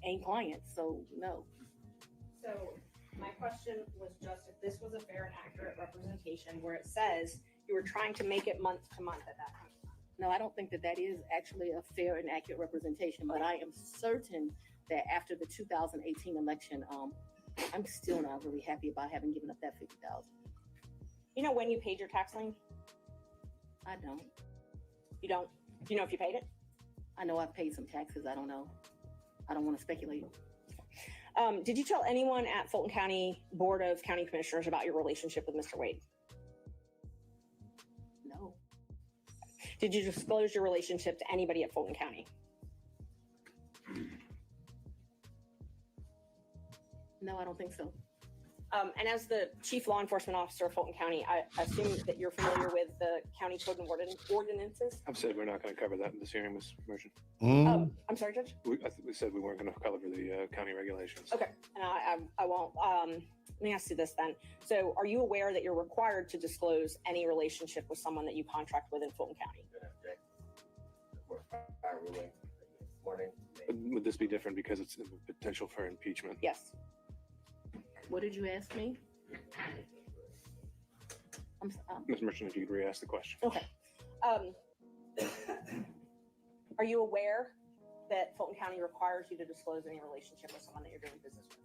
ain't clients. So no. So my question was just if this was a fair and accurate representation where it says you were trying to make it month to month at that time. No, I don't think that is actually a fair and accurate representation, but I am certain that after the 2018 election, I'm still not really happy about having given up that $50,000. You know when you paid your tax lien? I don't. You don't? Do you know if you paid it? I know I've paid some taxes. I don't know. I don't want to speculate. Did you tell anyone at Fulton County Board of County Commissioners about your relationship with Mr. Wade? No. Did you disclose your relationship to anybody at Fulton County? No, I don't think so. And as the chief law enforcement officer of Fulton County, I assume that you're familiar with the county code and ordinances. I've said we're not going to cover that in this hearing, Ms. Merchant. I'm sorry, Judge? I think we said we weren't going to cover the county regulations. Okay, and I won't. Let me ask you this then. So are you aware that you're required to disclose any relationship with someone that you contract with in Fulton County? Would this be different because it's the potential for impeachment? Yes. What did you ask me? Ms. Merchant, if you could re-ask the question. Okay. Are you aware that Fulton County requires you to disclose any relationship with someone that you're doing business with?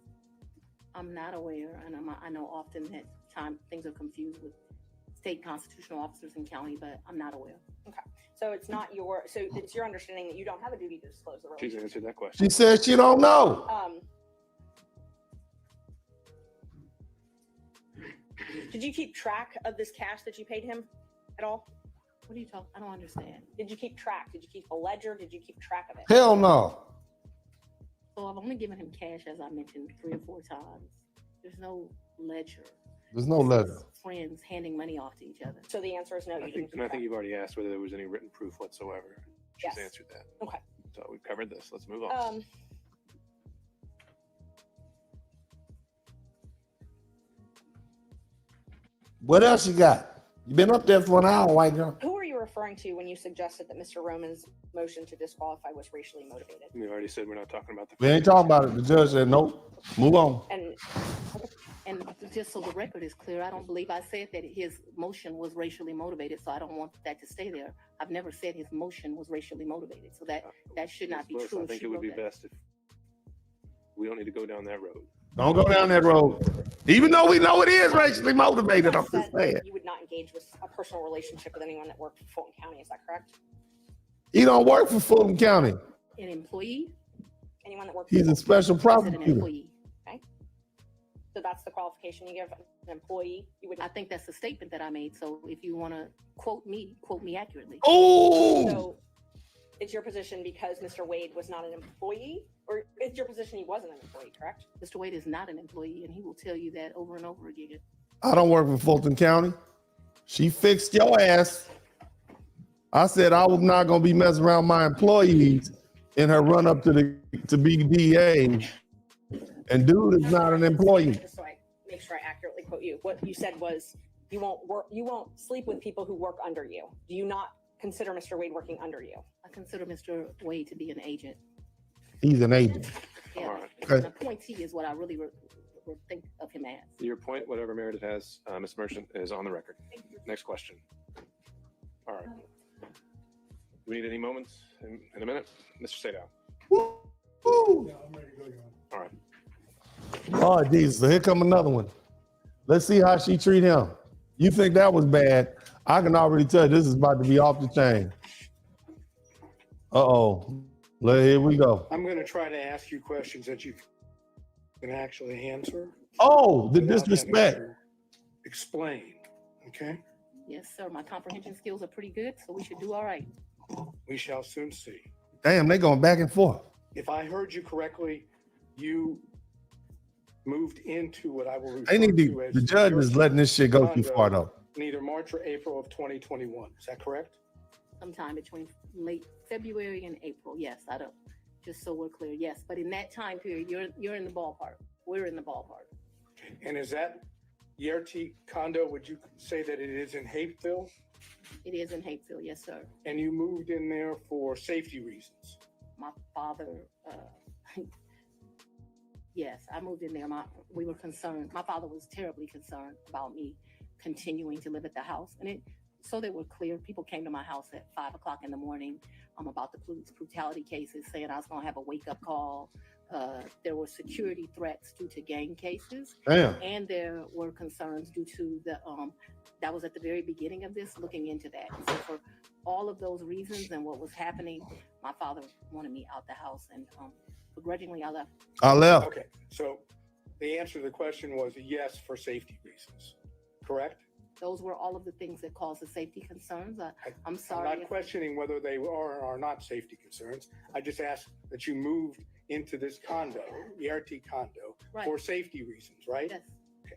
I'm not aware, and I know often that things are confused with state constitutional officers in county, but I'm not aware. Okay. So it's your understanding that you don't have a duty to disclose the relationship? She's answered that question. She said she don't know. Did you keep track of this cash that you paid him at all? What are you talking? I don't understand. Did you keep track? Did you keep a ledger? Did you keep track of it? Hell no. So I've only given him cash, as I mentioned, 3 or 4 times. There's no ledger. There's no ledger. Friends handing money off to each other. So the answer is no. You didn't. I think you've already asked whether there was any written proof whatsoever. She's Yes. answered that. Okay. So we've covered this. Let's move on. What else you got? You been up there for an hour, white girl. Who are you referring to when you suggested that Mr. Roman's motion to disqualify was racially motivated? We already said we're not talking about the. We ain't talking about it. The judge said nope. Move on. And just so the record is clear, I don't believe I said that his motion was racially motivated, so I don't want that to stay there. I've never said his motion was racially motivated, so that should not be Ms. true. I if think she it would wrote be that. best if we don't need to go down that road. Don't go down that road. Even though we know it is racially motivated, I'm just saying. You would not engage with a personal relationship with anyone that worked for Fulton County. Is that correct? He don't work for Fulton County. An employee? Anyone that works. He's a special An prosecutor. employee. Okay. So that's the qualification you give an employee. You would. I think that's the statement that I made. So if you want to quote me accurately. Oh. So it's your position because Mr. Wade was not an employee, or it's your position he wasn't an employee, correct? Mr. Wade is not an employee, and he will tell you that over and over again. I don't work for Fulton County. She fixed your ass. I said I was not gonna be messing around my employees in her run up to be DA. And dude is not an employee. Just so I make sure I accurately quote you. What you said was you won't sleep with people who work under you. Do you not consider Mr. Wade working under you? I consider Mr. Wade to be an agent. He's an agent. Yeah, All right. Okay. an appointee is what I really would think of him as. Your point, whatever Meredith has, Ms. Merchant, is on the record. Next question. All right. Do we need any moments in a minute? Mr. Sadow. Woo! All right. Oh, Jesus. So here come another one. Let's see how she treat him. You think that was bad? I can already tell this is about to be off the chain. Uh-oh. Here we go. I'm going to try to ask you questions that you can actually answer. Oh, the without having disrespect. to explain, okay? Yes, sir. My comprehension skills are pretty good, so we should do all right. We shall soon see. Damn, they going back and forth. If I heard you correctly, you moved into what I will refer They need to as the judge your is letting this shit go too condo far though. in either March or April of 2021. Is that correct? Sometime between late February and April. Yes, I don't. Just so we're clear, yes. But in that time period, you're in the ballpark. We're in the ballpark. And is that Yerty condo, would you say that it is in Hapeville? It is in Hapeville, yes, sir. And you moved in there for safety reasons? My father, yes, I moved in there. We were concerned. My father was terribly concerned about me continuing to live at the house. And so they were clear. People came to my house at 5 o'clock in the morning about the police brutality cases, saying I was going to have a wake-up call. There were security threats due to gang cases. Damn. And there were concerns due to the, that was at the very beginning of this, looking into that. And so for all of those reasons and what was happening, my father wanted me out the house, and begrudgingly I left. I left. Okay, so the answer to the question was yes for safety reasons, correct? Those were all of the things that caused the safety concerns. I'm sorry. I'm not questioning whether they are or are not safety concerns. I just asked that you moved into this condo, the RT condo, Right. for safety reasons, right? Yes. Okay.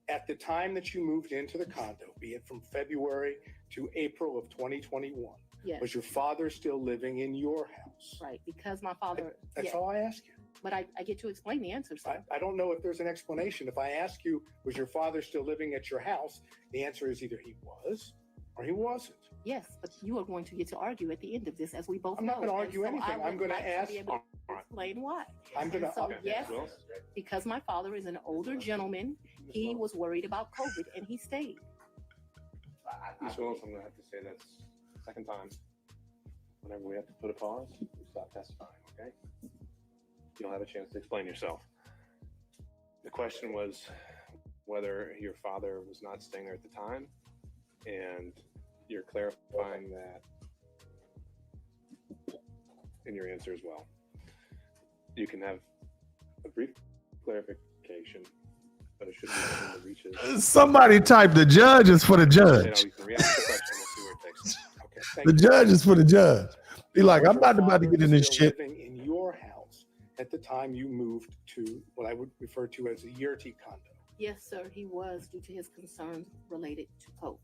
At the time that you moved into the condo, be it from February to April of 2021, Yes. was your father still living in your house? Right, because my father. That's yeah. all I ask you. But I get to explain the answer, sir. I don't know if there's an explanation. If I ask you, was your father still living at your house? The answer is either he was or he wasn't. Yes, but you are going to get to argue at the end of this, as we both I'm know. not going to And argue so anything. I I'm would going like to ask. be able to explain why. I'm going And so, to. yes, because my father is an older gentleman, he was worried about COVID and he stayed. Ms. Willis, I'm going to have to say that's the second time. Whenever we have to put a pause, we stop testifying, okay? You'll have a chance to explain yourself. The question was whether your father was not staying there at the time, and you're clarifying that in your answer as well. You can have a brief clarification, but it should be something that reaches. Somebody type the judge is for the judge. You can react to the question. We'll see where it takes us. Okay, thank The you. judge is for the judge. Be like, Was I'm your about to get in this father shit. still living in your house at the time you moved to what I would refer to as a Yerty condo? Yes, sir, he was, due to his concerns related to COVID.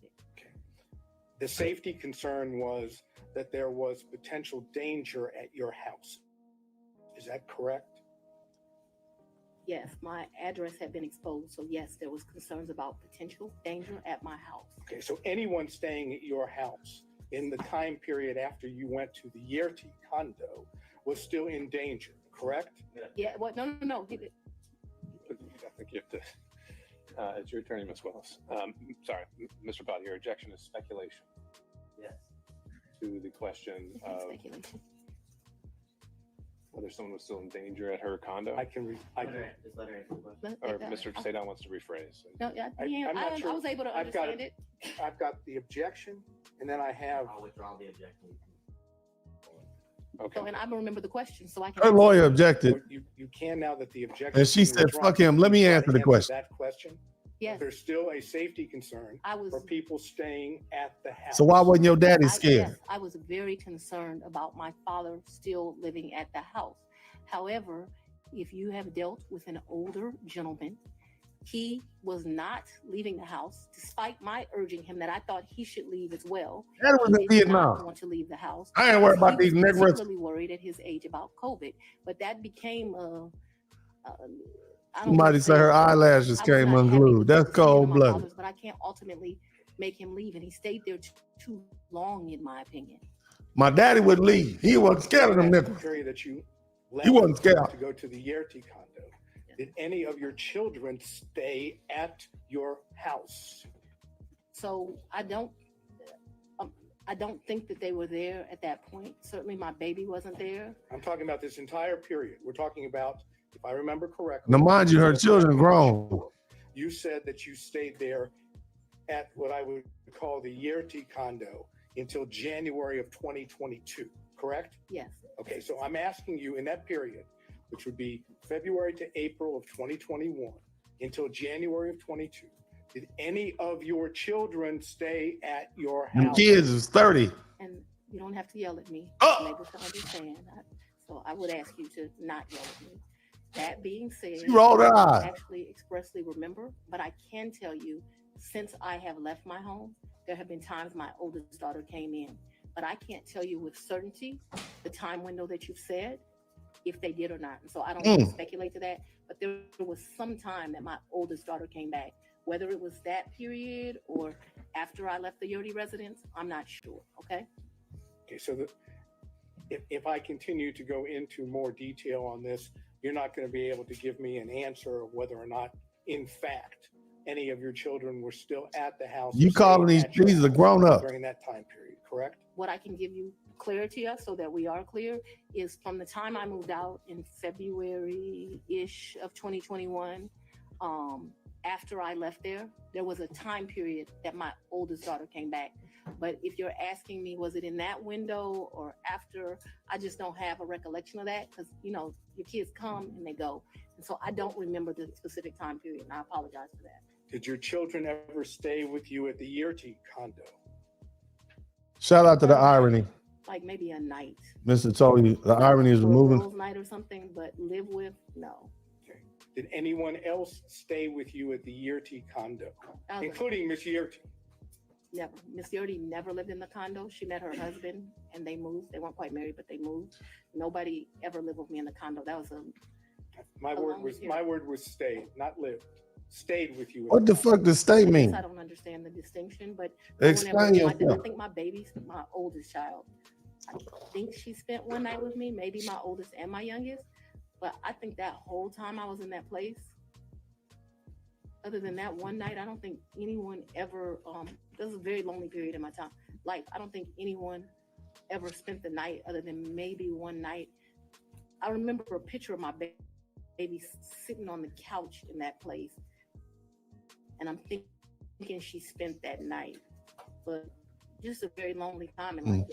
The safety concern was that there was potential danger at your house. Is that correct? Yes, my address had been exposed, so yes, there was concerns about potential danger at my house. Okay, so anyone staying at your house in the time period after you went to the Yerty condo was still in danger, correct? Yeah, well, no. I think you have to. It's your attorney, Ms. Willis. Sorry, Mr. Bott, your objection is speculation. Yes. To the question of Speculation. whether someone was still in danger at her condo, I can. Just let her answer the question. But, or Mr. Sadon wants to rephrase. No, yeah, I'm not sure. I was able to I've got understand it. I've got the objection, and then I have. I'll withdraw the objection. Okay. So, and I remember the question, so I can. Her lawyer objected. You can now that the objection. And she said, fuck him. Let me answer the question. That question. Yes. There's still a safety concern for people staying at the house. So why wasn't your daddy scared? Yes, I was very concerned about my father still living at the house. However, if you have dealt with an older gentleman, he was not leaving the house, despite my urging him that I thought he should leave as well. That was in He did not Vietnam. want to leave the house. I ain't worried about He these was niggas. particularly worried at his age about COVID, but that became I don't Somebody wanna said her say- eyelashes I was came not happy unglued. with That's the decision of cold my blooded. father's, but I can't ultimately make him leave, and he stayed there too long, in my opinion. My daddy would leave. He wasn't scared of them niggas. Period that you left He wasn't scared. to go to the Yerty condo. Did any of your children stay at your house? So I don't think that they were there at that point. Certainly my baby wasn't there. I'm talking about this entire period. We're talking about, if I remember correctly. Now, mind you, her children grown. You said that you stayed there at what I would call the Yerty condo until January of 2022, correct? Yes. Okay, so I'm asking you in that period, which would be February to April of 2021 until January of 22, did any of your children stay at your Them house? kids is 30. And you don't have to yell at me. Oh! I'm able to understand. So I would ask you to not yell at me. That being said, She rolled her I eyes. don't actually expressly remember, but I can tell you, since I have left my home, there have been times my oldest daughter came in, but I can't tell you with certainty the time window that you've said, if they did or not. And so I don't want to speculate to that, but there was some time that my oldest daughter came back. Whether it was that period or after I left the Yerty residence, I'm not sure, okay? Okay, so if I continue to go into more detail on this, you're not going to be able to give me an answer of whether or not, in fact, any of your children were still at the house. You calling these are grown up. During that time period, correct? What I can give you clarity of, so that we are clear, is from the time I moved out in February-ish of 2021, after I left there was a time period that my oldest daughter came back. But if you're asking me, was it in that window or after, I just don't have a recollection of that, because, you know, your kids come and they go. And so I don't remember the specific time period, and I apologize for that. Did your children ever stay with you at the Yerty condo? Shout out to the irony. Like maybe a night. Mr. Toby, the irony is For a removing. girls' night or something, but live with, no. Did anyone else stay with you at the Yerty condo, Other- including Miss Yerty? Never. Miss Yerty never lived in the condo. She met her husband and they moved. They weren't quite married, but they moved. Nobody ever lived with me in the condo. That was My word was stayed, not lived. Stayed with you. What the fuck does stay mean? I don't understand the distinction, but Explain I yourself. think my baby's my oldest child. I think she spent one night with me, maybe my oldest and my youngest. But I think that whole time I was in that place, other than that one night, I don't think anyone ever, this is a very lonely period in my time. Life, I don't think anyone ever spent the night other than maybe one night. I remember a picture of my baby sitting on the couch in that place. And I'm thinking she spent that night, but just a very lonely time in life.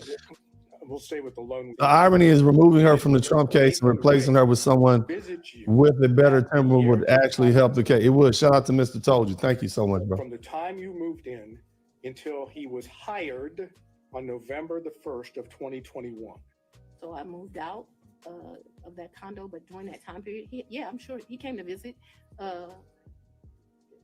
We'll stay with the lone. The irony is removing her from the Trump case and replacing her with someone with a better temper would actually help the case. It would. Shout out to Mr. Told You. Thank you so much, bro. From the time you moved in until he was hired on November the 1st of 2021. So I moved out of that condo, but during that time period, I'm sure he came to visit.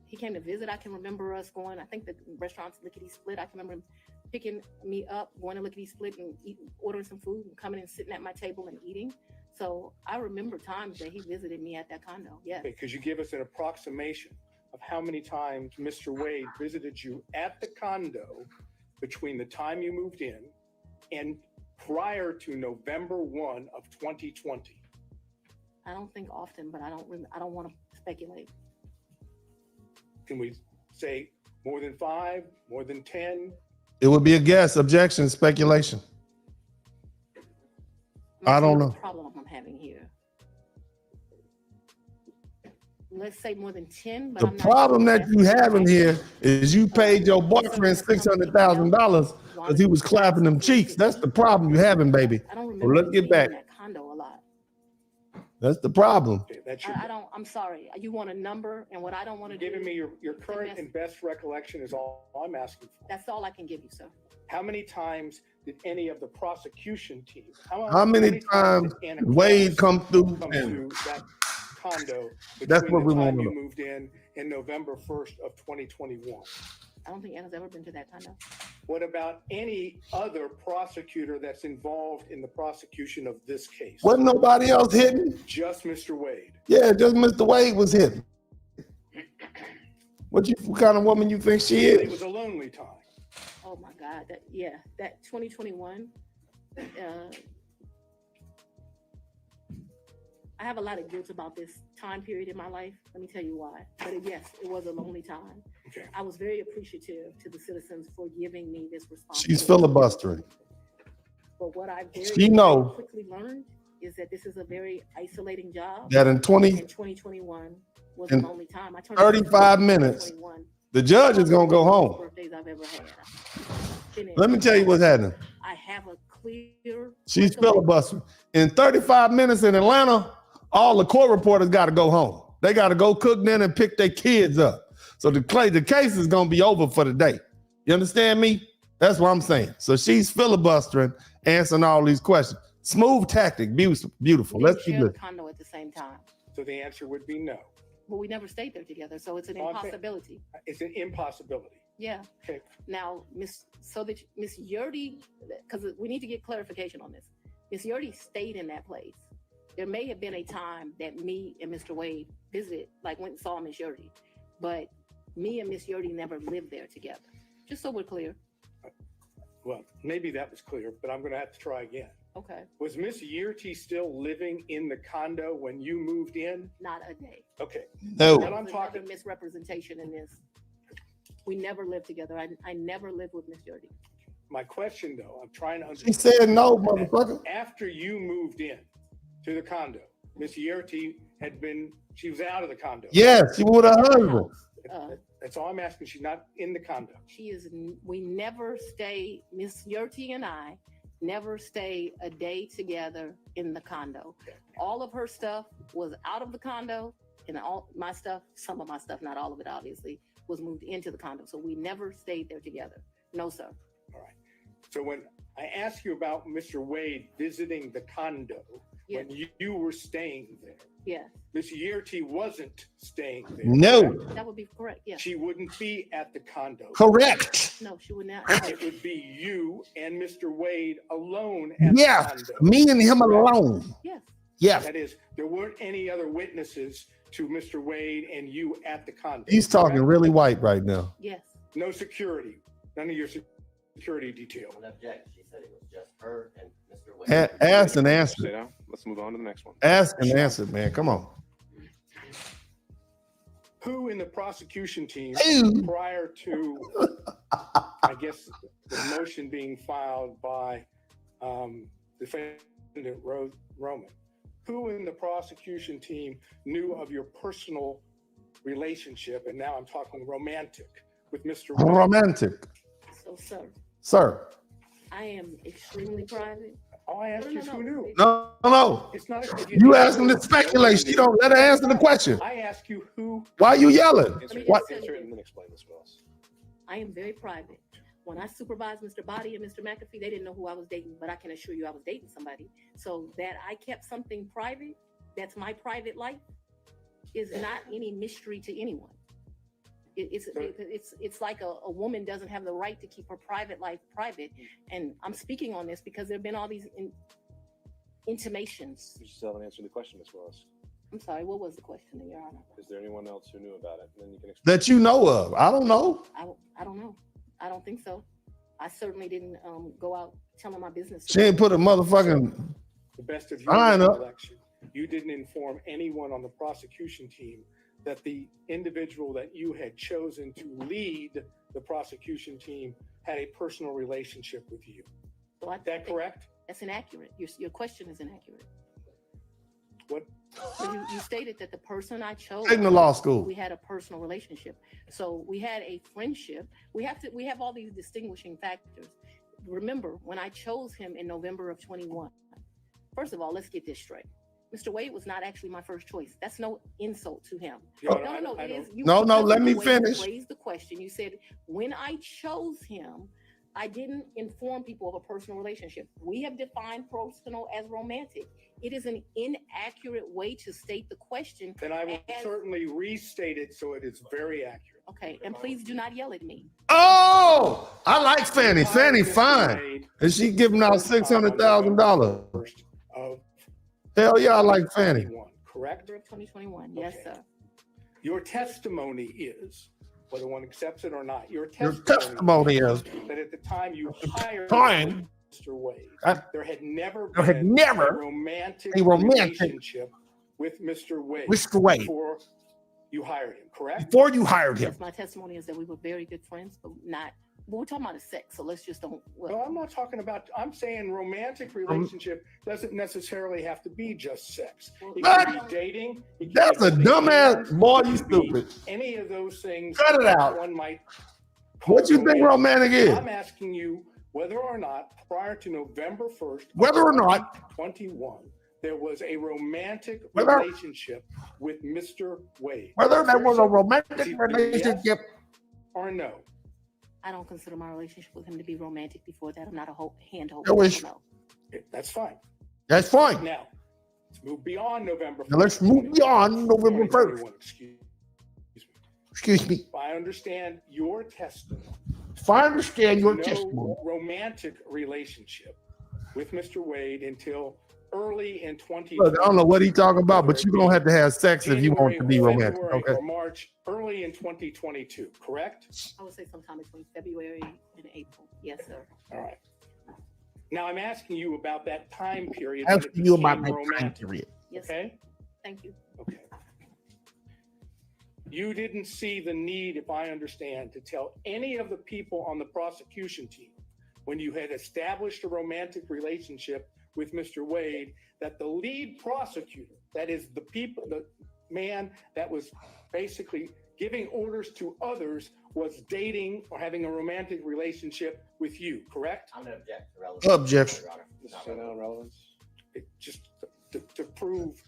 He came to visit. I can remember us going, I think the restaurant's Lickety Split. I can remember him picking me up, going to Lickety Split and ordering some food and coming and sitting at my table and eating. So I remember times that he visited me at that condo. Yeah. Okay, could you give us an approximation of how many times Mr. Wade visited you at the condo between the time you moved in and prior to November 1 of 2020? I don't think often, but I don't want to speculate. Can we say more than 5, more than 10? It would be a guess, objection, speculation. I don't know. Problem I'm having here. Let's say more than 10. But The I'm not problem sure that you have in here is you paid your boyfriend $600,000 because he was clapping them cheeks. That's the problem you having, baby. I don't So remember let's get being back. in that condo a lot. That's the problem. I'm sorry. You want a number, and what I don't want to do. Giving me your current and best recollection is all I'm asking for. That's all I can give you, sir. How many times did any of the prosecution team? How many times did Anna Wade come through? come And to that condo That's between what we the want time to you know. moved in November 1st of 2021? I don't think Anna's ever been to that condo. What about any other prosecutor that's involved in the prosecution of this case? Wasn't nobody else hitting? Just Mr. Wade. Yeah, just Mr. Wade was hitting. What kind of woman you think she It is? was a lonely time. Oh my God. That 2021. I have a lot of guilt about this time period in my life. Let me tell you why. But yes, it was a lonely time. Okay. I was very appreciative to the citizens for giving me this responsibility. She's filibustering. But what I She know quickly learned is that this is a very isolating job. that in 2021 was a in lonely time. I turned 35 minutes, the judge is gonna go home. birthdays I've ever had. Let me tell you what's happening. I have a clear. She's filibustering. In 35 minutes in Atlanta, all the court reporters got to go home. They got to go cook dinner and pick their kids up. So the case is gonna be over for the day. You understand me? That's what I'm saying. So she's filibustering, answering all these questions. Smooth tactic, beautiful. Let's keep share the listening. condo at the same time. So the answer would be no. Well, we never stayed there together, so it's an Okay. impossibility. It's an impossibility. Yeah. Okay. Now, Miss Yurdy, because we need to get clarification on this. Miss Yurdy stayed in that place. There may have been a time that me and Mr. Wade visited, like went and saw Miss Yurdy, but me and Miss Yurdy never lived there together. Just so we're clear. Well, maybe that was clear, but I'm going to have to try again. Okay. Was Miss Yearty still living in the condo when you moved in? Not a day. Okay. No. Then I'm There's talking. another misrepresentation in this. We never lived together. I never lived with Miss Yurdy. My question, though, I'm trying to She understand. said no, motherfucker. After you moved in to the condo, Miss Yearty she was out of the condo. Yes, she would have heard her. That's all I'm asking. She's not in the condo. We never stay, Miss Yurty and I never stay a day together in the condo. All of her stuff was out of the condo, and all my stuff, some of my stuff, not all of it obviously, was moved into the condo. So we never stayed there together. No, sir. All right. So when I asked you about Mr. Wade visiting the condo, Yes. when you were staying there, Yes. Miss Yearty wasn't staying there. No. correct? That would be correct. Yes. She wouldn't be at the condo. Correct. No, she would not. It would be you and Mr. Wade alone at the Yeah, condo. me and him alone. Yes. Yeah. That is, there weren't any other witnesses to Mr. Wade and you at the condo. He's talking correct? really white right now. Yes. No security, none of your security detail. Don't object. She said it was just her and Mr. Wade. Ask and answer. Sit down. Let's move on to the next one. Ask and answer, man. Come on. Who in the prosecution team Ew. prior to, I guess, the motion being filed by defendant Roman, who in the prosecution team knew of your personal relationship, and now I'm talking romantic, with Mr. Wade? Romantic. So, sir, Sir. I am extremely private. All I asked you is who knew. No. It's not. You asking the speculation. You don't let her answer the question. I ask you who. Why you yelling? What? Answer it and then explain this to us. I am very private. When I supervised Mr. Body and Mr. McAfee, they didn't know who I was dating, but I can assure you I was dating somebody. So that I kept something private, that's my private life, is not any mystery to anyone. It's like a woman doesn't have the right to keep her private life private. And I'm speaking on this because there have been all these intimations. You still haven't answered the question, Ms. Willis. I'm sorry, what was the question, Your Honor? Is there anyone else who knew about it? And then you can That you know of. I don't know. I don't know. I don't think so. I certainly didn't go out telling my business. She ain't put a motherfucking The best of your Fine, recollection, you didn't inform anyone on the prosecution team that the individual that you had chosen to lead the prosecution team had a personal relationship with you. So Is that correct? That's inaccurate. Your question is inaccurate. What? So you stated that the person I chose, Taking to law school. we had a personal relationship. So we had a friendship. We have all these distinguishing factors. Remember, when I chose him in November of 21, first of all, let's get this straight. Mr. Wade was not actually my first choice. That's no insult to him. No, it is. No, let me finish. Raise the question. You said, when I chose him, I didn't inform people of a personal relationship. We have defined personal as romantic. It is an inaccurate way to state the question. Then I will certainly restate it so it is very accurate. Okay, and please do not yell at me. Oh, I like Fanny. Fanny fine. And she giving out $600,000. Hell yeah, I like Fanny. Correct? 2021. Yes, sir. Your testimony is, whether one accepts it or not, your Your testimony is that at the time you hired fine. Wade. I- There had never There had been never a romantic relationship with Mr. Wade. Mr. Wade. Before you hired him, correct? Before you hired him. Yes, my testimony is that we were very good friends, but not. But we're talking about a sex, so let's just don't. No, I'm not talking about, I'm saying romantic relationship doesn't necessarily have to be just sex. It can be dating. it can That's be a holding dumbass hands, boy, it you can be stupid. Any of those things. Cut it that out. One might What you think romantic is? I'm asking you whether or not prior to November 1st, Whether or not 2021, there was a romantic Whether- relationship with Mr. Wade. Whether there was a It's romantic either relationship. yes or no. I don't consider my relationship with him to be romantic before that. I'm not a hand holder. No, it's- No. That's fine. That's fine. Now, let's move beyond November 1st. Now let's move beyond November 1st. 2021, Excuse me. If I understand your testimony, If I understand your no testimony, romantic relationship with Mr. Wade until early in 2020. look, I don't know what he talking about, but you're gonna have to have sex if you want to be romantic. February Okay. or March, early in 2022, correct? I would say sometime between February and April. Yes, sir. All right. Now I'm asking you about that time period. when it Asking you about became that time romantic, period. Yes. Okay? Thank you. Okay. You didn't see the need, if I understand, to tell any of the people on the prosecution team when you had established a romantic relationship with Mr. Wade that the lead prosecutor, that is the man that was basically giving orders to others, was dating or having a romantic relationship with you, correct? I'm going to object to relevance. Objection. Your Honor. Not So now relevant. relevance. Just to prove,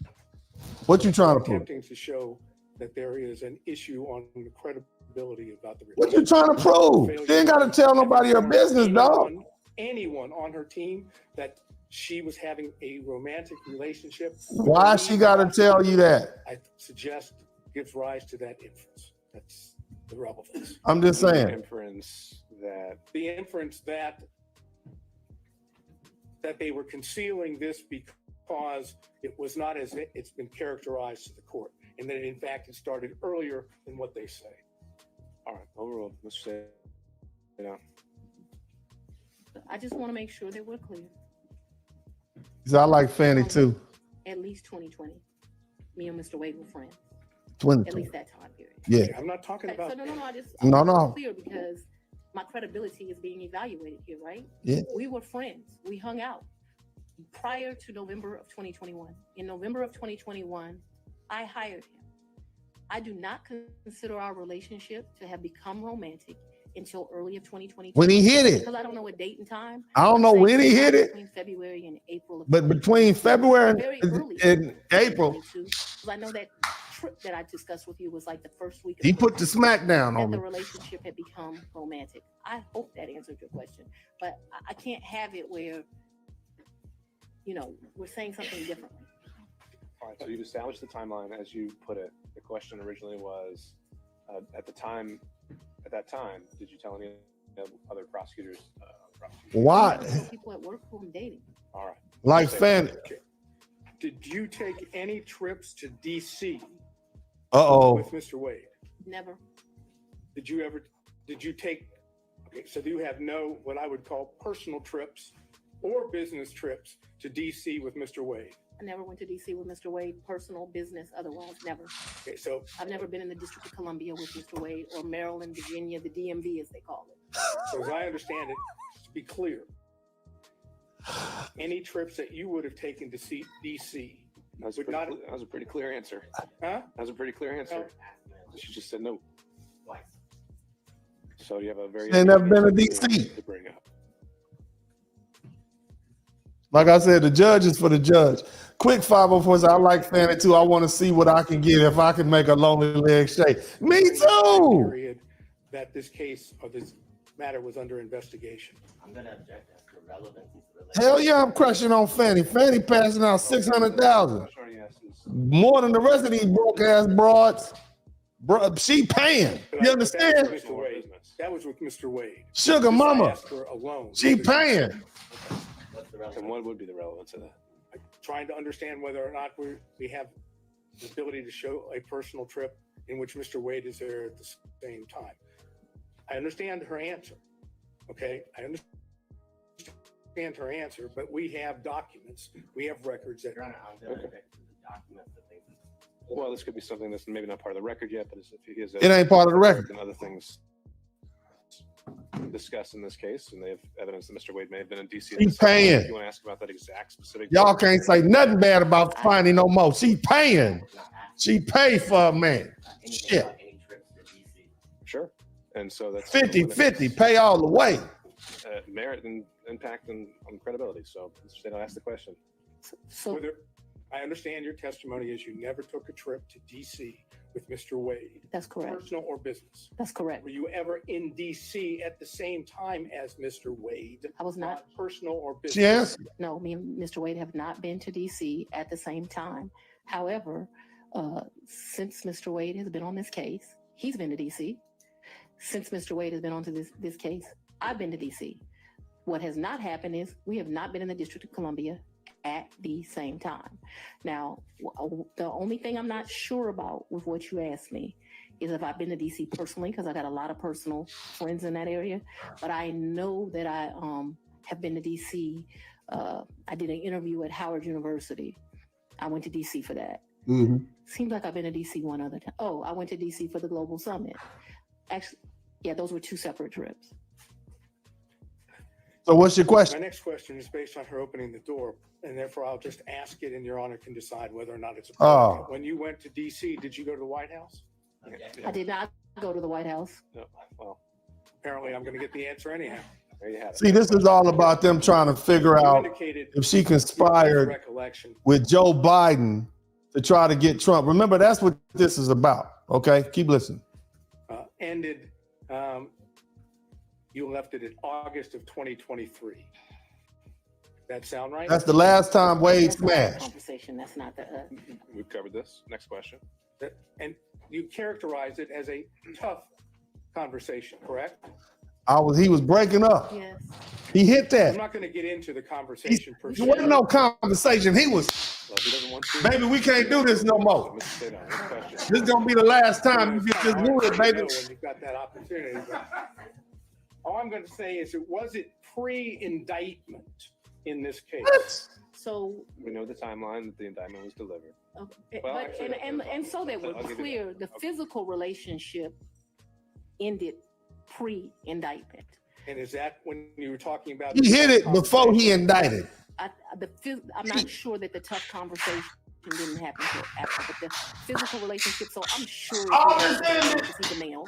What you trying to prove? attempting to show that there is an issue on the credibility about the What you trying to prove? She ain't got to tell nobody her business, dog. Anyone on her team that she was having a romantic relationship. Why she got to tell you that? I suggest gives rise to that inference. That's the relevance. I'm just saying. Inference that The inference that they were concealing this because it was not as it's been characterized to the court, and that in fact it started earlier than what they say. all right, overruled. Mr. Say, you know, I just want to make sure that we're clear. 'Cause I like Fanny too. At least 2020, me and Mr. Wade were friends. 20. At least that time period. Yeah. I'm not talking Okay, about. so no. I just No, I wanna no. be clear because my credibility is being evaluated here, right? Yeah. We were friends. We hung out prior to November of 2021. In November of 2021, I hired him. I do not consider our relationship to have become romantic until early of 2022. When he hit it. Because I don't know a date and time. I don't know I'm when he saying hit it. Between February and April of But between February Very and, early. and April, 2022, 'cause I know that trip that I discussed with you was like the first week of he put the smack down that on the me. relationship had become romantic. I hope that answered your question, but I can't have it where, we're saying something differently. all right. So you've established the timeline as you put it. The question originally was, at that time, did you tell any other prosecutors? Why? Some people at work who I'm dating. All right. Like Fanny. Okay. Did you take any trips to DC Uh-oh. with Mr. Wade? Never. Did you take, okay, so you have no, what I would call personal trips or business trips to DC with Mr. Wade? I never went to DC with Mr. Wade, personal, business, otherwise, never. Okay, so, I've never been in the District of Columbia with Mr. Wade or Maryland, Virginia, the DMV as they call it. so as I understand it, to be clear, any trips that you would have taken to see DC That would not, was a pretty clear answer. huh? That was a pretty clear answer. She just said no. Twice. So you have a very. She ain't never been to DC. To bring up. Like I said, the judge is for the judge. Quick 504 says, I like Fanny too. I want to see what I can get if I can make a lonely leg shake. Me too. Period that this case or this matter was under investigation. I'm going to object as to relevance. Hell yeah, I'm crushing on Fanny. Fanny passing out 600,000. More than the rest of these broke ass broads. Bro, she paying. You understand? That was with Mr. Wade. Sugar Just mama. asked her alone. She paying. And what would be the relevance of that? Trying to understand whether or not we have the ability to show a personal trip in which Mr. Wade is there at the same time. I understand her answer. Okay, I understand understand her answer, but we have documents, we have records that. Your Honor, I'm going to object to the documents, the things. Well, this could be something that's maybe not part of the record yet, but if he is, It ain't part of the record. And other things discussed in this case, and they have evidence that Mr. Wade may have been in DC. She's paying. If you want to ask about that exact specific. Y'all can't say nothing bad about Fani no more. She paying. She pay for a man. Shit. Sure. And so that's 50-50, pay all the way. Merit and impact and on credibility. So Mr. State, I'll ask the question. So I understand your testimony is you never took a trip to DC with Mr. Wade. that's correct. Personal or business. That's correct. Were you ever in DC at the same time as Mr. Wade? I was not. Personal or business? Yes. No, me and Mr. Wade have not been to DC at the same time. However, since Mr. Wade has been on this case, he's been to DC. Since Mr. Wade has been on to this case, I've been to DC. What has not happened is we have not been in the District of Columbia at the same time. Now, the only thing I'm not sure about with what you asked me is if I've been to DC personally, because I got a lot of personal friends in that area. But I know that I have been to DC. I did an interview at Howard University. I went to DC for that. Mm-hmm. Seems like I've been to DC one other time. Oh, I went to DC for the Global Summit. Actually, yeah, those were two separate trips. So what's your question? My next question is based on her opening the door, and therefore I'll just ask it, and Your Honor can decide whether or not it's appropriate. When you went to DC, did you go to the White House? I did not go to the White House. No, well, apparently I'm going to get the answer anyhow. There you have it. See, this is all about them trying to figure out if she conspired with Joe Biden to try to get Trump. Remember, that's what this is about. Okay, keep listening. Ended. You left it in August of 2023. That sound right? That's the last time Wade That's not the smashed. conversation. That's not the. We've covered this. Next question. And you characterized it as a tough conversation, correct? He was breaking up. Yes. He hit that. I'm not going to get into the conversation per It se. wasn't no conversation. He was, Well, if he doesn't want to, baby, we can't do this no more. Mr. State, next question. This is gonna be the last time you get this wood, baby. When you've got that opportunity. But all I'm going to say is was it pre-indictment in this case? So, We know the timeline that the indictment was delivered. okay, Well, but actually, and so that we're I'll give you clear, that. the physical relationship ended pre-indictment. And is that when you were talking about? He hit it before he indicted. I'm not sure that the tough conversation didn't happen until after, but the physical relationship. So I'm sure if he's a male,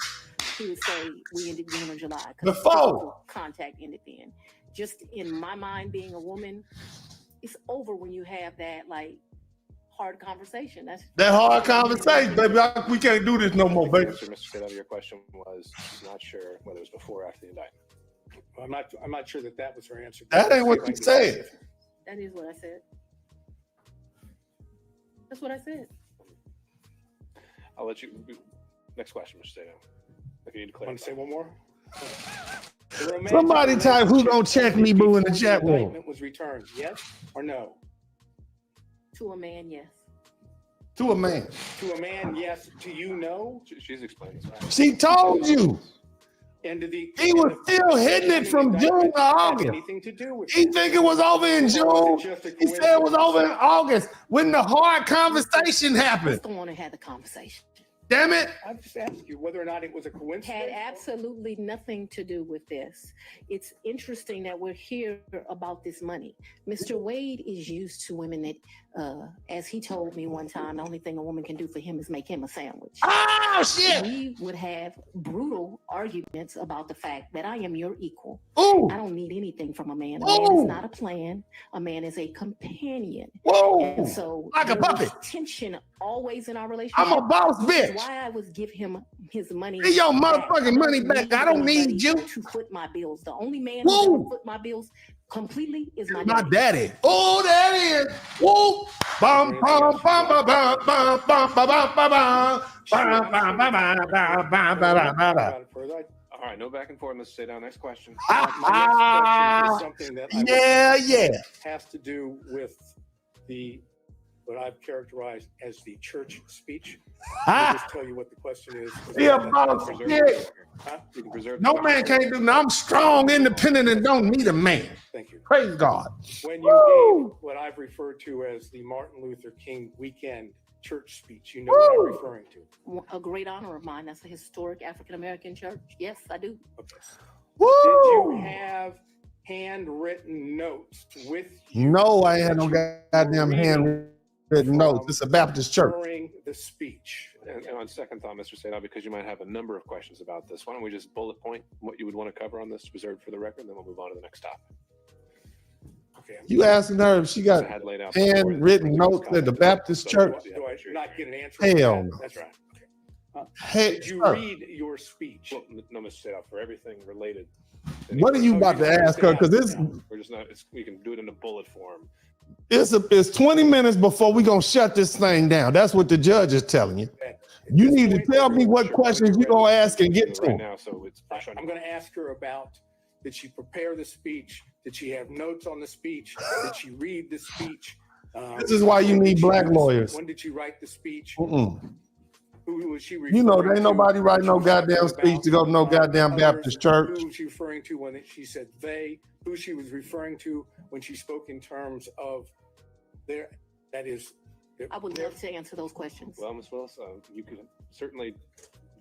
he would say we ended June or July. 'Cause Before. physical contact ended then. Just in my mind, being a woman, it's over when you have that like hard conversation. That's That hard conversation, baby. We can't do this no more, The baby. answer, Mr. State, out of your question was she's not sure whether it was before or after the indictment. I'm not sure that was her answer. That ain't what you said. That is what I said. That's what I said. I'll let you. Next question, Mr. State. If you need to clarify. Want to say one more? The romantic Somebody type who gonna relationship check me, boo, in the before chat room. indictment was returned, yes or no? To a man, yes. To a man. To a man, yes. To you, no. She's explaining. She told you. And to the He was still hitting it from June to August. anything to do with He think it was over in June. He said it was over in August when the hard conversation happened. The one who had the conversation. Damn it. I just asked you whether or not it was a coincidence. Had absolutely nothing to do with this. It's interesting that we're here about this money. Mr. Wade is used to women that, as he told me one time, the only thing a woman can do for him is make him a sandwich. Oh, shit. We would have brutal arguments about the fact that I am your equal. Ooh. I don't need anything from a man. A man Ooh. is not a plan. A man is a companion. Whoa. And so Like a there was puppet. tension always in our relationship. I'm a boss Which is bitch. why I would give him his money. Get your back. motherfucking money back. I don't need you. To foot my bills. The only man Woo. who foot my bills completely is my My daddy. daddy. Oh, that is. Woo. Bum, bum, bum, bum, bum, bum, bum, bum, bum, bum, bum, bum, bum, bum, bum, bum, bum, bum. All right, no back and forth, Mr. State. Next question. My next question is something that I Yeah. has to do with the what I've characterized as the church speech. I'll just tell you what the question is. Yeah, boss. Huh? You can preserve No man can't do nothing. I'm strong, independent, and don't need a man. Thank you. Praise God. When you gave what I've referred to as the Martin Luther King weekend church speech, you know what I'm referring to. A great honor of mine. That's a historic African-American church. Yes, I do. Okay. Woo! Did you have handwritten notes with you? No, I ain't had no goddamn handwritten notes. It's a Baptist church. During the speech. And on second thought, Mr. Sadal, because you might have a number of questions about this, why don't we just bullet point what you would want to cover on this reserved for the record, and then we'll move on to the next topic. Okay. You asking her if she got handwritten notes at the Baptist church? Do I not get an answer? Hell no. That's right. Okay. Hey, Did you read your speech? Well, no, Mr. Sadal, for everything related. What are you about to ask her? Because this, we're just not. We can do it in a bullet form. it's 20 minutes before we gonna shut this thing down. That's what the judge is telling you. You need to tell me what questions you gonna ask and get to Right them. now, so it's fresh on I'm going to ask her about, did she prepare the speech? Did she have notes on the speech? Did she read the speech? This is why you need black lawyers. When did she write the speech? Mm-mm. Who was she You know, referring there ain't to? nobody writing no She was talking goddamn speech about, to go to no goddamn others. Baptist church. Who was she referring to when she said they? Who she was referring to when she spoke in terms of their, that is. I would love to answer those questions. Well, Ms. Willis, you could certainly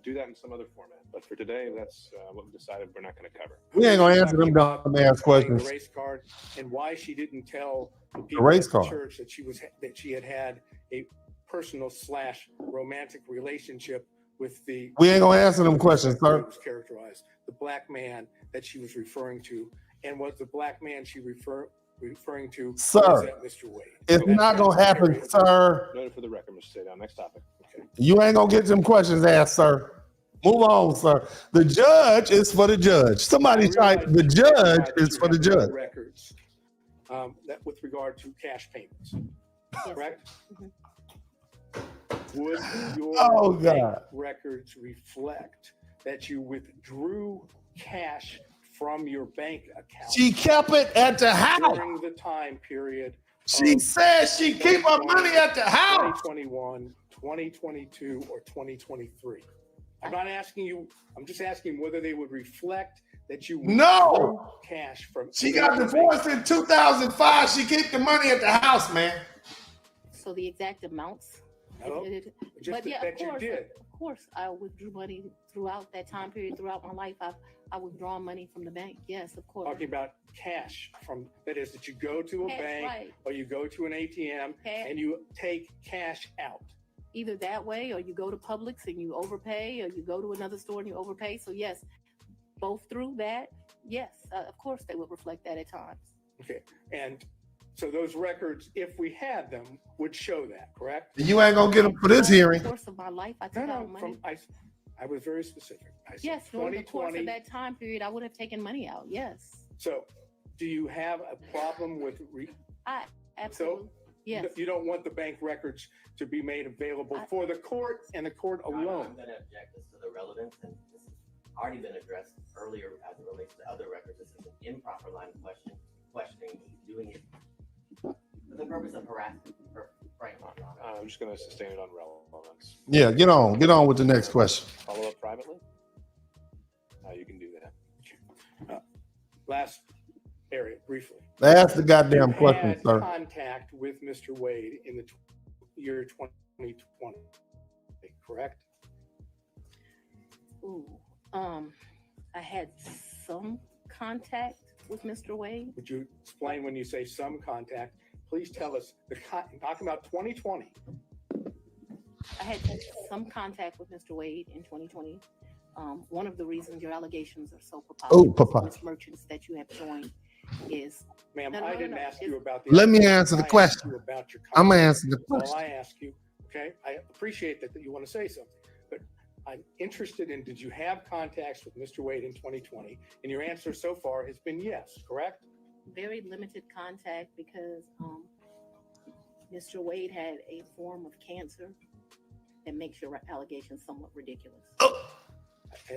do that in some other format, but for today, that's what we decided we're not going to cover. We ain't gonna answer them dumb ass questions. The race card and why she didn't tell the people race at the card. church that she had a personal / romantic relationship with the. We ain't gonna answer them questions, sir. It was characterized the black man that she was referring to, and was the black man she referring to, Sir, was that Mr. Wade? It's not gonna happen, sir. Noted for the record, Mr. Sadal. Next topic. Okay. You ain't gonna get them questions asked, sir. Move on, sir. The judge is for the judge. Somebody type, the judge is for the judge. Records that with regard to cash payments, correct? Would your bank records reflect that you withdrew cash from your bank account? She kept it at the house. During the time period. She said she keep her money at the house. 2021, 2022, or 2023. I'm not asking you, I'm just asking whether they would reflect that you withdrew cash from. She got divorced in 2005. She keep the money at the house, man. So the exact amounts. No, just But yeah, that you did. Of course, I withdrew money throughout that time period. Throughout my life, I withdraw money from the bank. Yes, of course. Talking about cash from, that is that you go to a bank or you go to an ATM and you take cash out. Either that way, or you go to Publix and you overpay, or you go to another store and you overpay. So yes, both through that. Yes, of course they would reflect that at times. Okay, and so those records, if we had them, would show that, correct? You ain't gonna get them for this hearing. During the course of my life, I took out money. I was very specific. I said Yes, during the course 2020. of that time period, I would have taken money out. Yes, So, do you have a problem with? I absolutely. Yes. You don't want the bank records to be made available for the court and the court alone. I'm going to object this to the relevance, and this has already been addressed earlier as it relates to other records. This is an improper line of questioning. He's doing it for the purpose of harassment. I'm just going to sustain it on relevance. Yeah, get on with the next question. Follow up privately? You can do that. Last area, briefly. Ask the goddamn You question, had sir. contact with Mr. Wade in the year 2020, correct? Ooh, I had some contact with Mr. Wade. Would you explain when you say some contact? Please tell us, talking about 2020. I had some contact with Mr. Wade in 2020. One of the reasons your allegations are so preposterous, merchants that you have joined is. Ma'am, I didn't ask you about the. Let me answer the question. I'm gonna answer the Well, question. I ask you, okay? I appreciate that you want to say something, but I'm interested in, did you have contacts with Mr. Wade in 2020? And your answer so far has been yes, correct? Very limited contact because Mr. Wade had a form of cancer that makes your allegations somewhat ridiculous.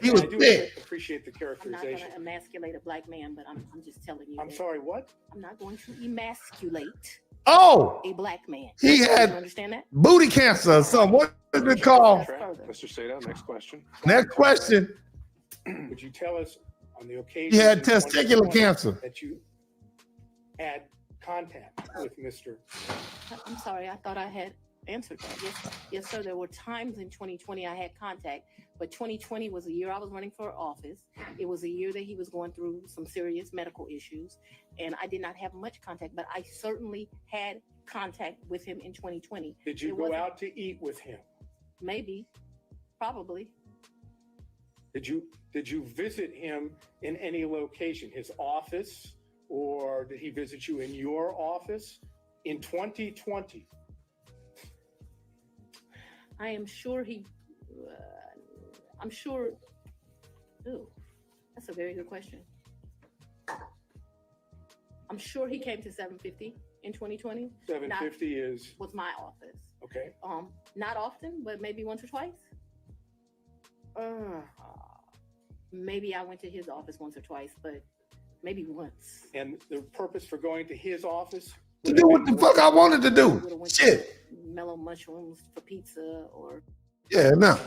He was I do dead. appreciate the I'm not characterization. going to emasculate a black man, but I'm just telling you. I'm sorry, what? I'm not going to emasculate Oh, a black man. he You had understand that? booty cancer or something. What is it called? Mr. Sato, next question. Next question. Would you tell us on the occasion He had in testicular 2020 cancer. that you had contact with Mr. I'm sorry, I thought I had answered that. Yes, sir. There were times in 2020 I had contact, but 2020 was a year I was running for office. It was a year that he was going through some serious medical issues, and I did not have much contact, but I certainly had contact with him in 2020. Did you go out to eat with him? Maybe, probably. Did you visit him in any location, his office, or did he visit you in your office in 2020? I am sure I'm sure. Ooh, that's a very good question. I'm sure he came to 750 in 2020. 750 was my office. Okay. Not often, but maybe once or twice. Maybe I went to his office once or twice, but maybe once. And the purpose for going to his office? To do what the fuck I wanted to do. Shit. Mellow mushrooms for pizza, or Yeah, no.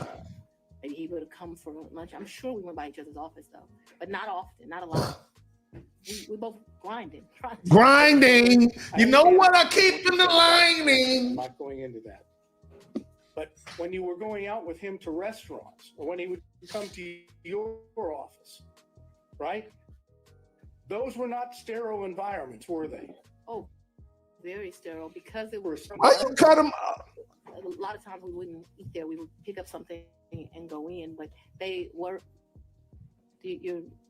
maybe he would have come for lunch. I'm sure we went by each other's office though, but not often, not a lot. We both grinding. Grinding. You know what I keep in the lining. I'm not going into that. But when you were going out with him to restaurants, or when he would come to your office, right? Those were not sterile environments, were they? Oh, very sterile, because it was. Why you cut him off? A lot of times we wouldn't eat there. We would pick up something and go in, but they were.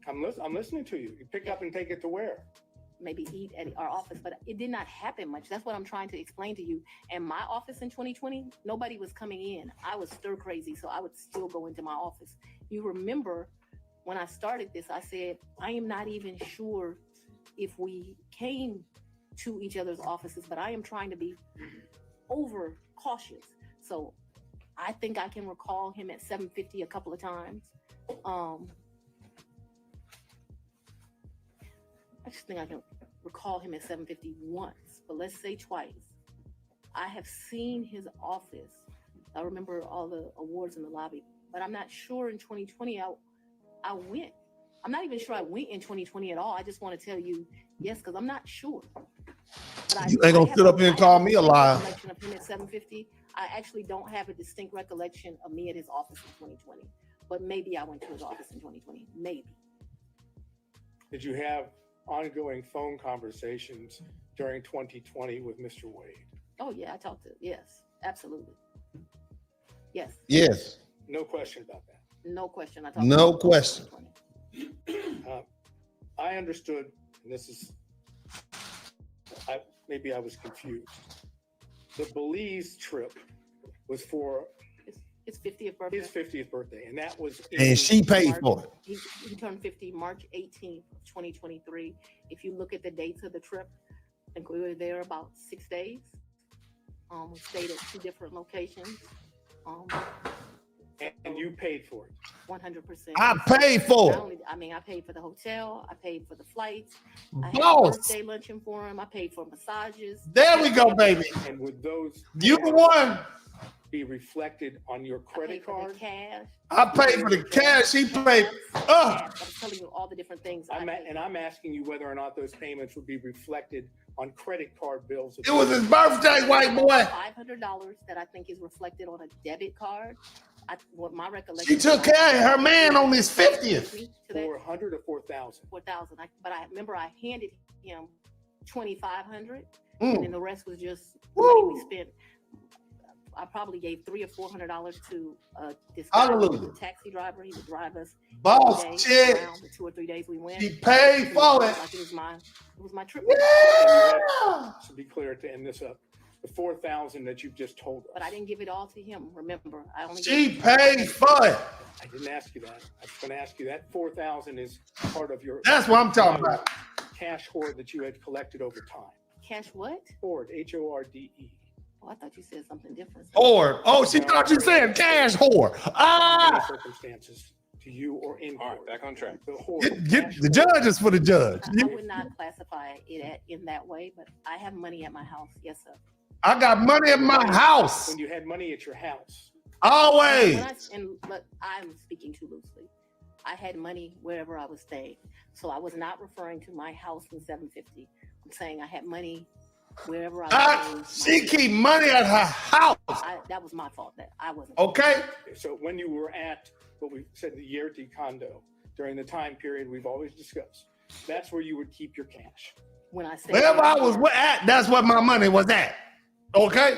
I'm listening to you. You pick up and take it to where? Maybe eat at our office, but it did not happen much. That's what I'm trying to explain to you. And my office in 2020, nobody was coming in. I was stir crazy, so I would still go into my office. You remember when I started this, I said, I am not even sure if we came to each other's offices, but I am trying to be over cautious. So I think I can recall him at 750 a couple of times. I just think I can recall him at 750 once, but let's say twice. I have seen his office. I remember all the awards in the lobby, but I'm not sure in 2020 I went. I'm not even sure I went in 2020 at all. I just want to tell you yes, because I'm not sure. But You ain't gonna sit up here and call me a liar. Recollection of him at 750. I actually don't have a distinct recollection of me at his office in 2020, but maybe I went to his office in 2020. Maybe. Did you have ongoing phone conversations during 2020 with Mr. Wade? Oh yeah, I talked to. Yes, absolutely. Yes. Yes. No question about that. No question. I talked. No question. I understood, and this is, maybe I was confused. The Belize trip was for his 50th birthday. His 50th birthday, and that was. And she paid for it. He turned 50 March 18th, 2023. If you look at the dates of the trip, I think we were there about 6 days. We stayed at 2 different locations. And you paid for it. 100%. I paid for it. I paid for the hotel. I paid for the flights. I had Boss. a birthday luncheon for him. I paid for massages. There we go, baby. And would those You the one. be reflected on your credit card? Cash. I paid for the cash. He paid. I'm telling you all the different things. I'm asking you whether or not those payments would be reflected on credit card bills. It was his birthday, white boy. $500 that I think is reflected on a debit card. What my recollection. She took care of her man on his 50th. 400 or 4,000? 4,000. But I remember I handed him 2,500, Mm. and then the rest was just money we spent. I probably gave $300 or $400 to this guy, Hallelujah. the taxi driver. He would drive us. Boss every day chick. around the 2 or 3 days we went. She paid for it. Like it was my trip. Yeah. To be clear, to end this up, the 4,000 that you've just told us. But I didn't give it all to him. Remember, I only. She paid for it. I didn't ask you that. I was going to ask you that 4,000 is part of your. That's what I'm talking about. Cash hoard that you had collected over time. Cash what? Hoard, HORDE. Oh, I thought you said something different. Whore. Oh, she thought you said cash whore. Ah. Circumstances to you or in All court. right, back on track. Get the judge is for the judge. I would not classify it in that way, but I have money at my house. Yes, sir. I got money in my house. When you had money at your house. Always. And look, I'm speaking too loosely. I had money wherever I was staying. So I was not referring to my house in 750. I'm saying I had money wherever I was staying. She keep money at her house. That was my fault. That I wasn't. Okay. So when you were at what we said the Yerty condo during the time period we've always discussed, that's where you would keep your cash. When I said wherever I was at, that's where my money was at. Okay.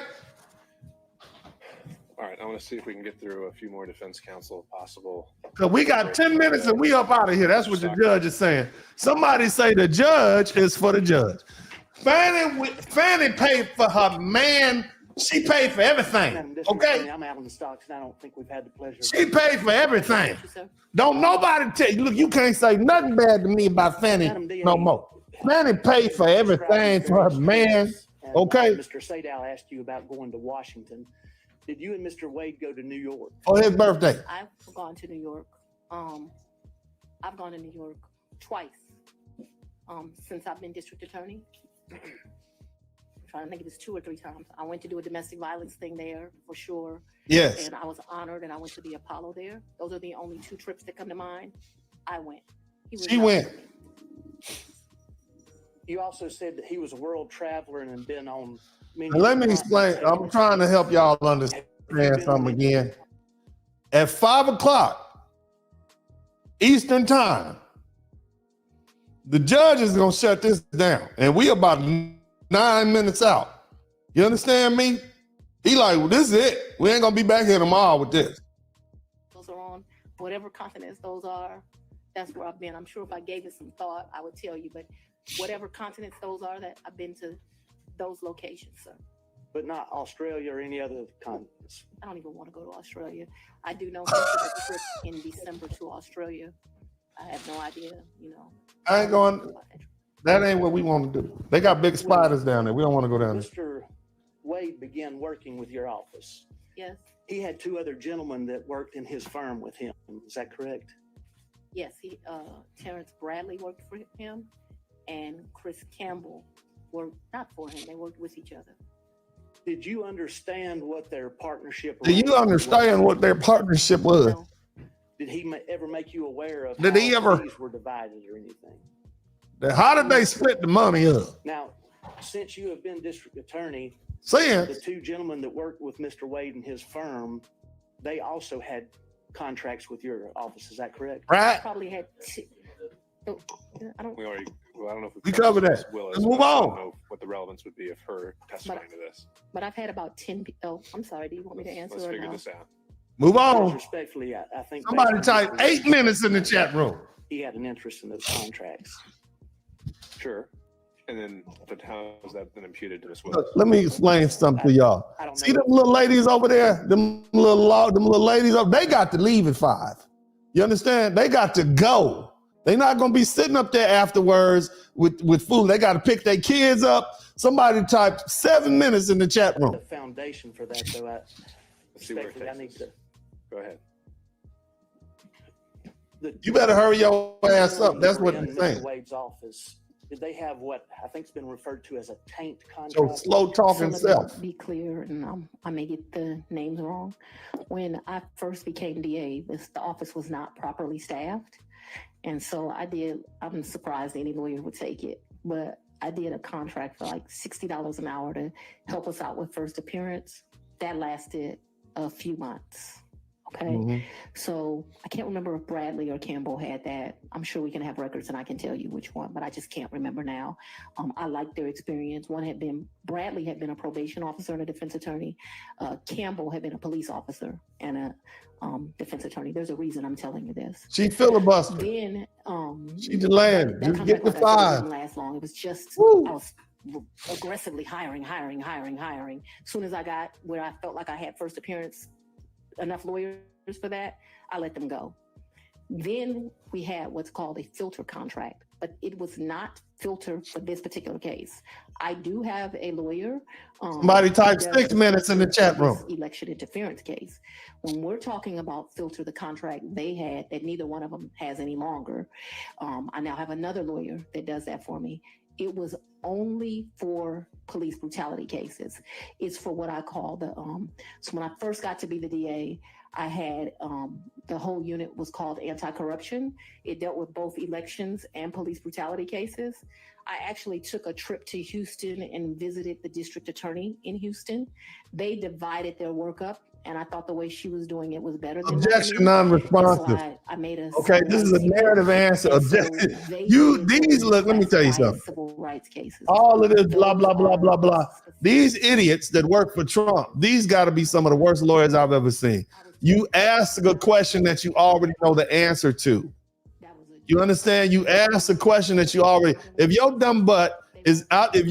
All right, I want to see if we can get through a few more defense counsel possible. Cause we got 10 minutes and we up out of here. That's what the judge is saying. Somebody say the judge is for the judge. Fani paid for her man. She paid for everything. Okay. I'm out on the stocks, and I don't think we've had the pleasure. She paid for everything. Don't nobody tell you. Look, you can't say nothing bad to me about Fani no more. Fani paid for everything for her man. Okay. Mr. Sadow asked you about going to Washington. Did you and Mr. Wade go to New York? For his birthday. I've gone to New York. I've gone to New York twice since I've been district attorney. I'm trying to think, it was 2 or 3 times. I went to do a domestic violence thing there for sure. Yes. And I was honored, and I went to the Apollo there. Those are the only 2 trips that come to mind. I went. She went. You also said that he was a world traveler and had been on many. Let me explain. I'm trying to help y'all understand something again. At 5 o'clock Eastern time, the judge is gonna shut this down, and we about 9 minutes out. You understand me? He like, well, this is it. We ain't gonna be back here tomorrow with this. Those are on whatever continents those are. That's where I've been. I'm sure if I gave it some thought, I would tell you. But whatever continents those are, that I've been to those locations, sir. But not Australia or any other continents. I don't even want to go to Australia. I do know a trip in December to Australia. I have no idea, I ain't going. That ain't what we want to do. They got big spiders down there. We don't want to go down there. Mr. Wade began working with your office. Yes. He had 2 other gentlemen that worked in his firm with him. Is that correct? Yes, Terrence Bradley worked for him, and Chris Campbell worked not for him. They worked with each other. Did you understand what their partnership? Do you understand what their partnership was? No. Did he ever make you aware of Did how he ever? fees were divided or anything? How did they split the money up? Now, since you have been district attorney, Since? the 2 gentlemen that worked with Mr. Wade and his firm, they also had contracts with your office. Is that correct? Right. Probably had 2. I don't. We already. Well, I don't know if We covered that. Willis, Let's move but I on. don't know what the relevance would be of her testifying to this. But I've had about 10. Oh, I'm sorry. Do you want me to answer Let's or figure no? this out. Move on. Respectfully, I think Somebody based on type 8 minutes in the chat room. he had an interest in those contracts. Sure. And then, but how is that then imputed to Miss Willis? Look, let me explain something to y'all. See them little ladies over there, them little ladies up, they got to leave at 5. You understand? They got to go. They're not gonna be sitting up there afterwards with food. They got to pick their kids up. Somebody typed 7 minutes in the chat room. The foundation for that, though, Let's see where it respectfully, I takes need us. to. Go ahead. You better hurry your ass up. That's what in they're Mr. saying. Wade's office, did they have what I think's been referred to as a taint So contract? slow talking So self. let me be clear, and I may get the names wrong. When I first became DA, the office was not properly staffed. And so I'm surprised any lawyer would take it, but I did a contract for like $60 an hour to help us out with first appearance. That lasted a few months. Okay. Mhm. So I can't remember if Bradley or Campbell had that. I'm sure we can have records and I can tell you which one, but I just can't remember now. I liked their experience. Bradley had been a probation officer and a defense attorney. Campbell had been a police officer and a defense attorney. There's a reason I'm telling you this. She filibustered. Then She delayed. that Just get the contract, like I said, 5. didn't last long. It was just Woo. I was aggressively hiring. As soon as I got where I felt like I had first appearance, enough lawyers for that, I let them go. Then we had what's called a filter contract, but it was not filter for this particular case. I do have a lawyer. Somebody type 6 minutes in the chat room. Election election interference case. When we're talking about filter the contract they had that neither one of them has any longer, I now have another lawyer that does that for me. It was only for police brutality cases. It's for what I call the, so when I first got to be the DA, I had, the whole unit was called anti-corruption. It dealt with both elections and police brutality cases. I actually took a trip to Houston and visited the district attorney in Houston. They divided their work up, and I thought the way she was doing it was better than Objection non-responsive. So I made a Okay, this is a narrative answer. Objection. Look, let me tell you something. Civil rights cases. All of this blah, blah, blah, blah, blah. These idiots that work for Trump, these got to be some of the worst lawyers I've ever seen. You ask a question that you already know the answer to. You understand? You ask a question that you already, if your dumb butt is out, if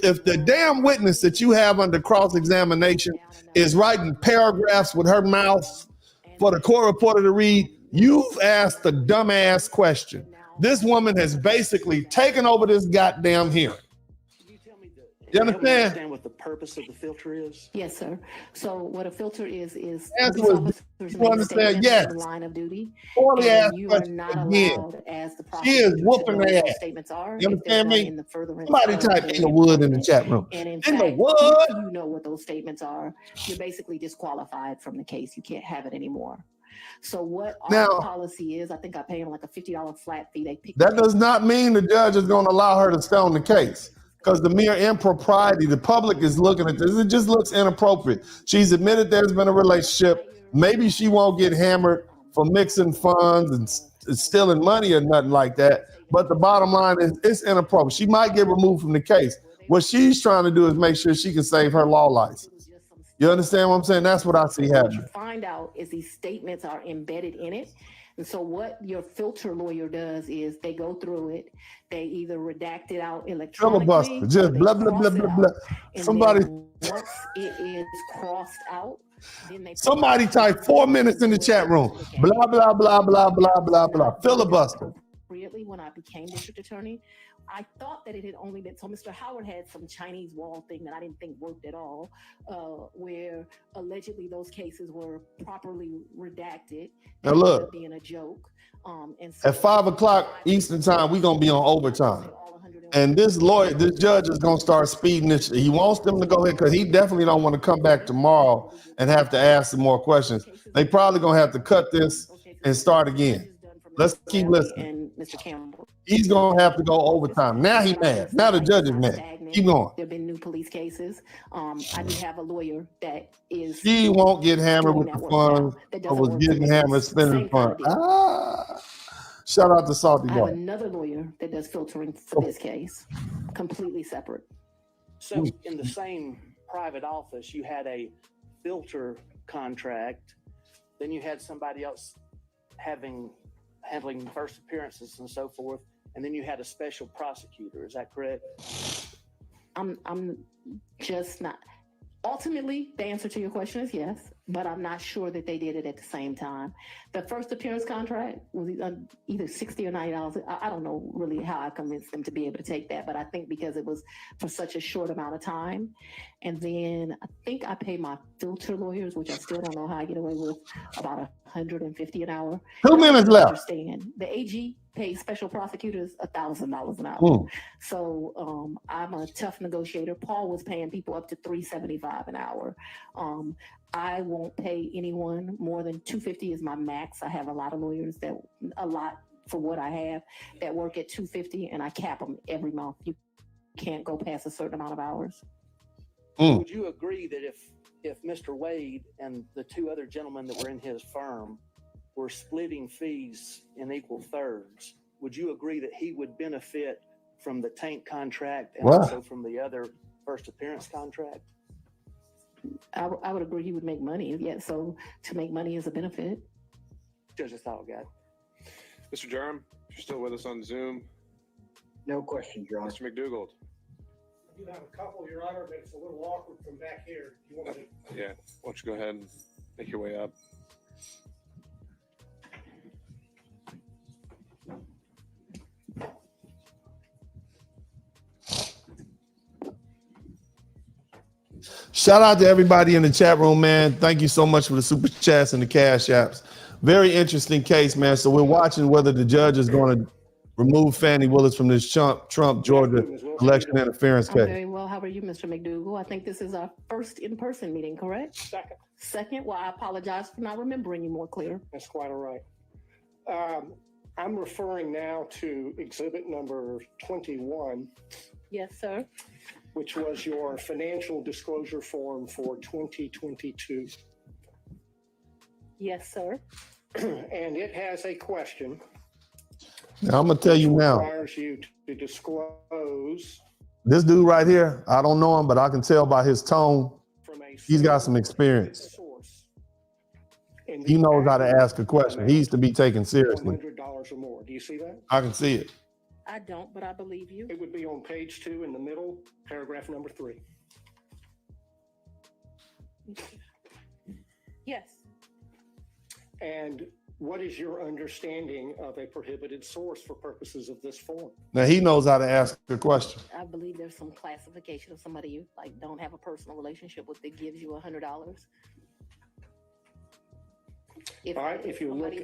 the damn witness that you have under cross-examination is writing paragraphs with her mouth for the court reporter to read, you've asked a dumbass question. This woman has basically taken over this goddamn hearing. You understand what the purpose of the filter is? Yes, sir. So what a filter is Answer was, you understand? Yes. Line of duty. Poorly asked You are question not again. allowed as the She is prosecutor whooping to know her what ass. those statements are. You if they're understand done me? in the furtherance Somebody of type the- Inglewood in the chat room. And in Inglewood. fact, if you know what those statements are, you're basically disqualified from the case. You can't have it anymore. So what Now- our policy is, I think I pay them like a $50 flat fee. They pick That does not mean the judge is going to allow her to stay on the case, because the mere impropriety, the public is looking at this. It just looks inappropriate. She's admitted there's been a relationship. Maybe she won't get hammered for mixing funds and stealing money or nothing like that. But the bottom line is it's inappropriate. She might get removed from the case. What she's trying to do is make sure she can save her law license. You understand what I'm saying? That's what I see What happening. you find out is these statements are embedded in it. And so what your filter lawyer does is they go through it. They either redact it out electronically. Filibuster, just blah, blah, blah, blah, blah. And Somebody, then once it is crossed out, then they somebody type 4 minutes in the chat room. Blah, blah, blah, blah, blah, blah, blah. Filibuster. appropriately when I became district attorney. I thought that it had only been, so Mr. Howard had some Chinese wall thing that I didn't think worked at all, where allegedly those cases were properly redacted. Now look, being a joke. And so at 5 o'clock Eastern time, we're going to be on overtime. And this lawyer, this judge is going to start speeding this. He wants them to go ahead because he definitely don't want to come back tomorrow and have to ask some more questions. They probably going to have to cut this and start again. Let's keep listening. And Mr. Campbell. He's going to have to go overtime. Now he's mad. Now the judge is mad. Keep going. There have been new police cases. I do have a lawyer that is. She won't get hammered with the funds. I was getting hammered spending funds. Shout out to Salty I have Boy. another lawyer that does filtering for this case, completely separate. So in the same private office, you had a filter contract, then you had somebody else handling first appearances and so forth, and then you had a special prosecutor. Is that correct? I'm just not. Ultimately, the answer to your question is yes, but I'm not sure that they did it at the same time. The first appearance contract was either $60 or $90. I don't know really how I convinced them to be able to take that, but I think because it was for such a short amount of time. And then I think I pay my filter lawyers, which I still don't know how I get away with, about $150 an hour. 2 minutes left. Understand. The AG pays special prosecutors $1,000 an hour. So I'm a tough negotiator. Paul was paying people up to $375 an hour. I won't pay anyone more than $250 is my max. I have a lot of lawyers that for what I have that work at $250, and I cap them every month. You can't go past a certain amount of hours. Would you agree that if Mr. Wade and the two other gentlemen that were in his firm were splitting fees in equal thirds, would you agree that he would benefit from the tank contract and also from the other first appearance contract? I would agree he would make money. Yeah, so to make money is a benefit. Judge, that's all I got. Mr. Durham, if you're still with us on Zoom. No questions, Your Honor. Mr. McDougald. I do have a couple, Your Honor, but it's a little awkward from back here. You want me to? Yeah, why don't you go ahead and make your way up. Shout out to everybody in the chat room, man. Thank you so much for the super chats and the cash apps. Very interesting case, man. So we're watching whether the judge is going to remove Fani Willis from this Trump Georgia election interference I'm case. very well. How are you, Mr. McDougal? I think this is our first in-person meeting, correct? Second. Second? Well, I apologize for not remembering you more clear. That's quite all right. I'm referring now to exhibit number 21, Yes, sir. which was your financial disclosure form for 2022. Yes, sir. And it has a question. Now, I'm going to tell you now, Requires you to disclose this dude right here, I don't know him, but I can tell by his tone, he's got some experience. source. in He the knows how to aggregate ask a question. He's to be taken seriously. $100 or more. Do you see that? I can see it. I don't, but I believe you. It would be on page 2 in the middle, paragraph number 3. Yes. And what is your understanding of a prohibited source for purposes of this form? Now, he knows how to ask a question. I believe there's some classification of somebody you like don't have a personal relationship with that gives you $100. All right, if you look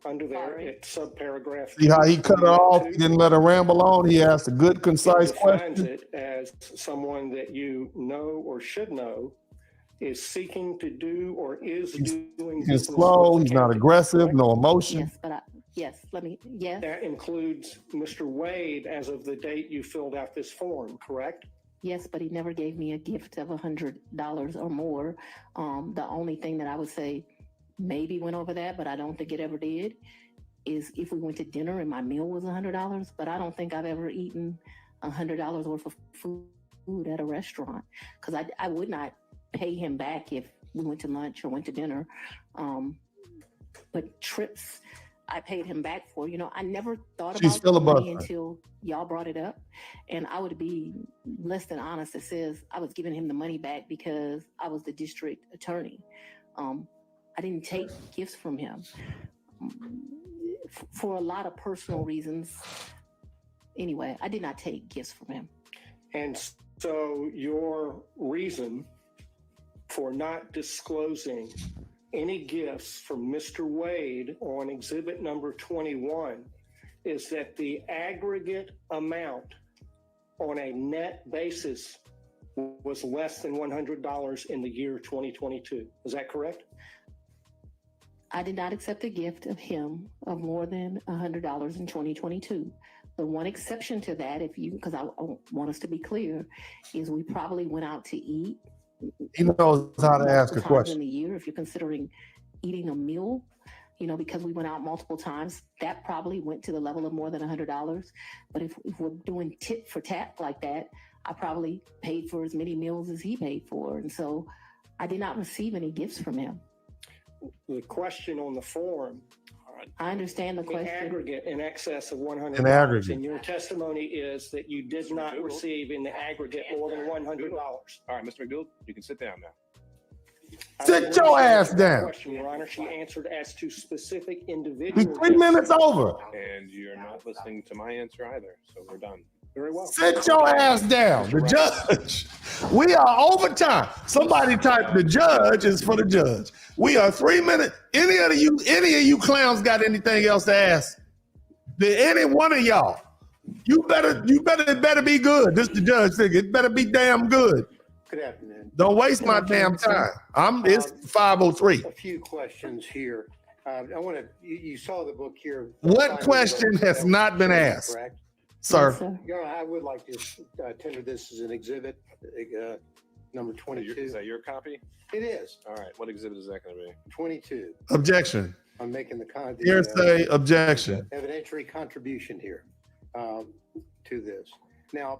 under there, Sorry. it's subparagraph. See how he cut her off? He didn't let her ramble on. He asked a good, concise Defines question. it as someone that you know or should know is seeking to do or is doing. He's business slow. with He's the not county, aggressive. correct? No emotion. Yes, but yes. That includes Mr. Wade as of the date you filled out this form, correct? Yes, but he never gave me a gift of $100 or more. The only thing that I would say maybe went over that, but I don't think it ever did, is if we went to dinner and my meal was $100, but I don't think I've ever eaten $100 worth of food at a restaurant, because I would not pay him back if we went to lunch or went to dinner. But trips I paid him back for, I never thought She's about money filibustering. until y'all brought it up. And I would be less than honest that says I was giving him the money back because I was the district attorney. I didn't take gifts from him for a lot of personal reasons. Anyway, I did not take gifts from him. And so your reason for not disclosing any gifts from Mr. Wade on exhibit number 21 is that the aggregate amount on a net basis was less than $100 in the year 2022. Is that correct? I did not accept a gift of him of more than $100 in 2022. The one exception to that, because I want us to be clear, is we probably went out to eat. He knows how to ask a multiple times question. in the year. If you're considering eating a meal, because we went out multiple times, that probably went to the level of more than $100. But if we're doing tit for tat like that, I probably paid for as many meals as he paid for. And so I did not receive any gifts from him. The question on the form, I understand the the question. aggregate in excess of $100. In aggregate. And your testimony is that you did not receive in the aggregate more than $100. All right, Mr. McDougal, you can sit down now. Sit your ass down. Question, Your Honor. She answered as to specific individuals. We're 3 minutes over. And you're not listening to my answer either, so we're done. Very well. Sit your ass down. The judge. We are over time. Somebody type the judge is for the judge. We are 3 minutes. Any of you clowns got anything else to ask? Did any one of y'all? It better be good. This the judge thing. It better be damn good. Good afternoon. Don't waste my damn time. It's 5:03. A few questions here. You saw the book here. What question has not been asked? Correct? Sir. Your Honor, I would like to tender this as an exhibit, number 22. Is that your copy? It is. All right, what exhibit is that going to be? 22. Objection. I'm making the Hearsay objection. evidentiary contribution here to this. Now,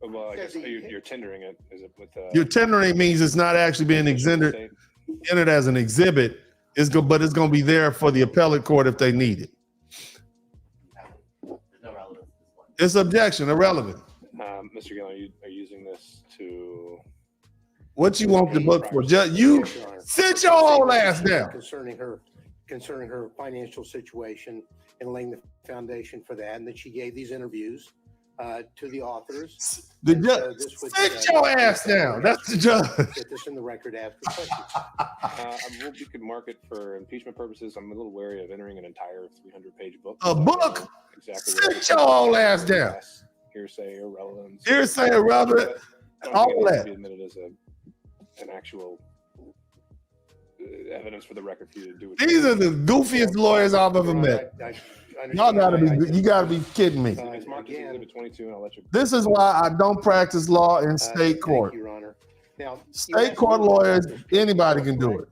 Well, I guess you're tendering it. Is it with? Your tendering means it's not actually being entered as an exhibit. But it's going to be there for the appellate court if they need it. It's objection, irrelevant. Mr. Gill, are you using this to? What you want the book for? You sit your whole ass down. Concerning her financial situation and laying the foundation for that, and that she gave these interviews to the authors. The And judge, this would, sit your ass down. That's the judge. Get this in the record after questions. We could mark it for impeachment purposes. I'm a little wary of entering an entire 300-page book. A book? Exactly. Sit your old ass down. Hearsay, irrelevance. Hearsay, irrelevant, all that. Be admitted as an actual evidence for the record for you to do it. These are the goofiest lawyers I've ever met. Y'all you gotta be kidding me. It's marked as Exhibit 22, and I'll let you. This is why I don't practice law in state court. Your Honor. Now, State court lawyers, anybody can do it.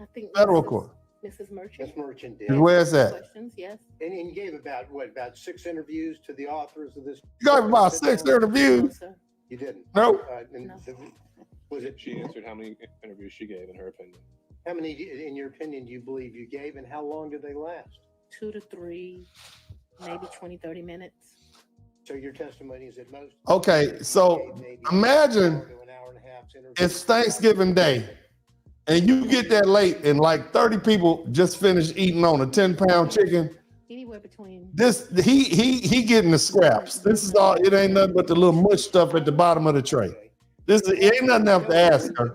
I think Federal court. Mrs. Merchant. Ms. Merchant did. Is where it's at. Questions, yes. And you gave about 6 interviews to the authors of this? You got about 6 interviews. You didn't? Nope. Was it? She answered how many interviews she gave in her opinion. How many, in your opinion, do you believe you gave, and how long did they last? 2 to 3, maybe 20, 30 minutes. So your testimony is at most? Okay, so imagine it's Thanksgiving Day and you get that late and like 30 people just finished eating on a 10-pound chicken. Anywhere between. This he getting the scraps. This is all, it ain't nothing but the little mush stuff at the bottom of the tray. It ain't nothing else to ask her.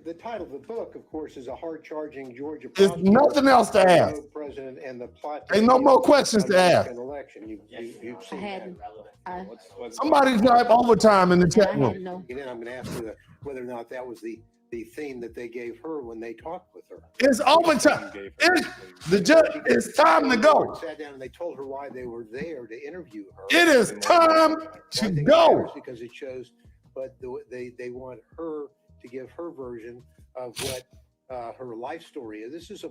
The title of the book, of course, is A Hard-Charging Georgia There's Prosecutor, nothing else to ask. President and the plot. Ain't no more questions to ask. Election. You've seen that. Somebody type overtime in the chat room. And then I'm going to ask you whether or not that was the theme that they gave her when they talked with her. It's overtime. The judge, it's time to go. Sat down and they told her why they were there to interview her. It is time to go. Because it shows, but they want her to give her version of what her life story is. This is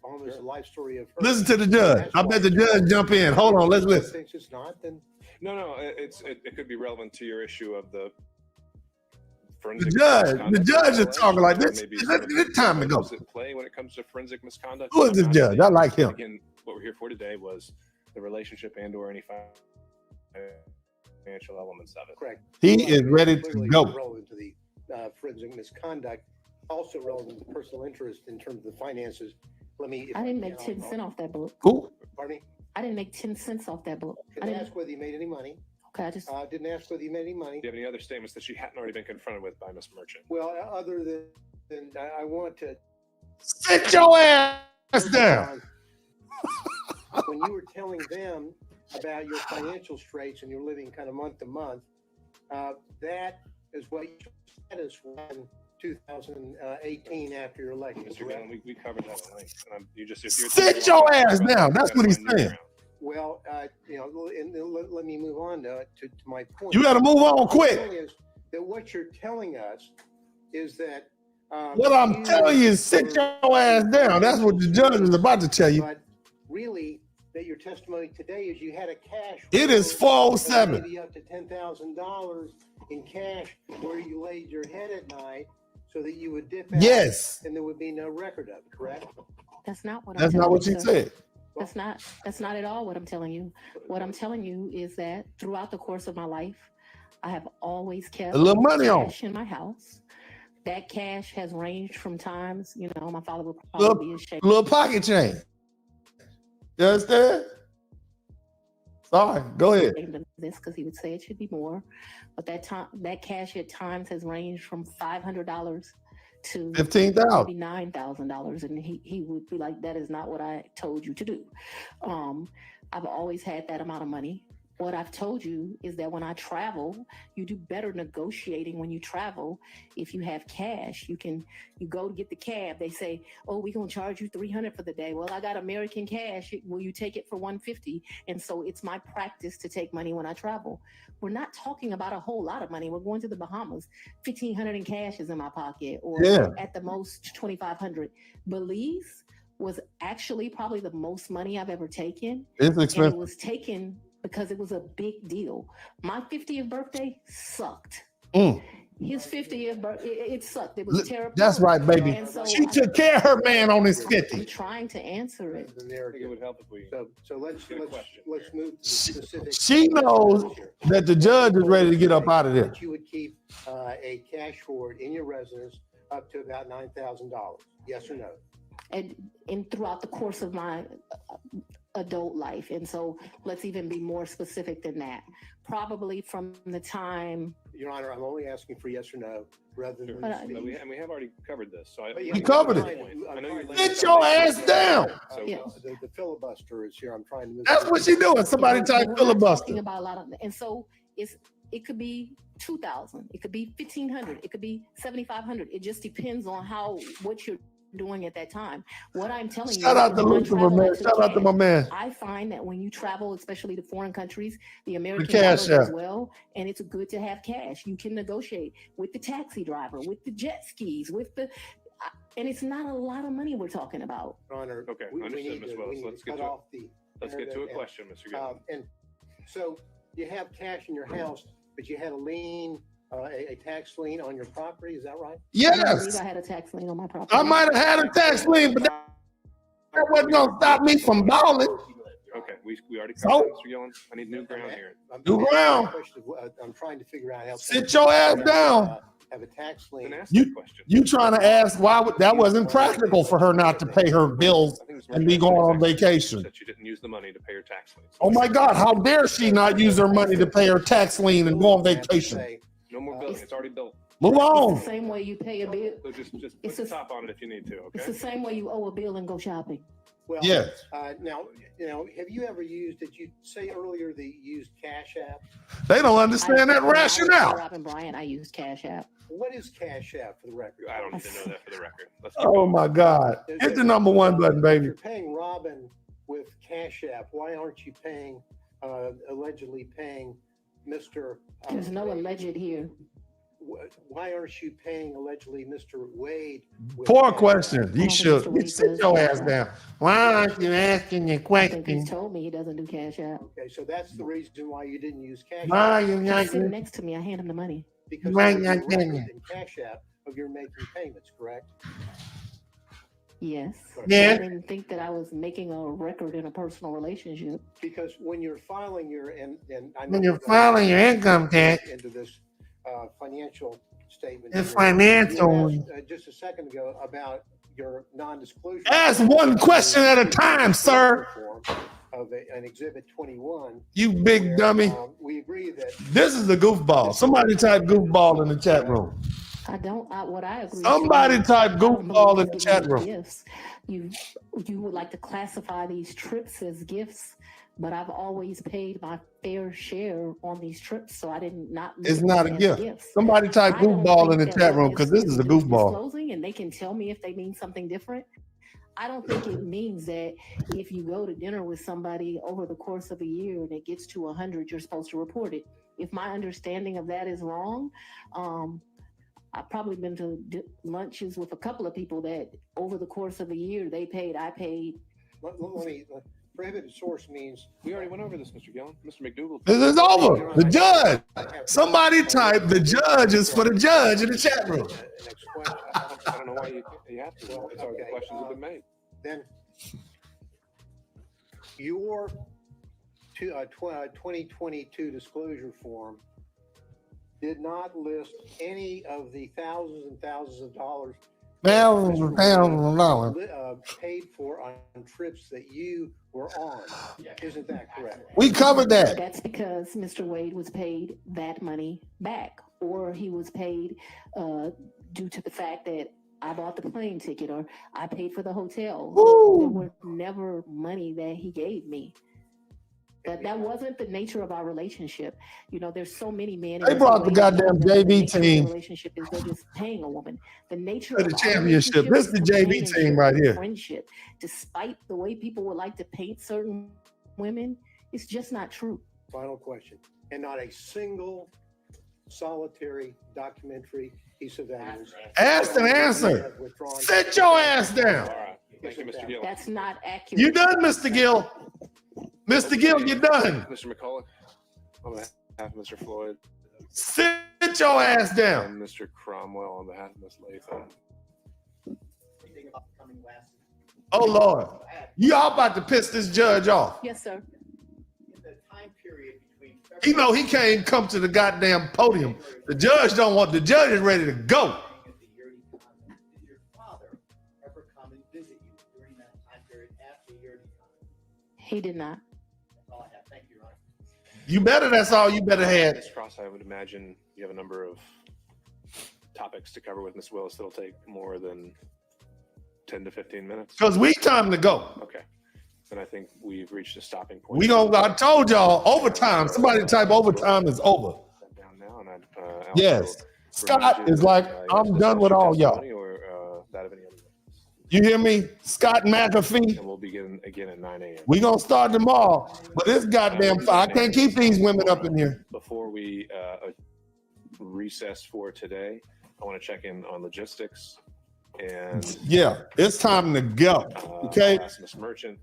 almost a life story of her. Listen to the judge. I bet the judge jump in. Hold on, let's listen. Thinks it's not, then No, it could be relevant to your issue of the forensic. The judge is talking like this. It's time to go. Does it play when it comes to forensic misconduct? Who is this judge? I like him. Again, what we're here for today was the relationship and/or any financial elements of it. Correct. He is ready to go. Relevant to the forensic misconduct, also relevant to personal interest in terms of the finances. I didn't make 10 cents off that book. Who? Pardon me? I didn't make 10 cents off that book. I didn't ask whether you made any money. Okay, I just didn't ask whether you made any money. Do you have any other statements that she hadn't already been confronted with by Ms. Merchant? Well, other than I want to sit your ass down. When you were telling them about your financial straits and you're living kind of month to month, that is what you said is in 2018 after your election. Mr. Gannon, we covered that at length. You just sit your ass down. That's what he's saying. Well, let me move on to my point. You got to move on quick. Is that what you're telling us is that what I'm telling you is sit your ass down. That's what the judge is about to tell you. But really, that your testimony today is you had a cash. It is 407. Maybe up to $10,000 in cash where you laid your head at night so that you would dip out. Yes. And there would be no record of it, correct? That's not what. That's not what you said. That's not at all what I'm telling you. What I'm telling you is that throughout the course of my life, I have always kept a little money cash in my house. That cash has ranged from times, my father would probably be ashamed. Little pocket change. You understand? Sorry, go ahead. This because he would say it should be more, but that cash at times has ranged from $500 to $15,000, maybe $9,000, and he would be like, "That is not what I told you to do." I've always had that amount of money. What I've told you is that when I travel, you do better negotiating when you travel. If you have cash, you go to get the cab. They say, "Oh, we're gonna charge you $300 for the day." Well, I got American cash. Will you take it for $150? And so it's my practice to take money when I travel. We're not talking about a whole lot of money. We're going to the Bahamas. $1,500 in cash is in my pocket, or at the most $2,500. Belize was actually probably the most money I've ever taken. It's expensive. And it was taken because it was a big deal. My 50th birthday sucked. His 50th birthday, it sucked. It was terrible. That's right, baby. So she took care of her man on his 50. I'm trying to answer it. I think it would help if we. So let's move to the specific. She knows that the judge is ready to get up out of there. You would keep a cash hoard in your residence up to about $9,000. Yes or no? And throughout the course of my adult life. And so let's even be more specific than that. Probably from the time. Your Honor, I'm only asking for yes or no rather than. But we have already covered this. So We covered it. I know you're Sit your ass down. So, The filibuster is here. I'm trying to. That's what she doing. Somebody type We're not filibuster. talking about a lot of, and so it could be 2,000, it could be 1,500, it could be 7,500. It just depends on what you're doing at that time. What I'm telling you. Shout out to is when I Lucifer, travel, man. I took Shout out to my cash. man. I find that when you travel, especially to foreign countries, the American cash dollar as app. well, and it's good to have cash. You can negotiate with the taxi driver, with the jet skis, and it's not a lot of money we're talking about. Your Honor. Okay, we understood, need Ms. to- Willis. we need Let's to get cut to it. off the Let's get to a narrative question, Mr. Gill. And so you have cash in your house, but you had a lien, a tax lien on your property. Is that right? I don't believe Yes. I had a tax lien on my property. I might have had a tax lien, but that wasn't gonna stop me from balling. Okay, we already So- covered that, Mr. Gillen. I need new ground here. New ground. I'm trying to figure out how. Sit your ass down. Have a tax lien. You trying to ask why that wasn't practical for her not to pay her bills and be going on vacation? That you didn't use the money to pay your tax liens. Oh my God, how dare she not use her money to pay her tax lien and go on vacation? No more billing. It's already built. Move It's on. the same way you pay a bill. So just put It's the a- top on it if you need to. It's the Okay. same way you owe a bill and go shopping. Well, Yes. Now, have you ever used? Did you say earlier that you used Cash App? They don't understand that When I was rationale. Robin Bryant, I used Cash App. What is Cash App for the record? I don't need to know that for the record. Let's keep Oh going. my God. Hit the number one button, If baby. you're paying Robin with Cash App, why aren't you paying, allegedly paying Mr. There's no alleged here. Why aren't you paying allegedly Mr. Wade? with Poor Cash question. App? You should. You sit your ass down. Why aren't you asking your I think question? he's told me he doesn't do Cash App. Okay, so that's the reason why you didn't use Cash Why App. are you He's not? sitting next to me. I hand him the money. Because Why there's not a getting record it? in Cash App of your making payments, correct? Yes. Yeah. I didn't think that I was making a record in a personal relationship. Because when you're filing your, and I know When you're we're going filing your income tax, into this financial statement. it's here, financial. you asked, just a second ago about your non-disclosure. Ask one question at a time, sir. Of an Exhibit 21. You big where, dummy. We agree that This is the goofball. Somebody type goofball in the chat room. What I agree. Somebody with, type I don't goofball believe in the it's chat giving room. Gifts. You would like to classify these trips as gifts, but I've always paid my fair share on these trips, so I did not. look It's at not them a as gift. gifts. Somebody type I don't goofball in think the that chat room what because this is a goofball. disclosing, and they can tell me if they mean something different. I don't think it means that if you go to dinner with somebody over the course of a year and it gets to 100, you're supposed to report it. If my understanding of that is wrong, I've probably been to lunches with a couple of people that over the course of a year they paid, I paid. let me, prohibited source means. We already went over this, Mr. Gillen. Mr. McDougal. This is over. The judge. Somebody type the judge is for the judge in the chat room. I don't know why you have to. It's already, the questions have been made. Then your 2022 disclosure form did not list any of the thousands and thousands of dollars Thousands and thousands of dollars. paid for on trips that you were on. Isn't that correct? We covered that. That's because Mr. Wade was paid that money back, or he was paid due to the fact that I bought the plane ticket or I paid for the hotel. There were never money that he gave me. That wasn't the nature of our relationship. You know, there's so many men. They brought the goddamn JV team Relationship is they're just paying a woman. The nature to of the our championship. relationship This is the JV companionship team right and here. Friendship, despite the way people would like to paint certain women, it's just not true. Final question. And not a single solitary documentary piece of evidence. Ask and answer. Sit your ass down. All right. Thank you, Mr. Gill. That's not accurate. You done, Mr. Gill? Mr. Gill, you done. Mr. McCulloch, on behalf of Mr. Floyd. Sit your ass down. And Mr. Cromwell on behalf of Ms. Latham. Oh, Lord. You all about to piss this judge off. Yes, sir. He know he can't come to the goddamn podium. The judge don't want, the judge is ready to go. He did not. You better, that's all you better have. Ms. Cross, I would imagine you have a number of topics to cover with Ms. Willis that'll take more than 10 to 15 minutes. Because we time to go. Okay. Then I think we've reached a stopping point. We don't, I told y'all, overtime. Somebody type overtime is over. Down now, and Yes. Scott is like, I'm done with all y'all. Or that of any other. You hear me? Scott McAfee. And we'll begin again at 9 a.m. We gonna start tomorrow, but this goddamn, I can't keep these women up in here. Before we recess for today, I want to check in on logistics. And yeah, it's time to go. Okay, Ms. Merchant.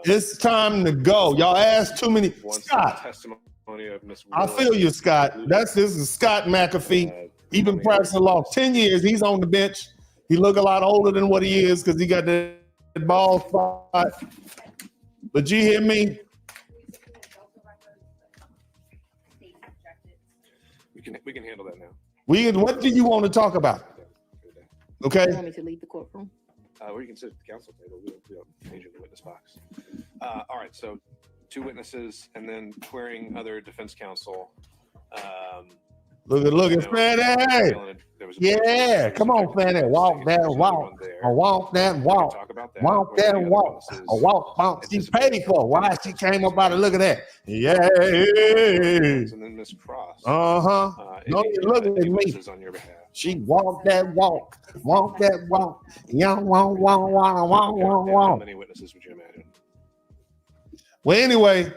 It's time to go. Y'all asked too many. Scott, Testimony of Ms. I feel you, Scott. This is Scott McAfee. He been practicing law 10 years. He's on the bench. He look a lot older than what he is because he got the ball spot. But you hear me? We can handle that now. What do you want to talk about? Okay. You want me to leave the courtroom? Or you can sit at the council table. We don't need you in the witness box. All right. So 2 witnesses and then querying other defense counsel. Look at Fanny. Yeah, come on, Fanny. Walk that walk. Or walk that walk. Walk that walk. Or walk. She paid for it. Why? She came up out of, look at that. Yeah. And then Ms. Cross. Don't you look at me. On your behalf. She walked that walk. Walk that walk. Young walk. How many witnesses would you imagine? Well, anyway,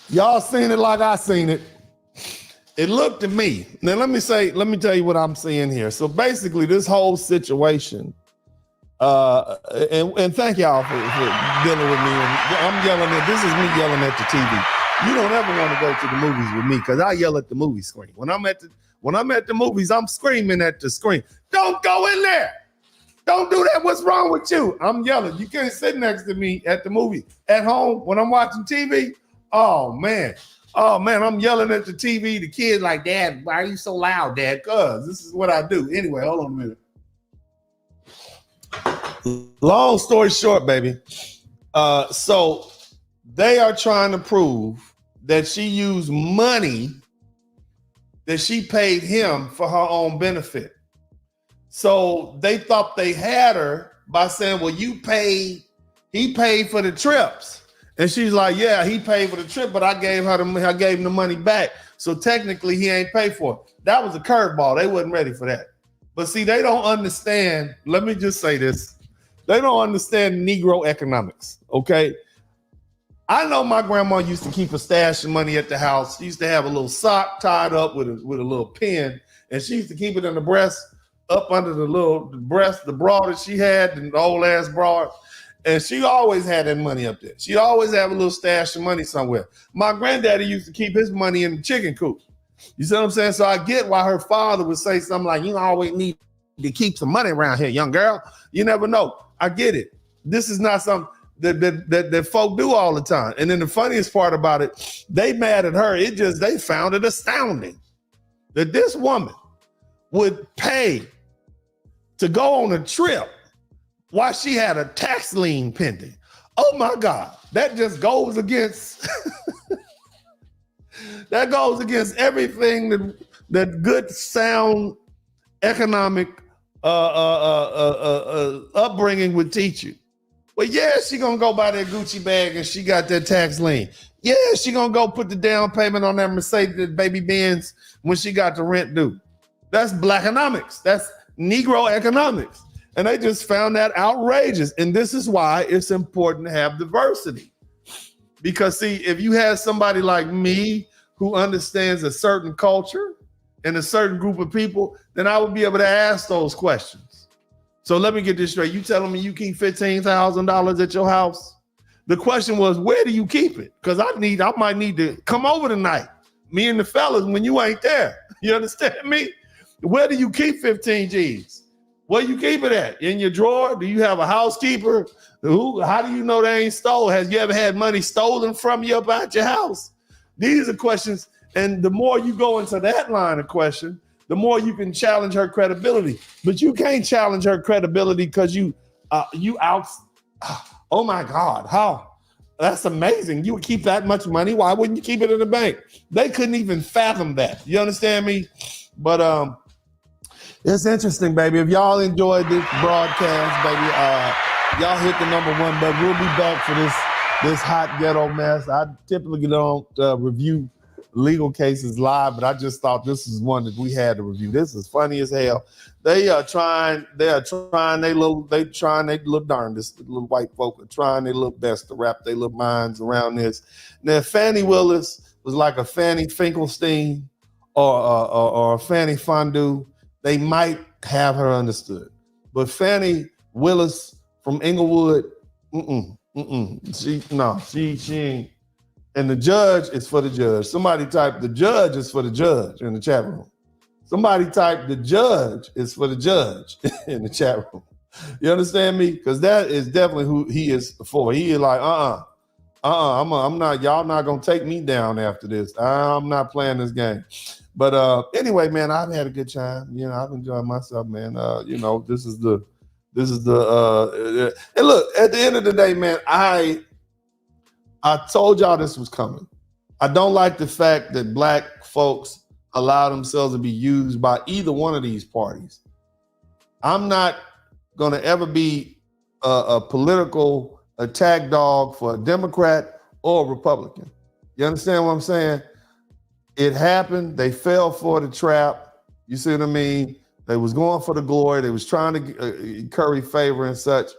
y'all seen it like I seen it. It looked to me. Now let me tell you what I'm seeing here. So basically, this whole situation, and thank y'all for dealing with me. And I'm yelling at, this is me yelling at the TV. You don't ever want to go to the movies with me because I yell at the movie screen. When I'm at the movies, I'm screaming at the screen. Don't go in there. Don't do that. What's wrong with you? I'm yelling. You can't sit next to me at the movie. At home, when I'm watching TV, oh man, I'm yelling at the TV. The kids like, Dad, why are you so loud, Dad? Cause this is what I do. Anyway, hold on a minute. Long story short, baby. So they are trying to prove that she used money that she paid him for her own benefit. So they thought they had her by saying, well, he paid for the trips. And she's like, yeah, he paid for the trip, but I gave him the money back. So technically he ain't paid for it. That was a curveball. They wasn't ready for that. But see, they don't understand. Let me just say this. They don't understand Negro economics, okay? I know my grandma used to keep a stash of money at the house. She used to have a little sock tied up with a little pin, and she used to keep it in the breast, up under the breast, the bra that she had, the old ass bra. And she always had that money up there. She'd always have a little stash of money somewhere. My granddaddy used to keep his money in the chicken coop. You see what I'm saying? So I get why her father would say something like, you always need to keep some money around here, young girl. You never know. I get it. This is not something that folk do all the time. And then the funniest part about it, they mad at her. They found it astounding that this woman would pay to go on a trip while she had a tax lien pending. Oh my God, that just goes against that goes against everything that good, sound, economic upbringing would teach you. Well, yeah, she gonna go buy that Gucci bag and she got that tax lien. Yeah, she gonna go put the down payment on that Mercedes baby Benz when she got the rent due. That's Blackonomics. That's Negro economics. And they just found that outrageous. And this is why it's important to have diversity. Because see, if you have somebody like me who understands a certain culture and a certain group of people, then I would be able to ask those questions. So let me get this straight. You telling me you keep $15,000 at your house? The question was, where do you keep it? Because I might need to come over tonight, me and the fellas, when you ain't there. You understand me? Where do you keep 15 G's? Where you keep it at? In your drawer? Do you have a housekeeper? How do you know they ain't stolen? Have you ever had money stolen from you about your house? These are questions. And the more you go into that line of question, the more you can challenge her credibility. But you can't challenge her credibility because Oh my God, how? That's amazing. You would keep that much money. Why wouldn't you keep it in the bank? They couldn't even fathom that. You understand me? But it's interesting, baby. If y'all enjoyed this broadcast, baby, y'all hit the #1 button. We'll be back for this hot ghetto mess. I typically don't review legal cases live, but I just thought this is one that we had to review. This is funny as hell. They are trying they little darndest. The little white folk are trying their little best to wrap their little minds around this. Now, if Fani Willis was like a Fanny Finkelstein or a Fanny Fondue, they might have her understood. But Fani Willis from Inglewood, she ain't. And the judge is for the judge. Somebody type the judge is for the judge in the chat room. Somebody type the judge is for the judge in the chat room. You understand me? Because that is definitely who he is for. He is like, I'm not, y'all not gonna take me down after this. I'm not playing this game. But anyway, man, I've had a good time. You know, I've enjoyed myself, man. This is the and look, at the end of the day, man, I told y'all this was coming. I don't like the fact that black folks allow themselves to be used by either one of these parties. I'm not going to ever be a political attack dog for a Democrat or a Republican. You understand what I'm saying? It happened. They fell for the trap. You see what I mean? They was going for the glory. They was trying to curry favor and such.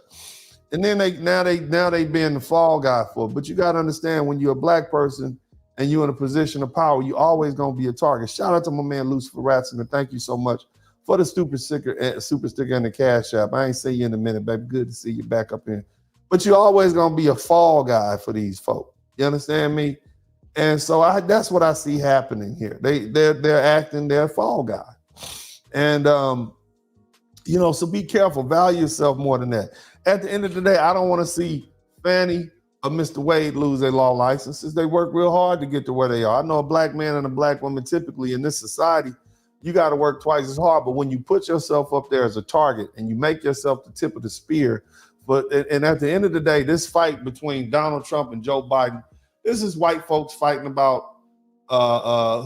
And then now they being the fall guy for it. But you got to understand, when you're a black person and you're in a position of power, you always going to be a target. Shout out to my man Lucifer Ratzinger. Thank you so much for the super sticker and the Cash App. I ain't see you in a minute, baby. Good to see you back up in. But you're always going to be a fall guy for these folk. You understand me? And so that's what I see happening here. They're acting their fall guy. And so be careful. Value yourself more than that. At the end of the day, I don't want to see Fani or Mr. Wade lose their law licenses. They work real hard to get to where they are. I know a black man and a black woman, typically in this society, you got to work twice as hard. But when you put yourself up there as a target and you make yourself the tip of the spear, and at the end of the day, this fight between Donald Trump and Joe Biden, this is white folks fighting about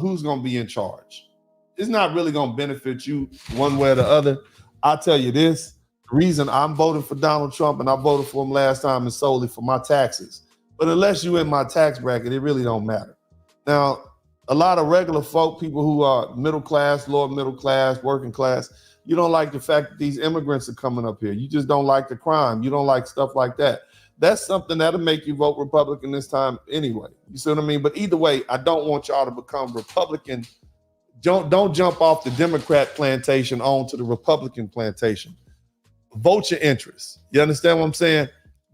who's going to be in charge. It's not really going to benefit you one way or the other. I'll tell you this. The reason I'm voting for Donald Trump and I voted for him last time is solely for my taxes. But unless you're in my tax bracket, it really don't matter. Now, a lot of regular folk, people who are middle class, lower middle class, working class, you don't like the fact that these immigrants are coming up here. You just don't like the crime. You don't like stuff like that. That's something that'll make you vote Republican this time anyway. You see what I mean? But either way, I don't want y'all to become Republican. Don't jump off the Democrat plantation onto the Republican plantation. Vote your interests. You understand what I'm saying?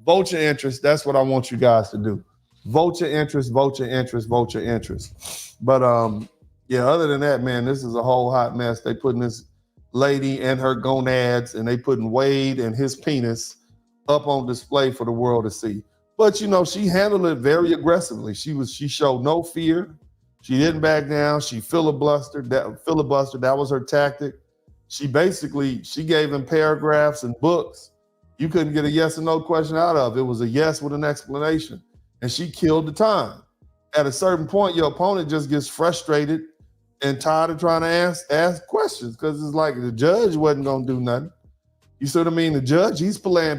Vote your interests. That's what I want you guys to do. Vote your interests, vote your interests, vote your interests. But other than that, man, this is a whole hot mess. They putting this lady and her gonads, and they putting Wade and his penis up on display for the world to see. But she handled it very aggressively. She showed no fear. She didn't back down. She filibustered. That was her tactic. She gave him paragraphs and books you couldn't get a yes or no question out of. It was a yes with an explanation. And she killed the time. At a certain point, your opponent just gets frustrated and tired of trying to ask questions, because it's like the judge wasn't going to do nothing. You see what I mean? The judge, he's playing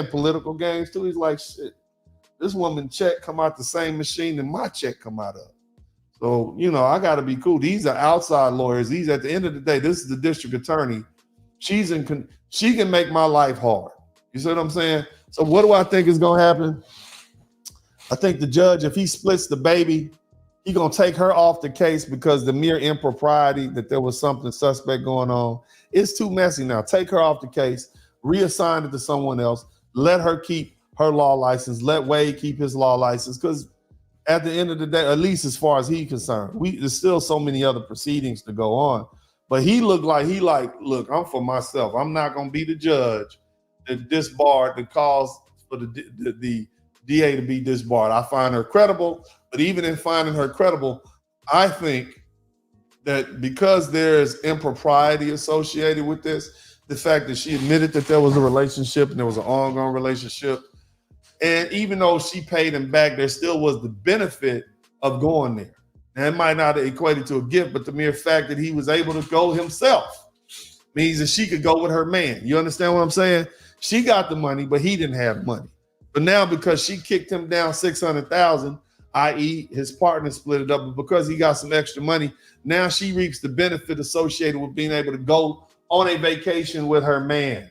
political games too. He's like, shit, this woman check come out the same machine that my check come out of. So, I got to be cool. These are outside lawyers. These, at the end of the day, this is the district attorney. She can make my life hard. You see what I'm saying? So what do I think is going to happen? I think the judge, if he splits the baby, he's going to take her off the case because the mere impropriety that there was something suspect going on. It's too messy now. Take her off the case, reassign it to someone else, let her keep her law license, let Wade keep his law license, because at the end of the day, at least as far as he's concerned, there's still so many other proceedings to go on. But he looked like, look, I'm for myself. I'm not going to be the judge that disbarred, that calls for the DA to be disbarred. I find her credible, but even in finding her credible, I think that because there's impropriety associated with this, the fact that she admitted that there was a relationship and there was an ongoing relationship, And even though she paid him back, there still was the benefit of going there. Now, it might not equate it to a gift, but the mere fact that he was able to go himself means that she could go with her man. You understand what I'm saying? She got the money, but he didn't have money. But now because she kicked him down $600,000, i.e. his partner split it up, but because he got some extra money, now she reaps the benefit associated with being able to go on a vacation with her man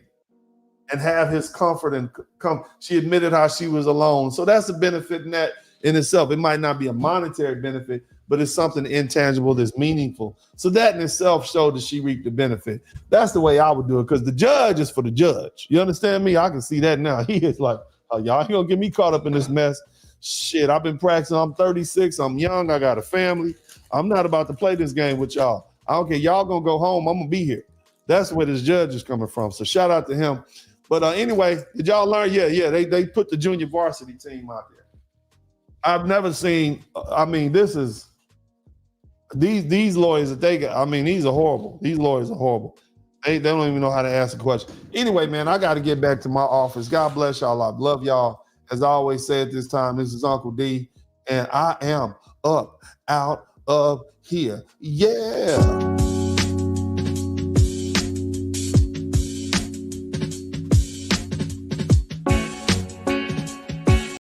and have his comfort and come. She admitted how she was alone. So that's a benefit in that in itself. It might not be a monetary benefit, but it's something intangible that's meaningful. So that in itself showed that she reaped the benefit. That's the way I would do it, because the judge is for the judge. You understand me? I can see that now. He is like, oh, y'all ain't gonna get me caught up in this mess. Shit, I've been practicing. I'm 36. I'm young. I got a family. I'm not about to play this game with y'all. I don't care. Y'all gonna go home. I'm gonna be here. That's where this judge is coming from. So shout out to him. But anyway, did y'all learn? Yeah. They put the junior varsity team out there. I've never seen. I mean, this is these lawyers that they got. I mean, these are horrible. These lawyers are horrible. They don't even know how to answer questions. Anyway, man, I got to get back to my office. God bless y'all. I love y'all. As I always say at this time, this is Uncle D, and I am up out of here. Yeah.